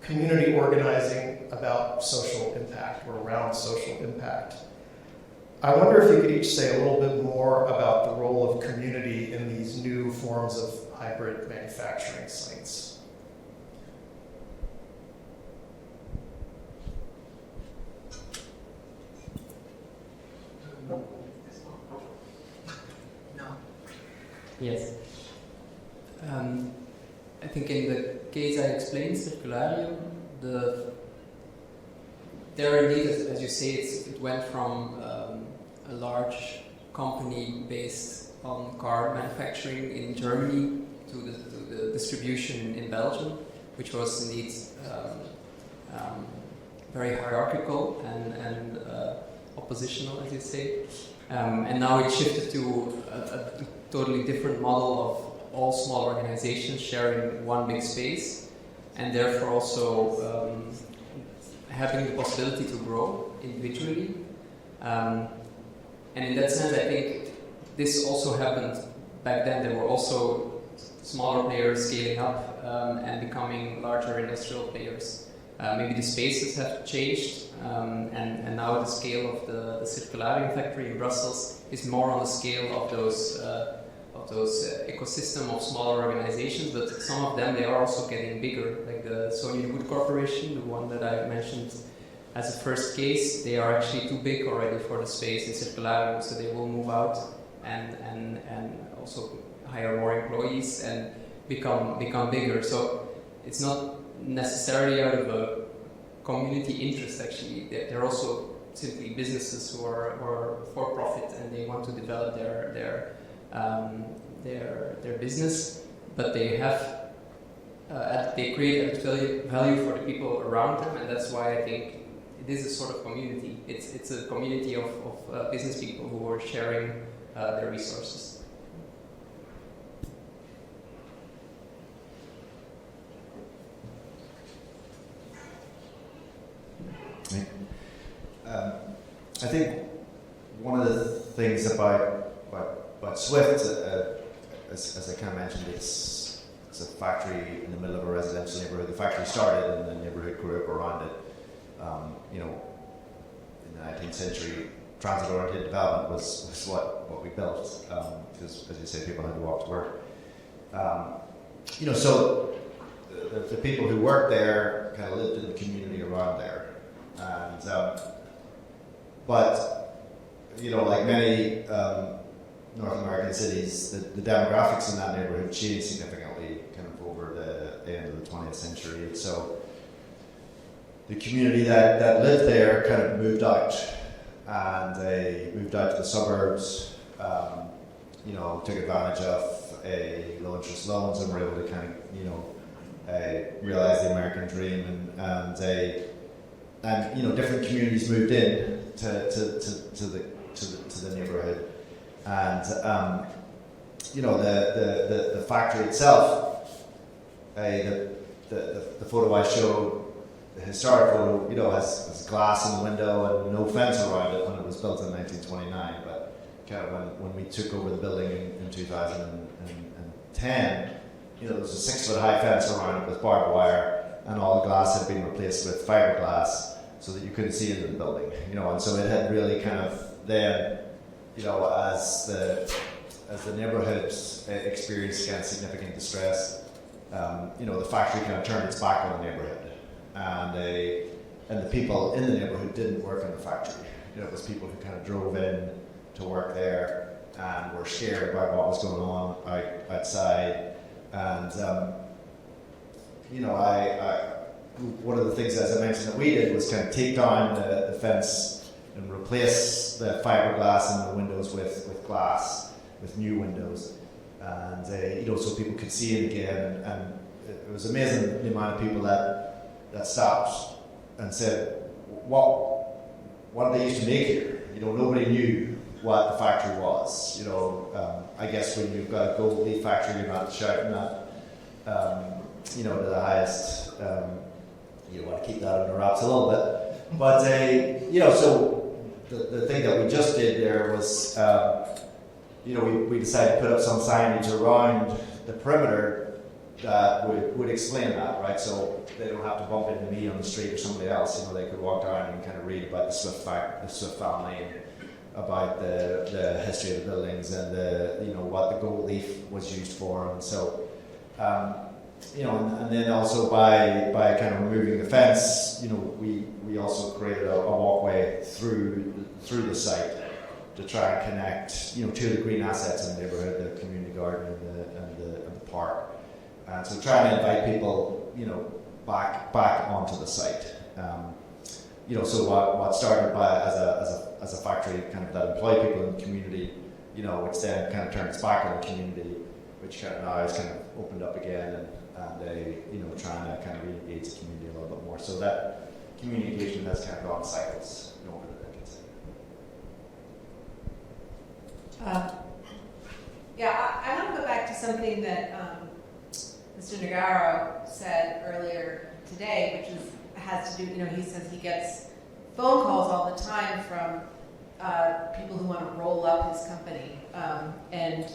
community organizing about social impact or around social impact. I wonder if you could each say a little bit more about the role of community in these new forms of hybrid manufacturing sites. Yes. I think in the case I explained, Circularium, there indeed, as you say, it went from a large company based on car manufacturing in Germany to the distribution in Belgium, which was indeed very hierarchical and oppositional, as you say. And now it shifted to a totally different model of all small organizations sharing one big space, and therefore also having the possibility to grow individually, And in that sense, I think this also happened back then. There were also smaller players scaling up and becoming larger industrial players. Maybe the spaces have changed, and now the scale of the Circularium factory in Brussels is more on the scale of those ecosystem of smaller organizations, but some of them, they are also getting bigger, like the Sony Wood Corporation, the one that I mentioned as a first case. They are actually too big already for the space in Circularium, so they will move out and also hire more employees and become bigger. So it's not necessarily out of a community interest, actually. They're also simply businesses who are for profit and they want to develop their business, but they have they create added value for the people around them, and that's why I think it is a sort of community. It's a community of business people who are sharing their resources. I think one of the things about Swift, as I kind of mentioned, it's a factory in the middle of a residential neighborhood. The factory started and the neighborhood grew up around it. You know, in the 19th century, transit-oriented development was what we built, because, as you say, people had to walk to work. You know, so the people who worked there kind of lived in the community around there. And, but, you know, like many North American cities, the demographics in that neighborhood changed significantly kind of over the end of the 20th century. And so the community that lived there kind of moved out, and they moved out to the suburbs, you know, took advantage of low interest loans and were able to kind of, you know, realize the American dream, and you know, different communities moved in to the neighborhood, and you know, the factory itself, the photo I showed, the historic photo, you know, has glass in the window and no fence around it when it was built in 1929. But kind of when we took over the building in 2010, you know, there was a 6-foot high fence around it with barbed wire, and all the glass had been replaced with fiberglass so that you couldn't see into the building. You know, and so it had really kind of then, you know, as the neighborhood experienced kind of significant distress, you know, the factory kind of turned its back on the neighborhood. And the people in the neighborhood didn't work in the factory. You know, it was people who kind of drove in to work there and were scared about what was going on outside. And you know, one of the things, as I mentioned, that we did was kind of take down the fence and replace the fiberglass in the windows with glass, with new windows, and you know, so people could see it again. And it was amazing the amount of people that stopped and said, what did they used to make here? You know, nobody knew what the factory was. You know, I guess when you've got a gold leaf factory, you're not shouting that, you know, to the highest. You want to keep that under wraps a little bit. But, you know, so the thing that we just did there was, you know, we decided to put up some signage around the perimeter that would explain that, right? So they don't have to bump into me on the street or somebody else. You know, they could walk down and kind of read about the Swift family, and about the history of the buildings, and you know, what the gold leaf was used for. And so, you know, and then also by kind of removing the fence, you know, we also created a walkway through the site to try and connect, you know, to the green assets in the neighborhood, the community garden and the park. And so trying to invite people, you know, back onto the site. You know, so what started by as a factory kind of that employed people in the community, you know, which then kind of turned its back on the community, which kind of now has kind of opened up again, and you know, trying to kind of re-engage the community a little bit more. So that community engagement has kind of gone cycles, you know, over the decades. Yeah, I want to go back to something that Mr. Nagaro said earlier today, which has to do, you know, he says he gets phone calls all the time people who want to roll up his company. And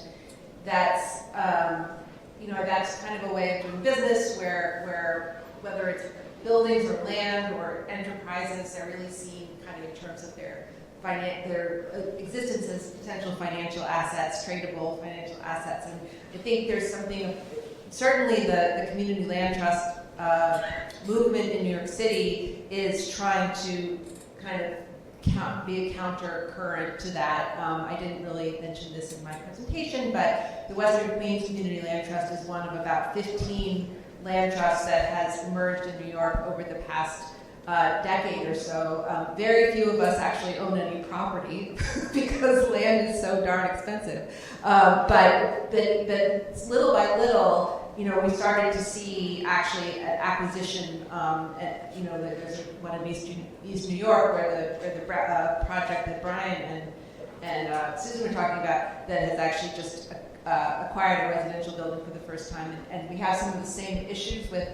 that's, that's kind of a way of doing business where whether it's buildings or land or enterprises, they're really seen kind of in terms of their existence as potential financial assets, tradable financial assets. And I think there's something, certainly the Community Land Trust movement in New York City is trying to kind of be a counter current to that. I didn't really mention this in my presentation, but the Western Queens Community Land Trust is one of about 15 land trusts that has emerged in New York over the past decade or so. Very few of us actually own any property because land is so darn expensive. But little by little, we started to see actually an acquisition. There's one in East New York where the project that Brian and Susan were talking about that has actually just acquired a residential building for the first time. And we have some of the same issues with,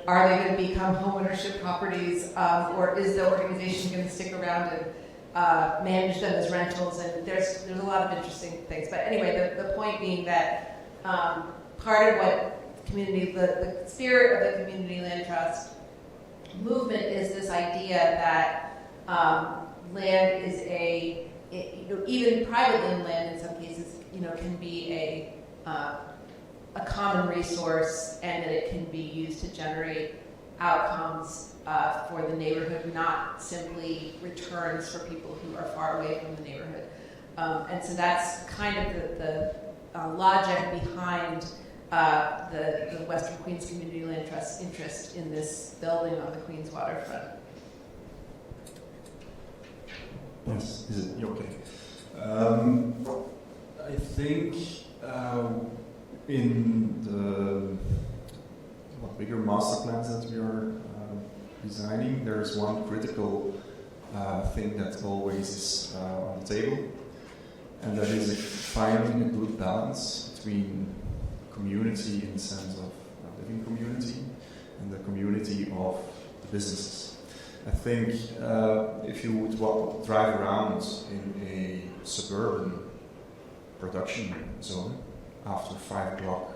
are they going to become homeownership properties, or is the organization going to stick around and manage them as rentals? And there's a lot of interesting things. But anyway, the point being that part of what the spirit of the Community Land Trust movement is this idea that land is even private land in some cases, can be a common resource, and that it can be used to generate outcomes for the neighborhood, not simply returns for people who are far away from the neighborhood. And so that's kind of the logic behind the Western Queens Community Land Trust's interest in this building on the Queens waterfront. Yes, is it okay? I think in the bigger master plans that we are designing, there's one critical thing that always is on the table, and that is finding a good balance between community in the sense of living community and the community of the businesses. I think if you would drive around in a suburban production zone, after 5 o'clock,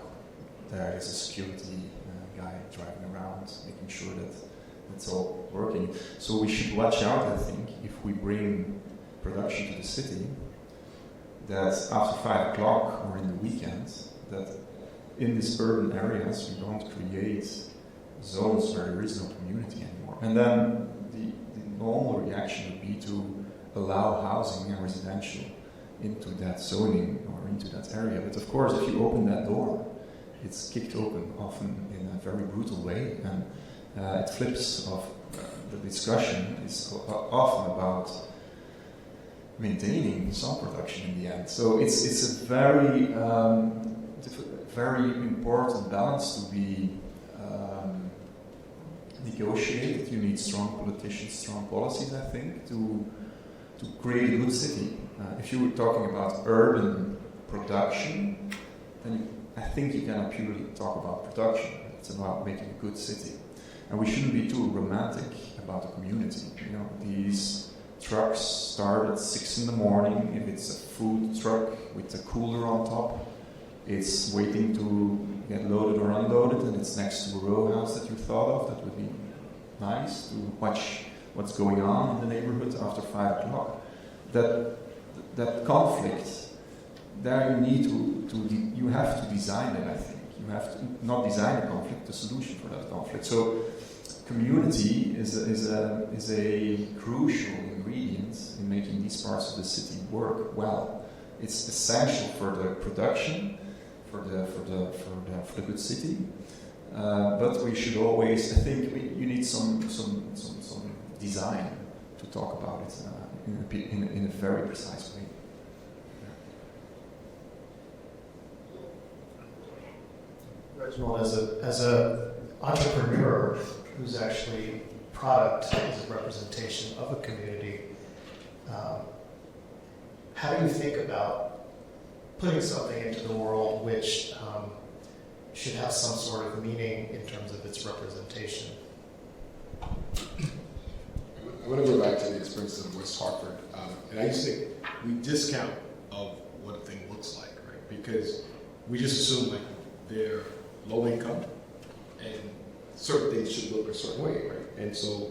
there is a security guy driving around, making sure that it's all working. So we should watch out, I think, if we bring production to the city, that after 5 o'clock or in the weekends, that in these urban areas we don't create zones where there is no community anymore. And then the normal reaction would be to allow housing and residential into that zoning or into that area. But of course, if you open that door, it's kicked open, often in a very brutal way, and it flips off. The discussion is often about maintaining some production in the end. So it's a very very important balance to be negotiated. You need strong politicians, strong policies, I think, to create a good city. If you were talking about urban production, then I think you cannot purely talk about production. It's about making a good city. And we shouldn't be too romantic about the community. These trucks start at 6 in the morning. If it's a food truck with a cooler on top, it's waiting to get loaded or unloaded, and it's next to a row house that you thought of. That would be nice to watch what's going on in the neighborhood after 5 o'clock. That conflict, there you need you have to design it, I think. You have to not design a conflict, the solution for that conflict. So community is a crucial ingredient in making these parts of the city work well. It's essential for the production, for the good city. But we should always, I think, you need some design to talk about it in a very precise way. Reginald, as a entrepreneur who's actually product is a representation of a community, how do you think about putting something into the world which should have some sort of meaning in terms of its representation? I want to go back to the experience of West Hartford. And I just think we discount of what a thing looks like, right? Because we just assume like they're low income and certain things should look a certain way, right? And so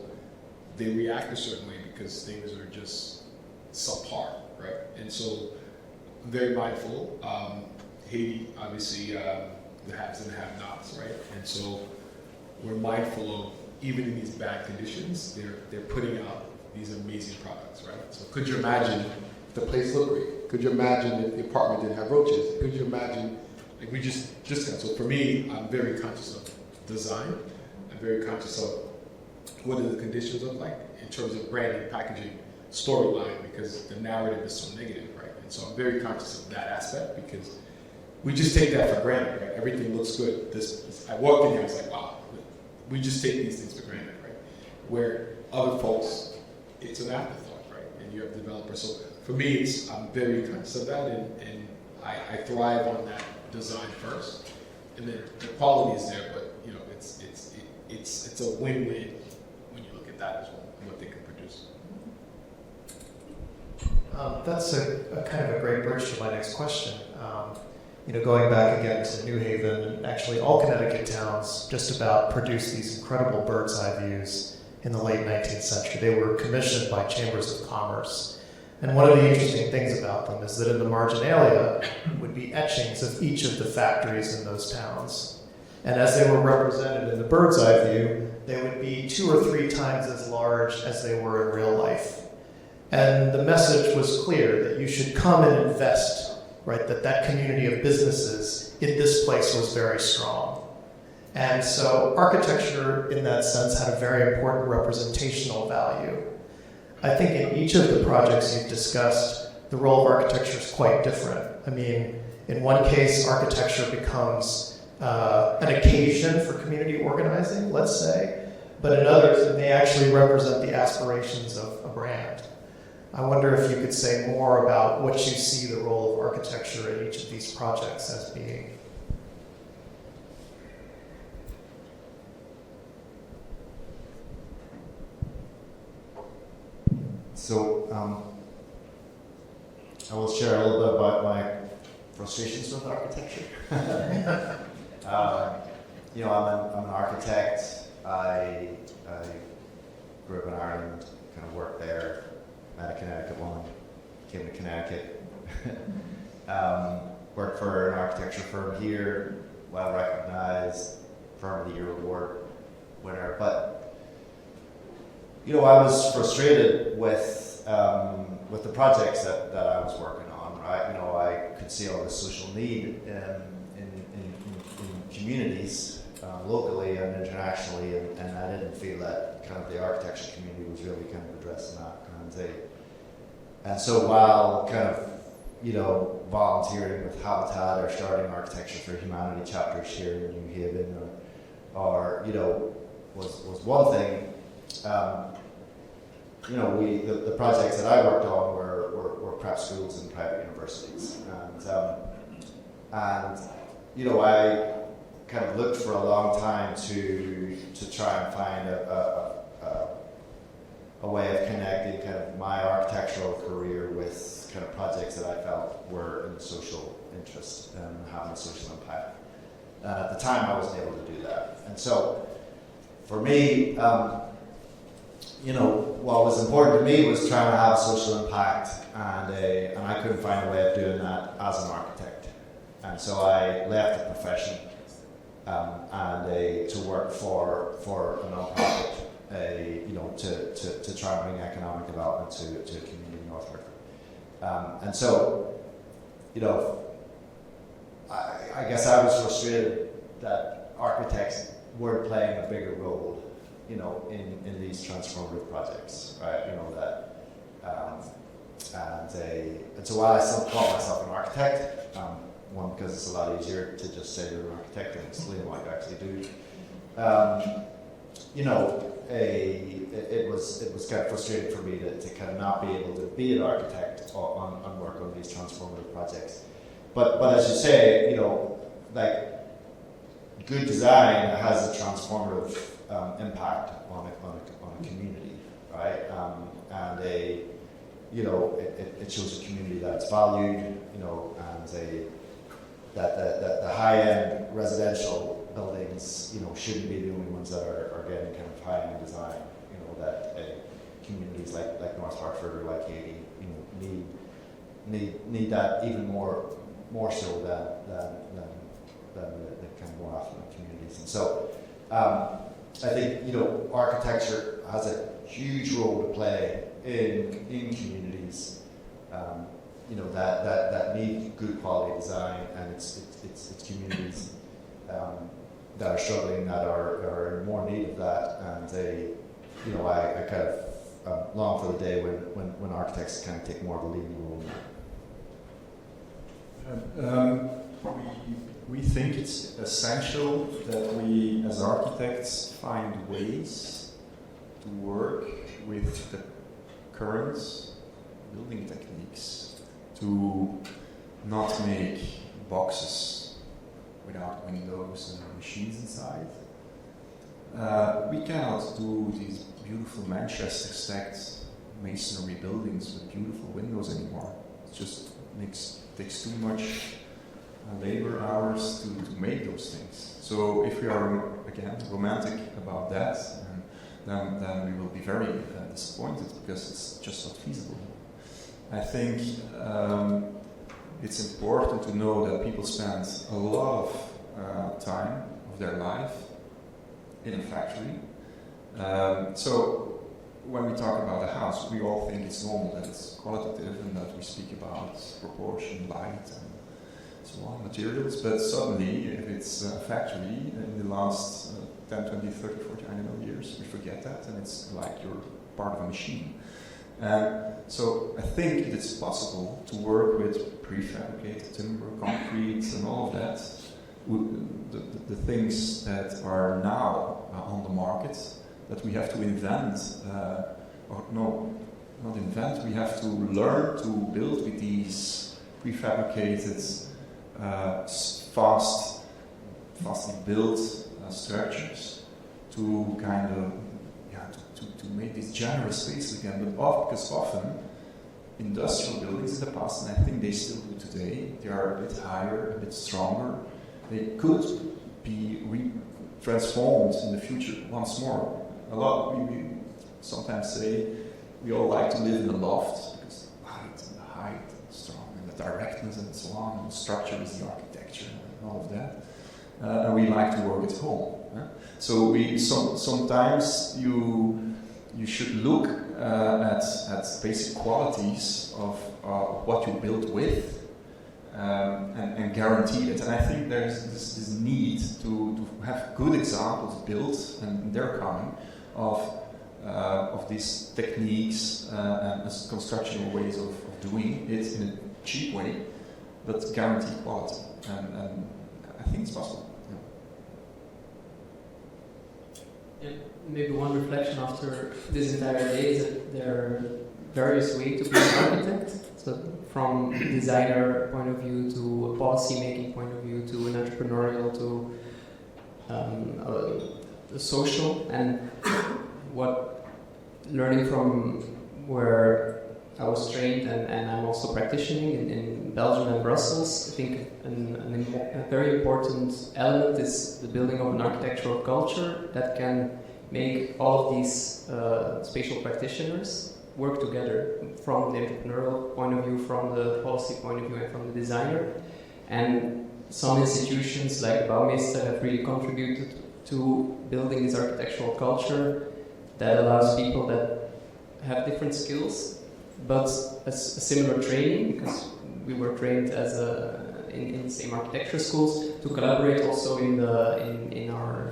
they react a certain way because things are just subpar, right? And so I'm very mindful. Haiti, obviously, the haves and the have-nots, right? And so we're mindful of, even in these bad conditions, they're putting out these amazing products, right? So could you imagine if the place looked great? Could you imagine if the apartment didn't have roaches? Could you imagine, like we just so for me, I'm very conscious of design. I'm very conscious of what do the conditions look like in terms of branding, packaging, storyline, because the narrative is so negative, right? And so I'm very conscious of that aspect because we just take that for granted, right? Everything looks good. I walked in here, I was like, wow. We just take these things for granted, right? Where other folks, it's an afterthought, right? And you have developers. So for me, I'm very conscious of that, and I thrive on that design first, and then the quality is there. But you know, it's a win-win when you look at that as well, and what they can produce. That's a kind of a great bridge to my next question. Going back again to New Haven, actually all Connecticut towns just about produced these incredible bird's eye views in the late 19th century. They were commissioned by chambers of commerce. And one of the interesting things about them is that in the marginalia would be etchings of each of the factories in those towns. And as they were represented in the bird's eye view, they would be 2 or 3 times as large as they were in real life. And the message was clear that you should come and invest, right? That community of businesses in this place was very strong. And so architecture, in that sense, had a very important representational value. I think in each of the projects you've discussed, the role of architecture is quite different. I mean, in one case, architecture becomes an occasion for community organizing, let's say, but in others, it may actually represent the aspirations of a brand. I wonder if you could say more about what you see the role of architecture in each of these projects as being. So I will share a little bit about my frustrations with architecture. I'm an architect. I grew up in Ireland, kind of worked there. I had a Connecticut woman, came to Connecticut. Worked for an architecture firm here, well recognized, Firm of the Year award winner. But I was frustrated with the projects that I was working on. Right, I could see all the social need in communities locally and internationally, and I didn't feel that kind of the architecture community was really kind of addressing that. And so while kind of, volunteering with Habitat or starting Architecture for Humanity chapters here in New Haven or was one thing, the projects that I worked on were prep schools and private universities. And I kind of looked for a long time to try and find a way of connecting kind of my architectural career with kind of projects that I felt were in social interest and having a social impact. At the time, I wasn't able to do that. And so, for me, what was important to me was trying to have social impact, and I couldn't find a way of doing that as an architect. And so I left the profession and to work for a nonprofit. To try and bring economic development to a community in North Hartford. And so, I guess I was frustrated that architects weren't playing a bigger role, in these transformative projects, right? And so while I still call myself an architect, one, because it's a lot easier to just say you're an architect and explain what you actually do. It was kind of frustrating for me to kind of not be able to be an architect on work on these transformative projects. But as you say, good design has a transformative impact on a community. right? And it shows a community that's valued, and that the high-end residential buildings, need be the only ones that are getting kind of high-end design. That communities like North Hartford or like Haiti, need that even more so than the kind of more affluent communities. And so I think architecture has a huge role to play in communities. That need good quality design, and it's communities that are struggling, that are in more need of that, and I kind of long for the day when architects kind of take more of a leading role in that. We think it's essential that we, as architects, find ways to work with the current building techniques to not make boxes without windows and machines inside. We cannot do these beautiful Manchester stacked masonry buildings with beautiful windows anymore. It just takes too much labor hours to make those things. So if we are, again, romantic about that, then we will be very disappointed, because it's just not feasible. I think it's important to know that people spend a lot of time of their life in a factory. So when we talk about a house, we all think it's normal, that it's qualitative, and that we speak about proportion, light, and so on, materials. But suddenly, if it's a factory, in the last 10, 20, 30, 40, I don't know, years, we forget that, and it's like you're part of a machine. So I think it's possible to work with prefabricated timber, concrete, and all of that. The things that are now on the market, that we have to invent, not invent, we have to learn to build with these prefabricated, fastly built structures to kind of, to make this generous space again. But because often industrial buildings in the past, and I think they still do today, they are a bit higher, a bit stronger. They could be transformed in the future once more. We sometimes say we all like to live in a loft, because the light and the height and the strong and the directness and so on, and the structure is the architecture and all of that. And we like to work at home. So sometimes you should look at basic qualities of what you build with, and guarantee it. And I think there's this need to have good examples built, and they're coming, of these techniques and constructional ways of doing it in a cheap way, but guarantee quality. And I think it's possible. Yeah, maybe one reflection after this entire day is that there are various ways to be an architect. So from a designer point of view, to a policy making point of view, to an entrepreneurial, to a social, and what learning from where I was trained and I'm also practicing in Belgium and Brussels. I think a very important element is the building of an architectural culture that can make all of these spatial practitioners work together from the entrepreneurial point of view, from the policy point of view, and from the designer. And some institutions like Bouwmeester have really contributed to building this architectural culture that allows people that have different skills but a similar training, because we were trained as in the same architecture schools, to collaborate also in our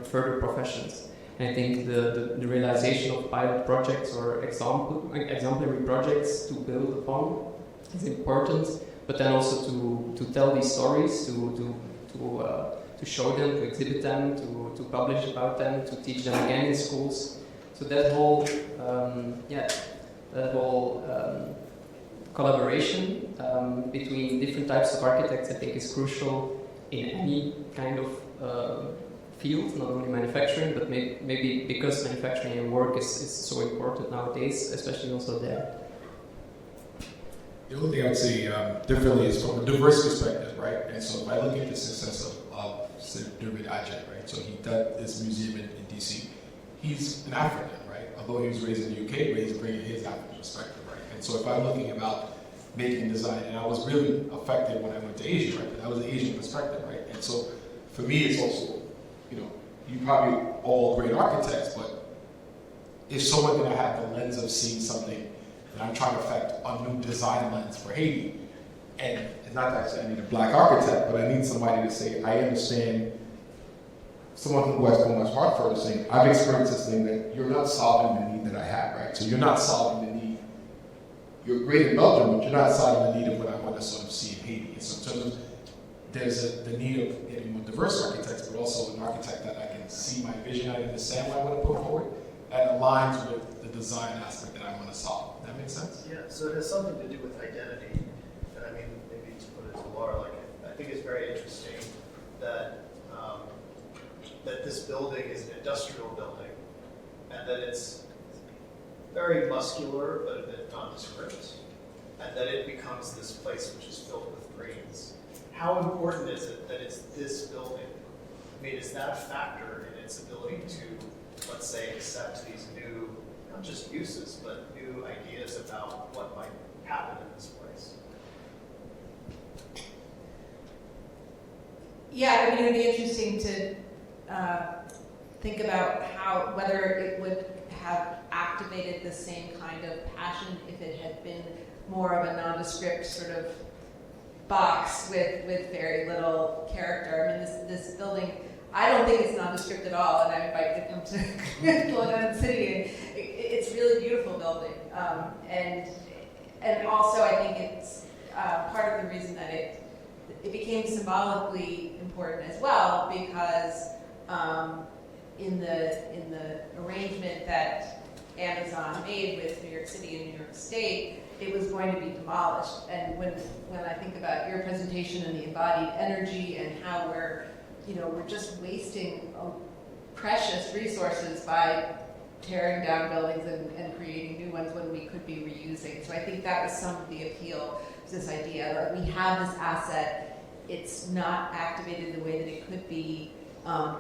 further professions. And I think the realization of pilot projects or exemplary projects to build upon is important, but then also to tell these stories, to show them, to exhibit them, to publish about them, to teach them again in schools. So that whole collaboration between different types of architects, I think, is crucial in any kind of field, not only manufacturing, but maybe because manufacturing and work is so important nowadays, especially also there. The only thing I'd say differently is from a diverse perspective, right? And so if I look at the success of David Ajay, right? So he did this museum in DC. He's an African, right? Although he was raised in the UK, but he's bringing his African perspective, right? And so if I'm looking about making design, and I was really affected when I went to Asia, right? But that was an Asian perspective, right? And so for me, it's also, you know, you probably all great architects, but if someone gonna have the lens of seeing something, and I'm trying to affect a new design lens for Haiti, and it's not that I say I need a black architect, but I need somebody to say, I understand, someone from West Hartford is saying, I've experienced this thing that you're not solving the need that I have, right? So you're not solving the need. You're great in Belgium, but you're not solving the need of what I want to sort of see in Haiti. And so in terms of, there's the need of getting more diverse architects, but also an architect that I can see my vision, I understand what I want to put forward, that aligns with the design aspect that I want to solve. That makes sense? Yeah, so it has something to do with identity. And I mean, maybe to put it to Laura, like, I think it's very interesting that that this building is an industrial building, and that it's very muscular but a bit nondescript, and that it becomes this place which is filled with greens. How important is it that it's this building? I mean, is that a factor in its ability to, let's say, accept these new, not just uses, but new ideas about what might happen in this place? Yeah, I mean, it would be interesting to think about whether it would have activated the same kind of passion if it had been more of a nondescript sort of box with very little character. I mean, this building, I don't think it's nondescript at all, and I invite you to come to Long City. It's a really beautiful building, and also I think it's part of the reason that it became symbolically important as well, because in the arrangement that Amazon made with New York City and New York State, it was going to be demolished. And when I think about your presentation and the embodied energy and how we're just wasting precious resources by tearing down buildings and creating new ones when we could be reusing. So I think that was some of the appeal to this idea that we have this asset, it's not activated the way that it could be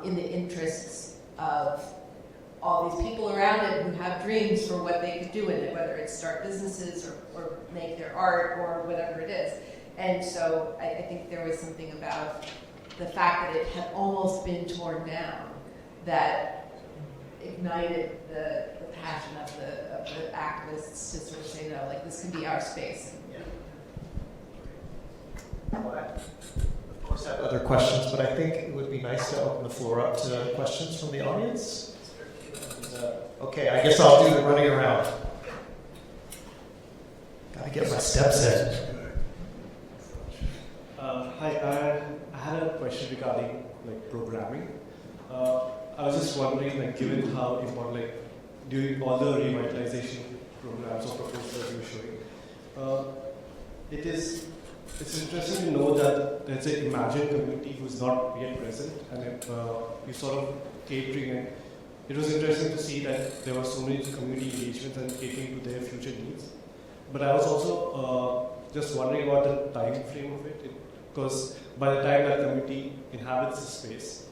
in the interests of all these people around it who have dreams for what they could do in it, whether it's start businesses or make their art or whatever it is. And so I think there was something about the fact that it had almost been torn down that ignited the passion of the activists to sort of say, no, like, this can be our space. Yeah. Of course, I have other questions, but I think it would be nice to open the floor up to questions from the audience. Okay, I guess I'll do the running around. Gotta get my steps in. Hi, I had a question regarding programming. I was just wondering, given how important, during all the revitalization programs or proposals that you were showing, it's interesting to know that there's an imagined community who's not yet present, and you sort of catering it. It was interesting to see that there were so many community engagements and catering to their future needs. But I was also just wondering about the time frame of it, because by the time that community inhabits the space,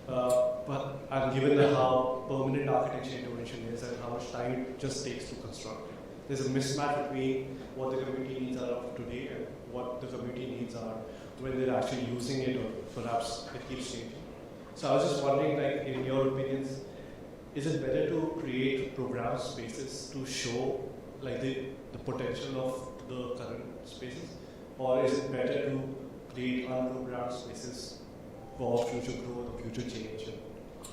and given how permanent architecture intervention is and how much time it just takes to construct, there's a mismatch between what the community needs are of today and what the community needs are when they're actually using it, or perhaps it keeps changing. So I was just wondering, in your opinions, is it better to create program spaces to show the potential of the current spaces, or is it better to create unprogrammed spaces for future growth or future change? And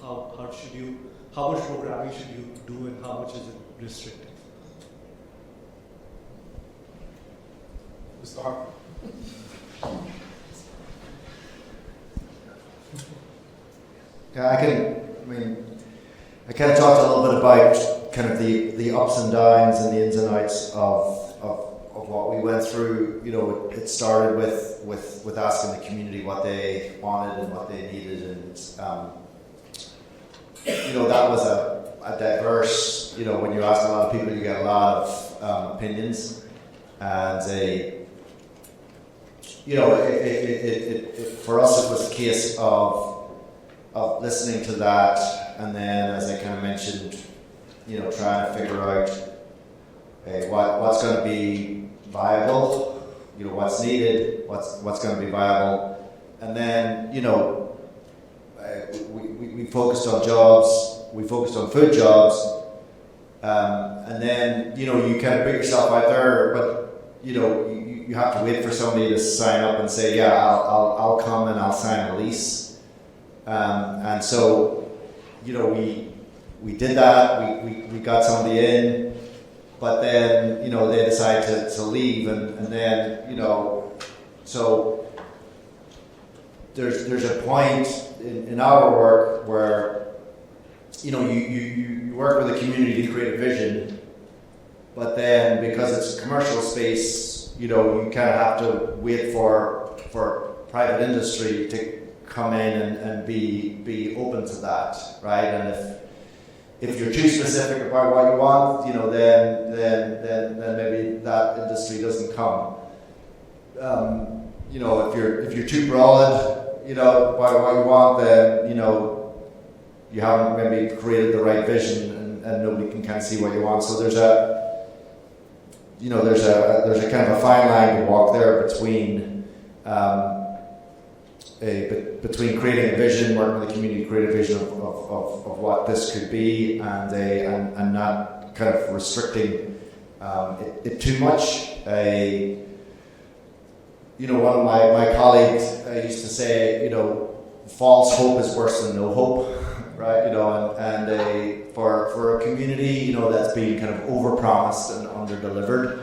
how much programming should you do, and how much is it restrictive? Mr. Harper. Yeah, I kind of talked a little bit about kind of the ups and downs and the ins and outs of what we went through. It started with asking the community what they wanted and what they needed, and that was a diverse, when you ask a lot of people, you get a lot of opinions. And for us, it was a case of listening to that, and then, as I kind of mentioned, trying to figure out what's going to be viable, what's needed, what's going to be viable, and then we focused on jobs, we focused on food jobs, and then you kind of put yourself out there, but you have to wait for somebody to sign up and say, yeah, I'll come and I'll sign a lease, and so we did that, we got somebody in, but then they decided to leave, and then so there's a point in our work where you work with a community to create a vision, but then because it's a commercial space, you kind of have to wait for private industry to come in and be open to that, right? And if you're too specific about what you want, then maybe that industry doesn't come. If you're too broad, about what you want, then you haven't maybe created the right vision, and nobody can kind of see what you want. So there's a kind of a fine line to walk there between creating a vision, working with the community, create a vision of what this could be, and not kind of restricting it too much. One of my colleagues used to say, false hope is worse than no hope, right? And for a community, that's being kind of overpromised and underdelivered.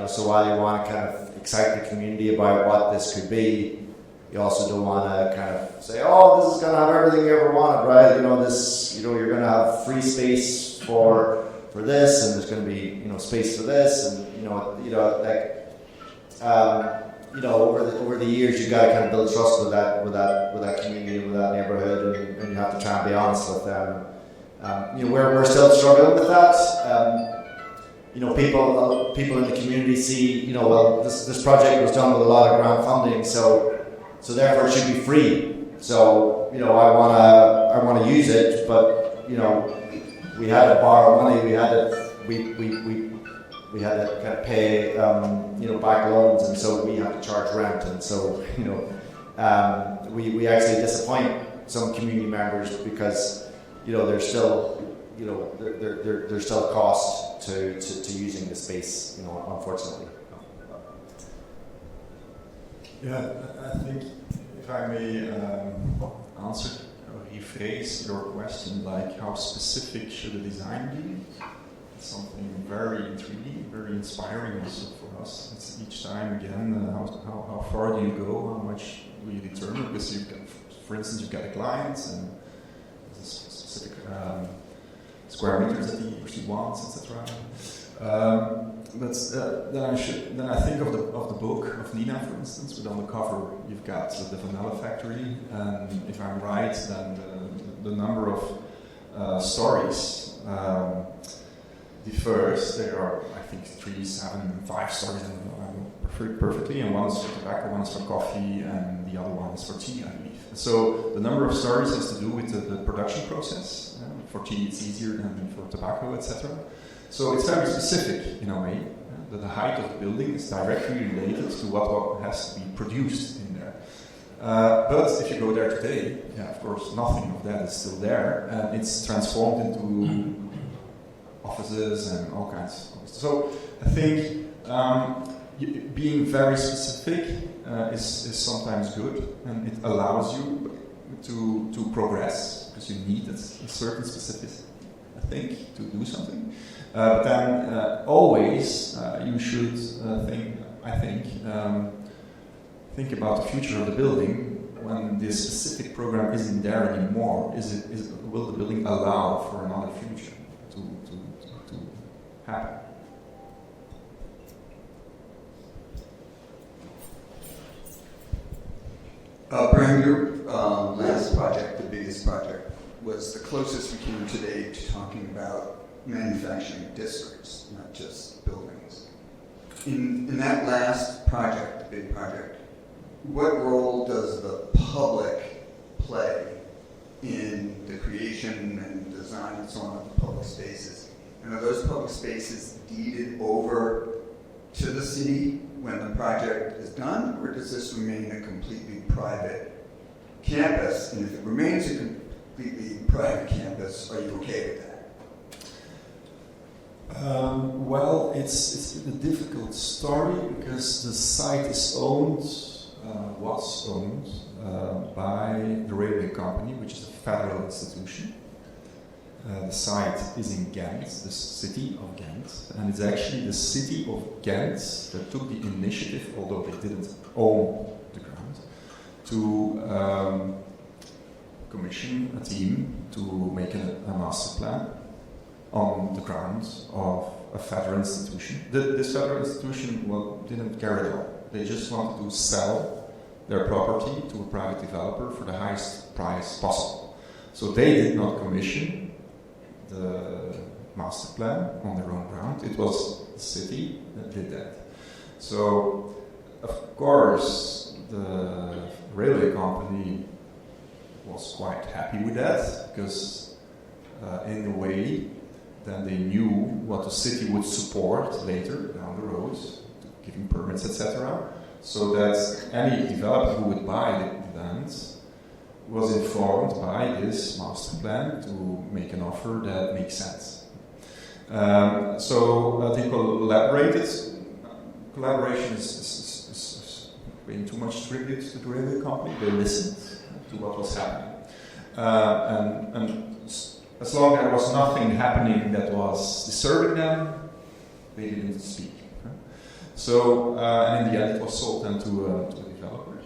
So while you want to kind of excite the community about what this could be, you also don't want to kind of say, oh, this is going to have everything you ever wanted, right? You're going to have free space for this, and there's going to be, space for this, and over the years, you've got to kind of build trust with that community, with that neighborhood, and you have to try and be honest with them. We're still struggling with that. People in the community see, this project was done with a lot of grant funding, so therefore it should be free. So I want to use it, but we had to borrow money. We had to kind of pay back loans, and so we had to charge rent, and so we actually disappoint some community members because there's still there's still a cost to using the space, unfortunately. Yeah, I think if I may answer or rephrase your question, like how specific should a design be? It's something very intriguing, very inspiring also for us. It's each time again, how far do you go? How much do you determine? Because you've got, for instance, you've got a client and there's a specific square meters that he wants, etc. But then I think of the book of Nina, for instance. With on the cover, you've got the vanilla factory, and if I'm right, then the number of stories differs. There are, I think, 3, 7, 5 stories, and perfectly. And one is for tobacco, one is for coffee, and the other one is for tea, I believe. So the number of stories has to do with the production process. For tea, it's easier than for tobacco, etc. So it's very specific in a way. That the height of the building is directly related to what has to be produced in there. But if you go there today, of course, nothing of that is still there, and it's transformed into offices and all kinds of stuff. So I think being very specific is sometimes good, and it allows you to progress, because you need a certain specificity, I think, to do something. But then always you should think about the future of the building. When this specific program isn't there anymore, will the building allow for another future to happen? Brian, your last project, the biggest project, was the closest we came today to talking about manufacturing districts, not just buildings. In that last project, the big project, what role does the public play in the creation and design and so on of the public spaces? And are those public spaces deeded over to the city when the project is done, or does this remain a completely private campus? And if it remains a completely private campus, are you okay with that? Well, it's a difficult story because the site is owned, was owned by the railway company, which is a federal institution. The site is in Ghent, the city of Ghent, and it's actually the city of Ghent that took the initiative, although they didn't own the ground, to commission a team to make a master plan on the grounds of a federal institution. This federal institution didn't carry it on. They just wanted to sell their property to a private developer for the highest price possible. So they did not commission the master plan on their own ground. It was the city that did that. So, of course, the railway company was quite happy with that because, in a way, then they knew what the city would support later down the road, giving permits, etc. So that any developer who would buy the land was informed by this master plan to make an offer that makes sense. So they collaborated. Collaboration is paying too much tribute to the railway company. They listened to what was happening. And as long as there was nothing happening that was disturbing them, they didn't speak. So, and in the end, it was sold then to a developer.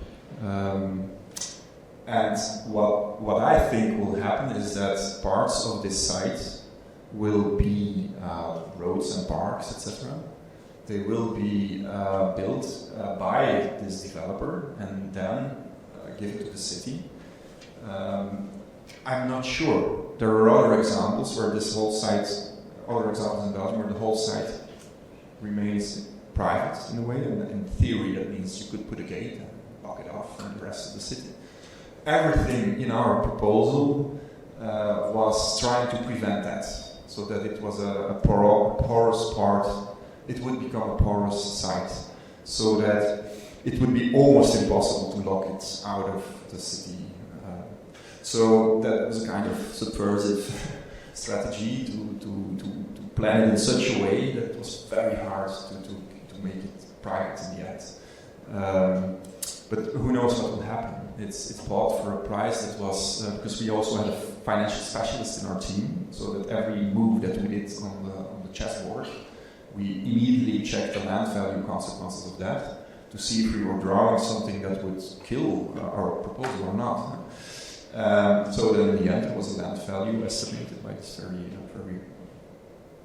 And what I think will happen is that parts of this site will be roads and parks, etc. They will be built by this developer and then given to the city. I'm not sure. There are other examples where this whole site, other examples in Belgium, where the whole site remains private in a way, and in theory that means you could put a gate and block it off from the rest of the city. Everything in our proposal was trying to prevent that, so that it was a porous part, it would become a porous site, so that it would be almost impossible to lock it out of the city. So that was a kind of subversive strategy to plan it in such a way that it was very hard to make it private in the end. But who knows what will happen? It's bought for a price that was, because we also had a financial specialist in our team, so that every move that we did on the chessboard, we immediately checked the land value consequences of that to see if we were drawing something that would kill our proposal or not. So then in the end it was a land value estimated by this very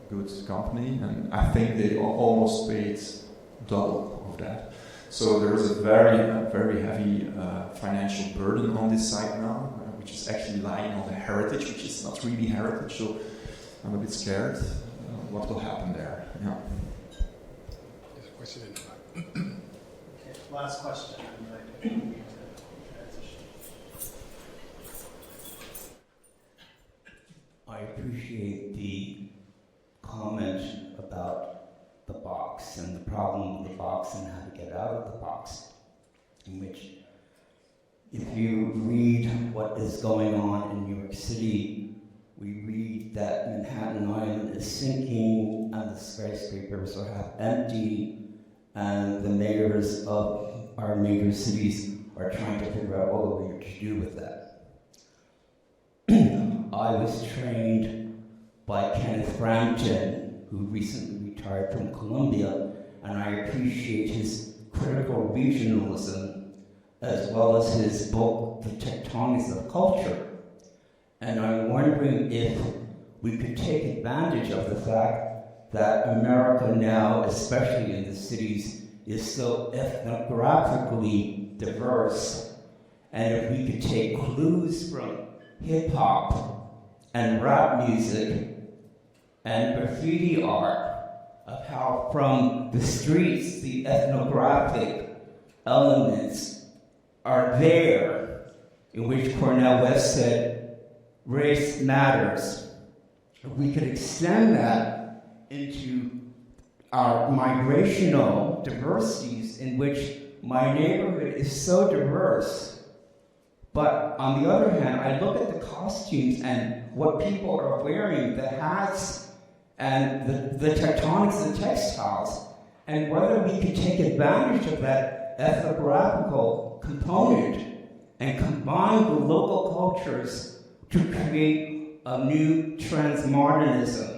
good company, and I think they almost paid double of that. So there is a very heavy financial burden on this site now, which is actually lying on the heritage, which is not really heritage, so I'm a bit scared what will happen there. Yeah. There's a question in the back. Okay, last question. I appreciate the comment about the box and the problem with the box and how to get out of the box, in which if you read what is going on in New York City, we read that Manhattan Island is sinking and the skyscrapers are half empty and the mayors of our major cities are trying to figure out what we're to do with that. I was trained by Kenneth Frampton, who recently retired from Columbia, and I appreciate his critical regionalism as well as his book, The Tectonics of Culture. And I'm wondering if we could take advantage of the fact that America now, especially in the cities, is so ethnographically diverse, and if we could take clues from hip hop and rap music and graffiti art, of how from the streets the ethnographic elements are there, in which Cornel West said, race matters. We could extend that into our migrational diversities, in which my neighborhood is so diverse. But on the other hand, I look at the costumes and what people are wearing, the hats and the tectonics and textiles, and whether we can take advantage of that ethnographical component and combine the local cultures to create a new transmodernism.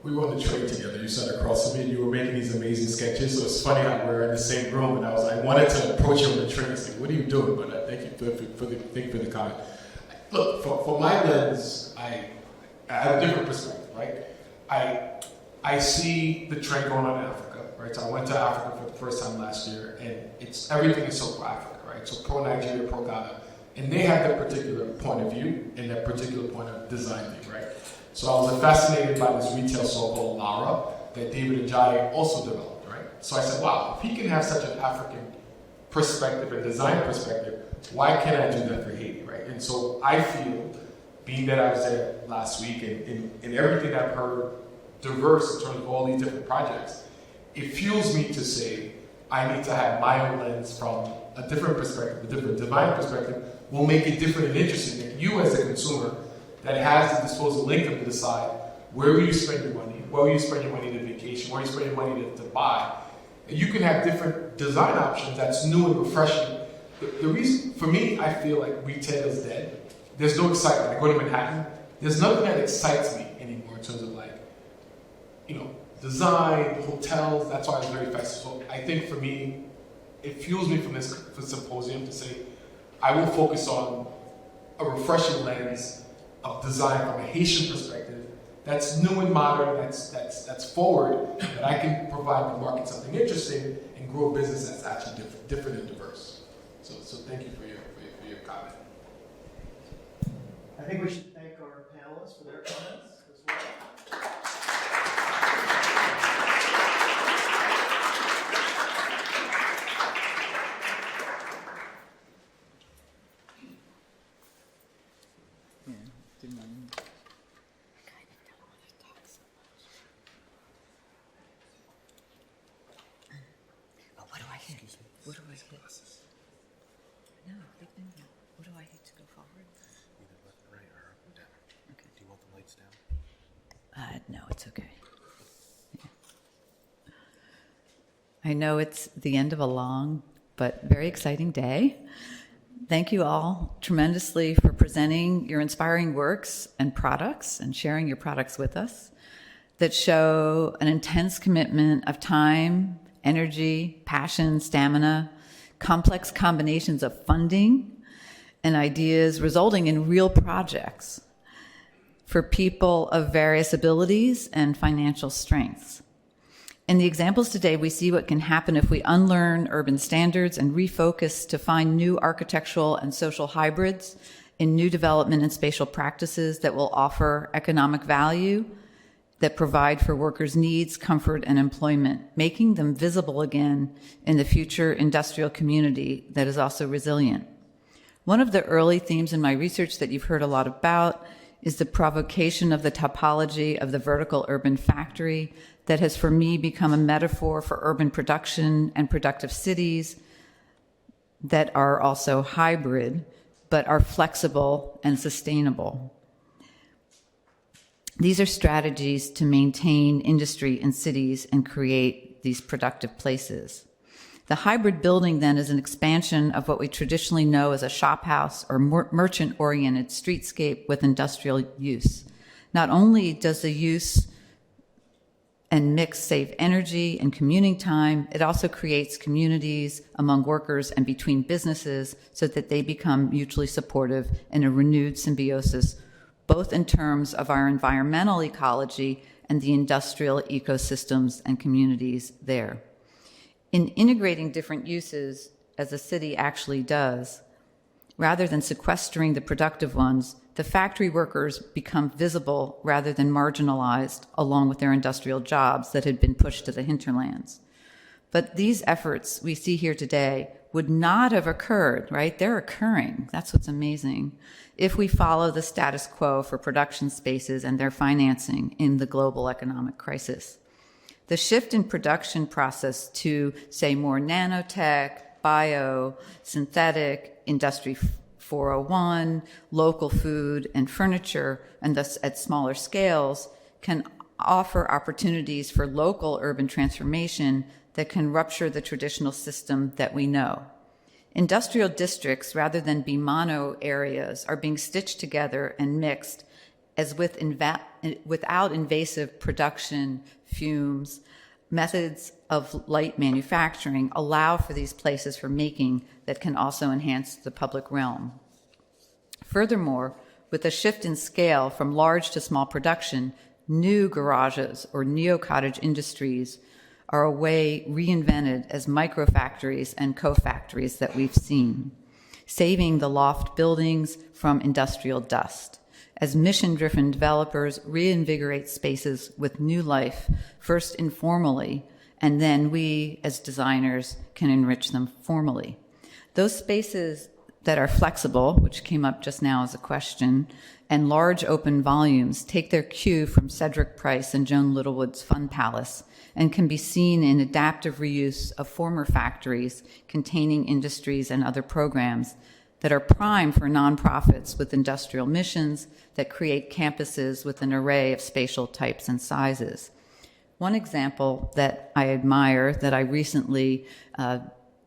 We were on the train together. You sat across from me and you were making these amazing sketches. So it's funny how we're in the same room, and I wanted to approach you on the train and say, what are you doing? But thank you for the comment. Look, for my lens, I have a different perspective, right? I see the trend going on in Africa, right? So I went to Africa for the first time last year, and everything is so pro-Africa, right? So pro-Nigeria, pro-Ghana. And they have their particular point of view and their particular point of design thing, right? So I was fascinated by this retail store called Lara that David Ajayi also developed, right? So I said, wow, if he can have such an African perspective and design perspective, why can't I do that for Haiti, right? And so I feel, being that I was there last week and everything I've heard diverse in terms of all these different projects, it fuels me to say, I need to have my own lens from a different perspective, a different design perspective, will make it different and interesting. And you as a consumer that has the disposable income to decide where will you spend your money, where will you spend your money to vacation, where will you spend your money to buy. And you can have different design options that's new and refreshing. The reason, for me, I feel like retail is dead. There's no excitement. I go to Manhattan, there's nothing that excites me anymore in terms of design, hotels. That's why I was very fascinated. So I think for me, it fuels me for Symposium to say, I will focus on a refreshing lens of design from a Haitian perspective that's new and modern, that's forward, that I can provide the market something interesting and grow a business that's actually different and diverse. So thank you for your comment. I think we should thank our panelists for their comments as well. What do I hit? No, big thing. What do I hit to go forward? Either left, right, or up and down. Okay. Do you want the lights down? No, it's okay. Yeah. I know it's the end of a long but very exciting day. Thank you all tremendously for presenting your inspiring works and products and sharing your products with us that show an intense commitment of time, energy, passion, stamina, complex combinations of funding and ideas resulting in real projects for people of various abilities and financial strengths. In the examples today, we see what can happen if we unlearn urban standards and refocus to find new architectural and social hybrids in new development and spatial practices that will offer economic value, that provide for workers' needs, comfort, and employment, making them visible again in the future industrial community that is also resilient. One of the early themes in my research that you've heard a lot about is the provocation of the topology of the vertical urban factory that has, for me, become a metaphor for urban production and productive cities that are also hybrid, but are flexible and sustainable. These are strategies to maintain industry in cities and create these productive places. The hybrid building, then, is an expansion of what we traditionally know as a shop house or merchant-oriented streetscape with industrial use. Not only does the use and mix save energy and commuting time, it also creates communities among workers and between businesses so that they become mutually supportive in a renewed symbiosis, both in terms of our environmental ecology and the industrial ecosystems and communities there. In integrating different uses, as a city actually does, rather than sequestering the productive ones, the factory workers become visible rather than marginalized along with their industrial jobs that had been pushed to the hinterlands. But these efforts we see here today would not have occurred, right? They're occurring. That's what's amazing. If we follow the status quo for production spaces and their financing in the global economic crisis. The shift in production process to, say, more nanotech, bio, synthetic, industry 401, local food and furniture, and thus at smaller scales, can offer opportunities for local urban transformation that can rupture the traditional system that we know. Industrial districts, rather than be mono areas, are being stitched together and mixed as without invasive production, fumes. Methods of light manufacturing allow for these places for making that can also enhance the public realm. Furthermore, with a shift in scale from large to small production, new garages or neo-cottage industries are a way reinvented as microfactories and co-factories that we've seen, saving the loft buildings from industrial dust. As mission-driven developers reinvigorate spaces with new life, first informally, and then we, as designers, can enrich them formally. Those spaces that are flexible, which came up just now as a question, and large open volumes take their cue from Cedric Price and Joan Littlewood's Fun Palace and can be seen in adaptive reuse of former factories containing industries and other programs that are prime for nonprofits with industrial missions that create campuses with an array of spatial types and sizes. One example that I admire, that I recently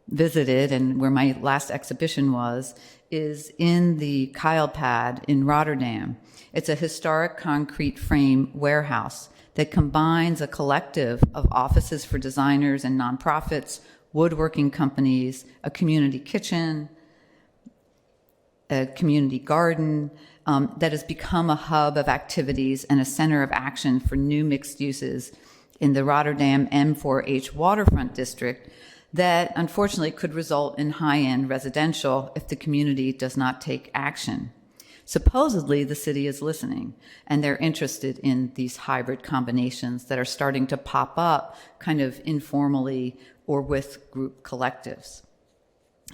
visited and where my last exhibition was, is in the Keilpad in Rotterdam. It's a historic concrete frame warehouse that combines a collective of offices for designers and nonprofits, woodworking companies, a community kitchen, a community garden that has become a hub of activities and a center of action for new mixed uses in the Rotterdam M4H waterfront district that unfortunately could result in high-end residential if the community does not take action. Supposedly, the city is listening, and they're interested in these hybrid combinations that are starting to pop up kind of informally or with group collectives.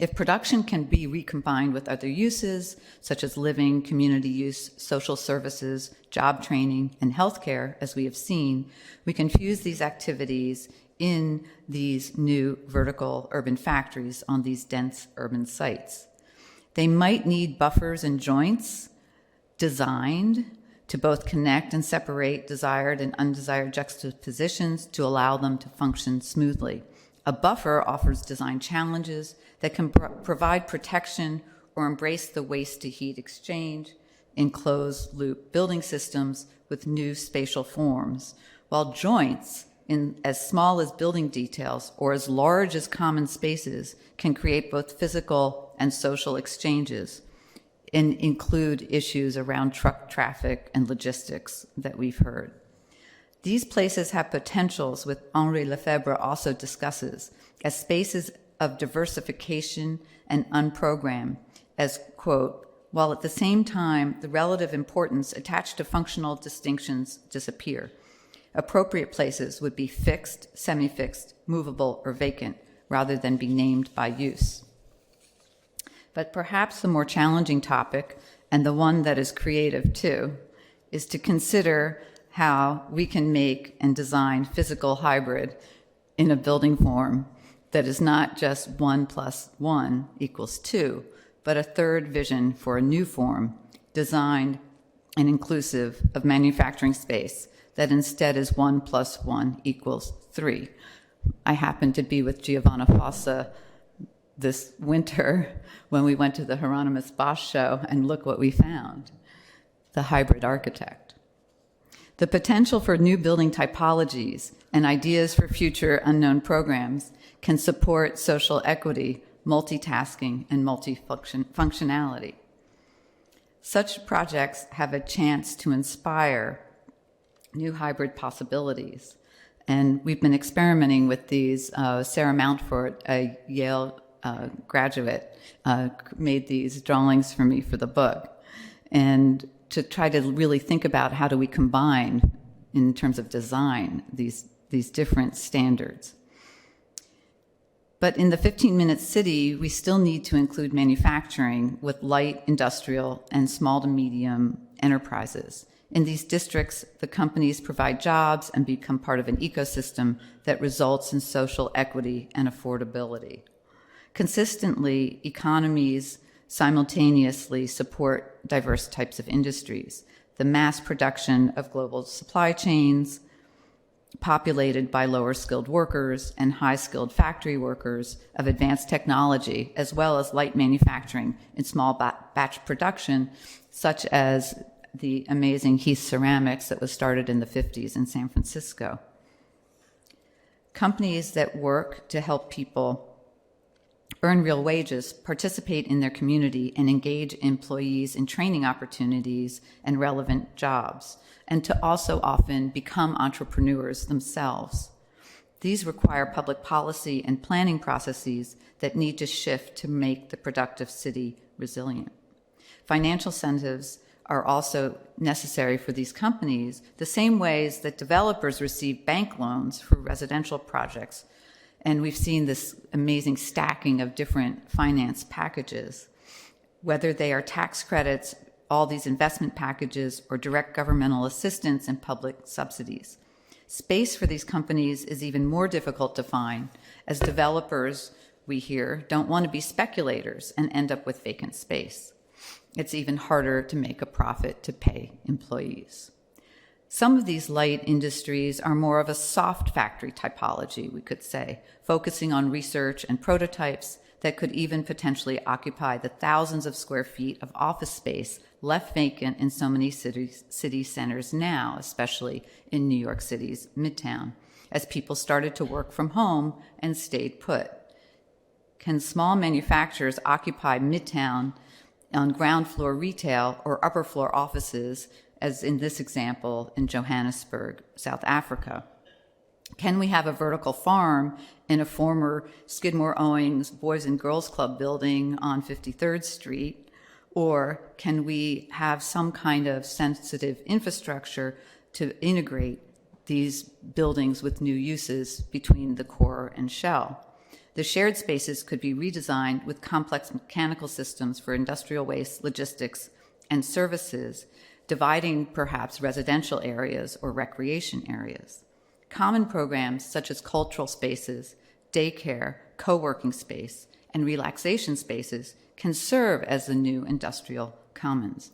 If production can be recombined with other uses, such as living, community use, social services, job training, and healthcare, as we have seen, we can fuse these activities in these new vertical urban factories on these dense urban sites. They might need buffers and joints designed to both connect and separate desired and undesired juxtapositions to allow them to function smoothly. A buffer offers design challenges that can provide protection or embrace the waste to heat exchange in closed loop building systems with new spatial forms, while joints, in as small as building details or as large as common spaces, can create both physical and social exchanges and include issues around truck traffic and logistics that we've heard. These places have potentials, which Henri Lefebvre also discusses, as spaces of diversification and unprogrammed, as, quote, while at the same time the relative importance attached to functional distinctions disappear. Appropriate places would be fixed, semi-fixed, movable, or vacant, rather than be named by use. But perhaps the more challenging topic, and the one that is creative too, is to consider how we can make and design physical hybrid in a building form that is not just 1 + 1 = 2, but a third vision for a new form, designed and inclusive of manufacturing space that instead is 1 + 1 = 3. I happened to be with Giovanna Fossa this winter when we went to the Hieronymus Bosch show, and look what we found, the hybrid architect. The potential for new building typologies and ideas for future unknown programs can support social equity, multitasking, and multifunctionality. Such projects have a chance to inspire new hybrid possibilities. And we've been experimenting with these. Sarah Mountfort, a Yale graduate, made these drawings for me for the book. And to try to really think about how do we combine, in terms of design, these different standards. But in the 15-minute city, we still need to include manufacturing with light industrial and small to medium enterprises. In these districts, the companies provide jobs and become part of an ecosystem that results in social equity and affordability. Consistently, economies simultaneously support diverse types of industries. The mass production of global supply chains, populated by lower skilled workers and high skilled factory workers of advanced technology, as well as light manufacturing in small batch production, such as the amazing Heath Ceramics that was started in the 50s in San Francisco. Companies that work to help people earn real wages, participate in their community, and engage employees in training opportunities and relevant jobs, and to also often become entrepreneurs themselves. These require public policy and planning processes that need to shift to make the productive city resilient. Financial incentives are also necessary for these companies, the same ways that developers receive bank loans for residential projects. And we've seen this amazing stacking of different finance packages, whether they are tax credits, all these investment packages, or direct governmental assistance and public subsidies. Space for these companies is even more difficult to find, as developers, we hear, don't want to be speculators and end up with vacant space. It's even harder to make a profit to pay employees. Some of these light industries are more of a soft factory typology, we could say, focusing on research and prototypes that could even potentially occupy the thousands of square feet of office space left vacant in so many city centers now, especially in New York City's Midtown, as people started to work from home and stayed put. Can small manufacturers occupy Midtown on ground floor retail or upper floor offices, as in this example in Johannesburg, South Africa? Can we have a vertical farm in a former Skidmore Owings Boys and Girls Club building on 53rd Street? Or can we have some kind of sensitive infrastructure to integrate these buildings with new uses between the core and shell? The shared spaces could be redesigned with complex mechanical systems for industrial waste, logistics, and services, dividing perhaps residential areas or recreation areas. Common programs such as cultural spaces, daycare, co-working space, and relaxation spaces can serve as the new industrial commons.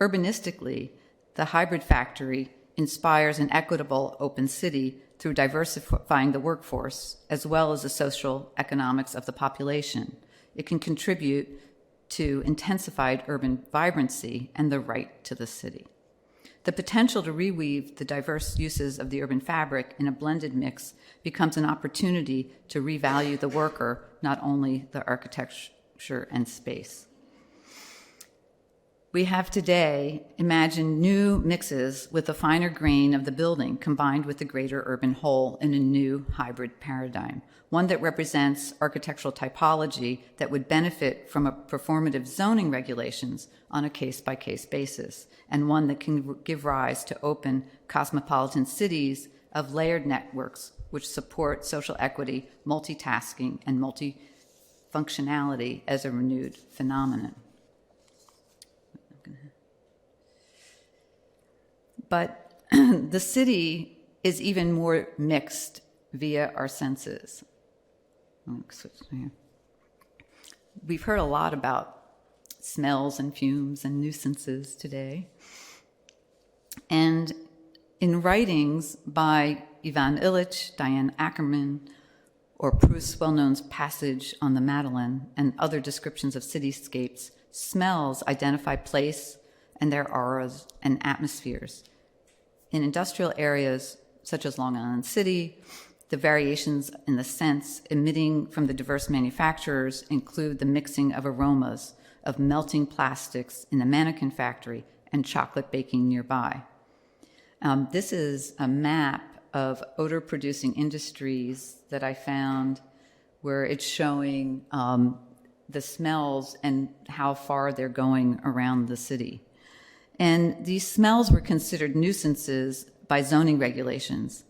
Urbanistically, the hybrid factory inspires an equitable open city through diversifying the workforce as well as the social economics of the population. It can contribute to intensified urban vibrancy and the right to the city. The potential to reweave the diverse uses of the urban fabric in a blended mix becomes an opportunity to revalue the worker, not only the architecture and space. We have today imagined new mixes with the finer grain of the building combined with the greater urban whole in a new hybrid paradigm, one that represents architectural typology that would benefit from a performative zoning regulations on a case-by-case basis, and one that can give rise to open cosmopolitan cities of layered networks which support social equity, multitasking, and multifunctionality as a renewed phenomenon. But the city is even more mixed via our senses. We've heard a lot about smells and fumes and nuisances today. And in writings by Ivan Illich, Diane Ackerman, or Proust's well-known Passage on the Madeleine, and other descriptions of cityscapes, smells identify place and their auras and atmospheres. In industrial areas such as Long Island City, the variations in the scents emitting from the diverse manufacturers include the mixing of aromas of melting plastics in the mannequin factory and chocolate baking nearby. This is a map of odor-producing industries that I found where it's showing the smells and how far they're going around the city. And these smells were considered nuisances by zoning regulations.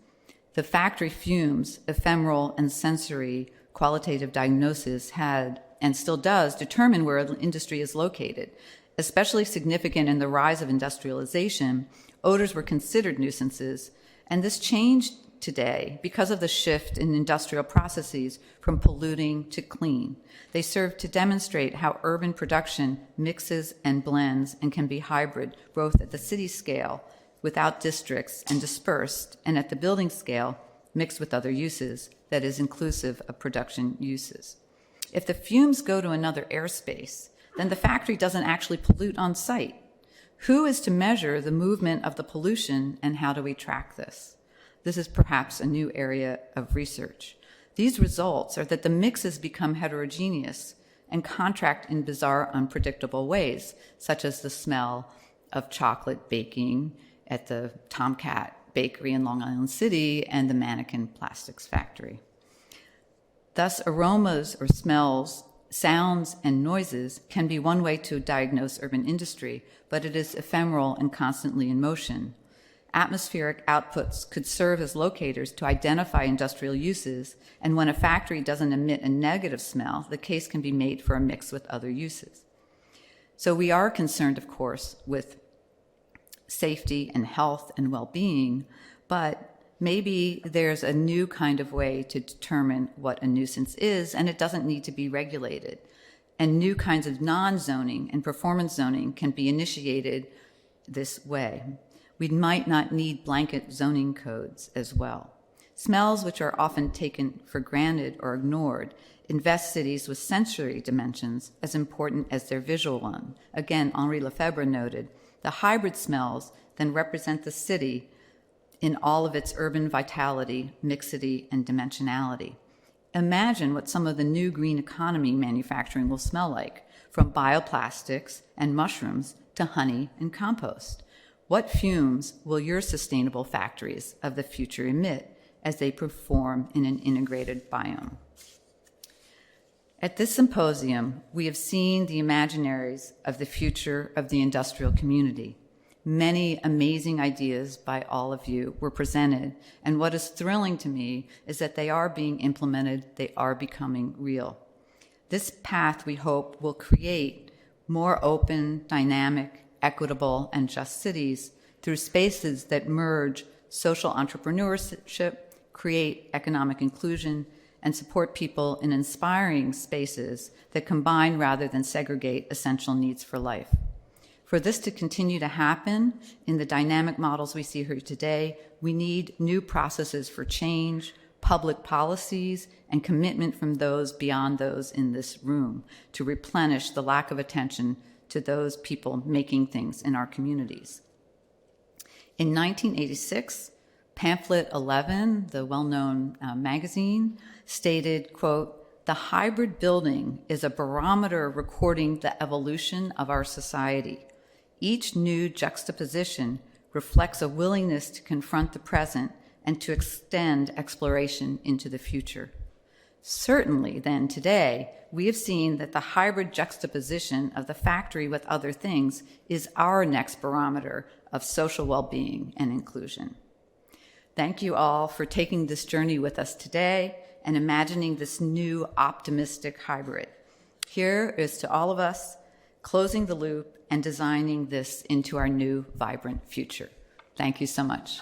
The factory fumes, ephemeral and sensory qualitative diagnosis had, and still does, determine where an industry is located. Especially significant in the rise of industrialization, odors were considered nuisances, and this changed today because of the shift in industrial processes from polluting to clean. They serve to demonstrate how urban production mixes and blends and can be hybrid, both at the city scale, without districts and dispersed, and at the building scale, mixed with other uses, that is inclusive of production uses. If the fumes go to another airspace, then the factory doesn't actually pollute on site. Who is to measure the movement of the pollution, and how do we track this? This is perhaps a new area of research. These results are that the mixes become heterogeneous and contract in bizarre, unpredictable ways, such as the smell of chocolate baking at the Tomcat Bakery in Long Island City and the Mannequin Plastics Factory. Thus, aromas or smells, sounds, and noises can be one way to diagnose urban industry, but it is ephemeral and constantly in motion. Atmospheric outputs could serve as locators to identify industrial uses, and when a factory doesn't emit a negative smell, the case can be made for a mix with other uses. So we are concerned, of course, with safety and health and well-being, but maybe there's a new kind of way to determine what a nuisance is, and it doesn't need to be regulated. And new kinds of non-zoning and performance zoning can be initiated this way. We might not need blanket zoning codes as well. Smells, which are often taken for granted or ignored, invest cities with sensory dimensions as important as their visual one. Again, Henri Lefebvre noted, the hybrid smells then represent the city in all of its urban vitality, mixity, and dimensionality. Imagine what some of the new green economy manufacturing will smell like, from bioplastics and mushrooms to honey and compost. What fumes will your sustainable factories of the future emit as they perform in an integrated biome? At this symposium, we have seen the imaginaries of the future of the industrial community. Many amazing ideas by all of you were presented, and what is thrilling to me is that they are being implemented, they are becoming real. This path, we hope, will create more open, dynamic, equitable, and just cities through spaces that merge social entrepreneurship, create economic inclusion, and support people in inspiring spaces that combine rather than segregate essential needs for life. For this to continue to happen in the dynamic models we see here today, we need new processes for change, public policies, and commitment from those beyond those in this room to replenish the lack of attention to those people making things in our communities. In 1986, Pamphlet 11, the well-known magazine, stated, quote, "The hybrid building is a barometer recording the evolution of our society. Each new juxtaposition reflects a willingness to confront the present and to extend exploration into the future." Certainly, then, today, we have seen that the hybrid juxtaposition of the factory with other things is our next barometer of social well-being and inclusion. Thank you all for taking this journey with us today and imagining this new optimistic hybrid. Here is to all of us closing the loop and designing this into our new vibrant future. Thank you so much.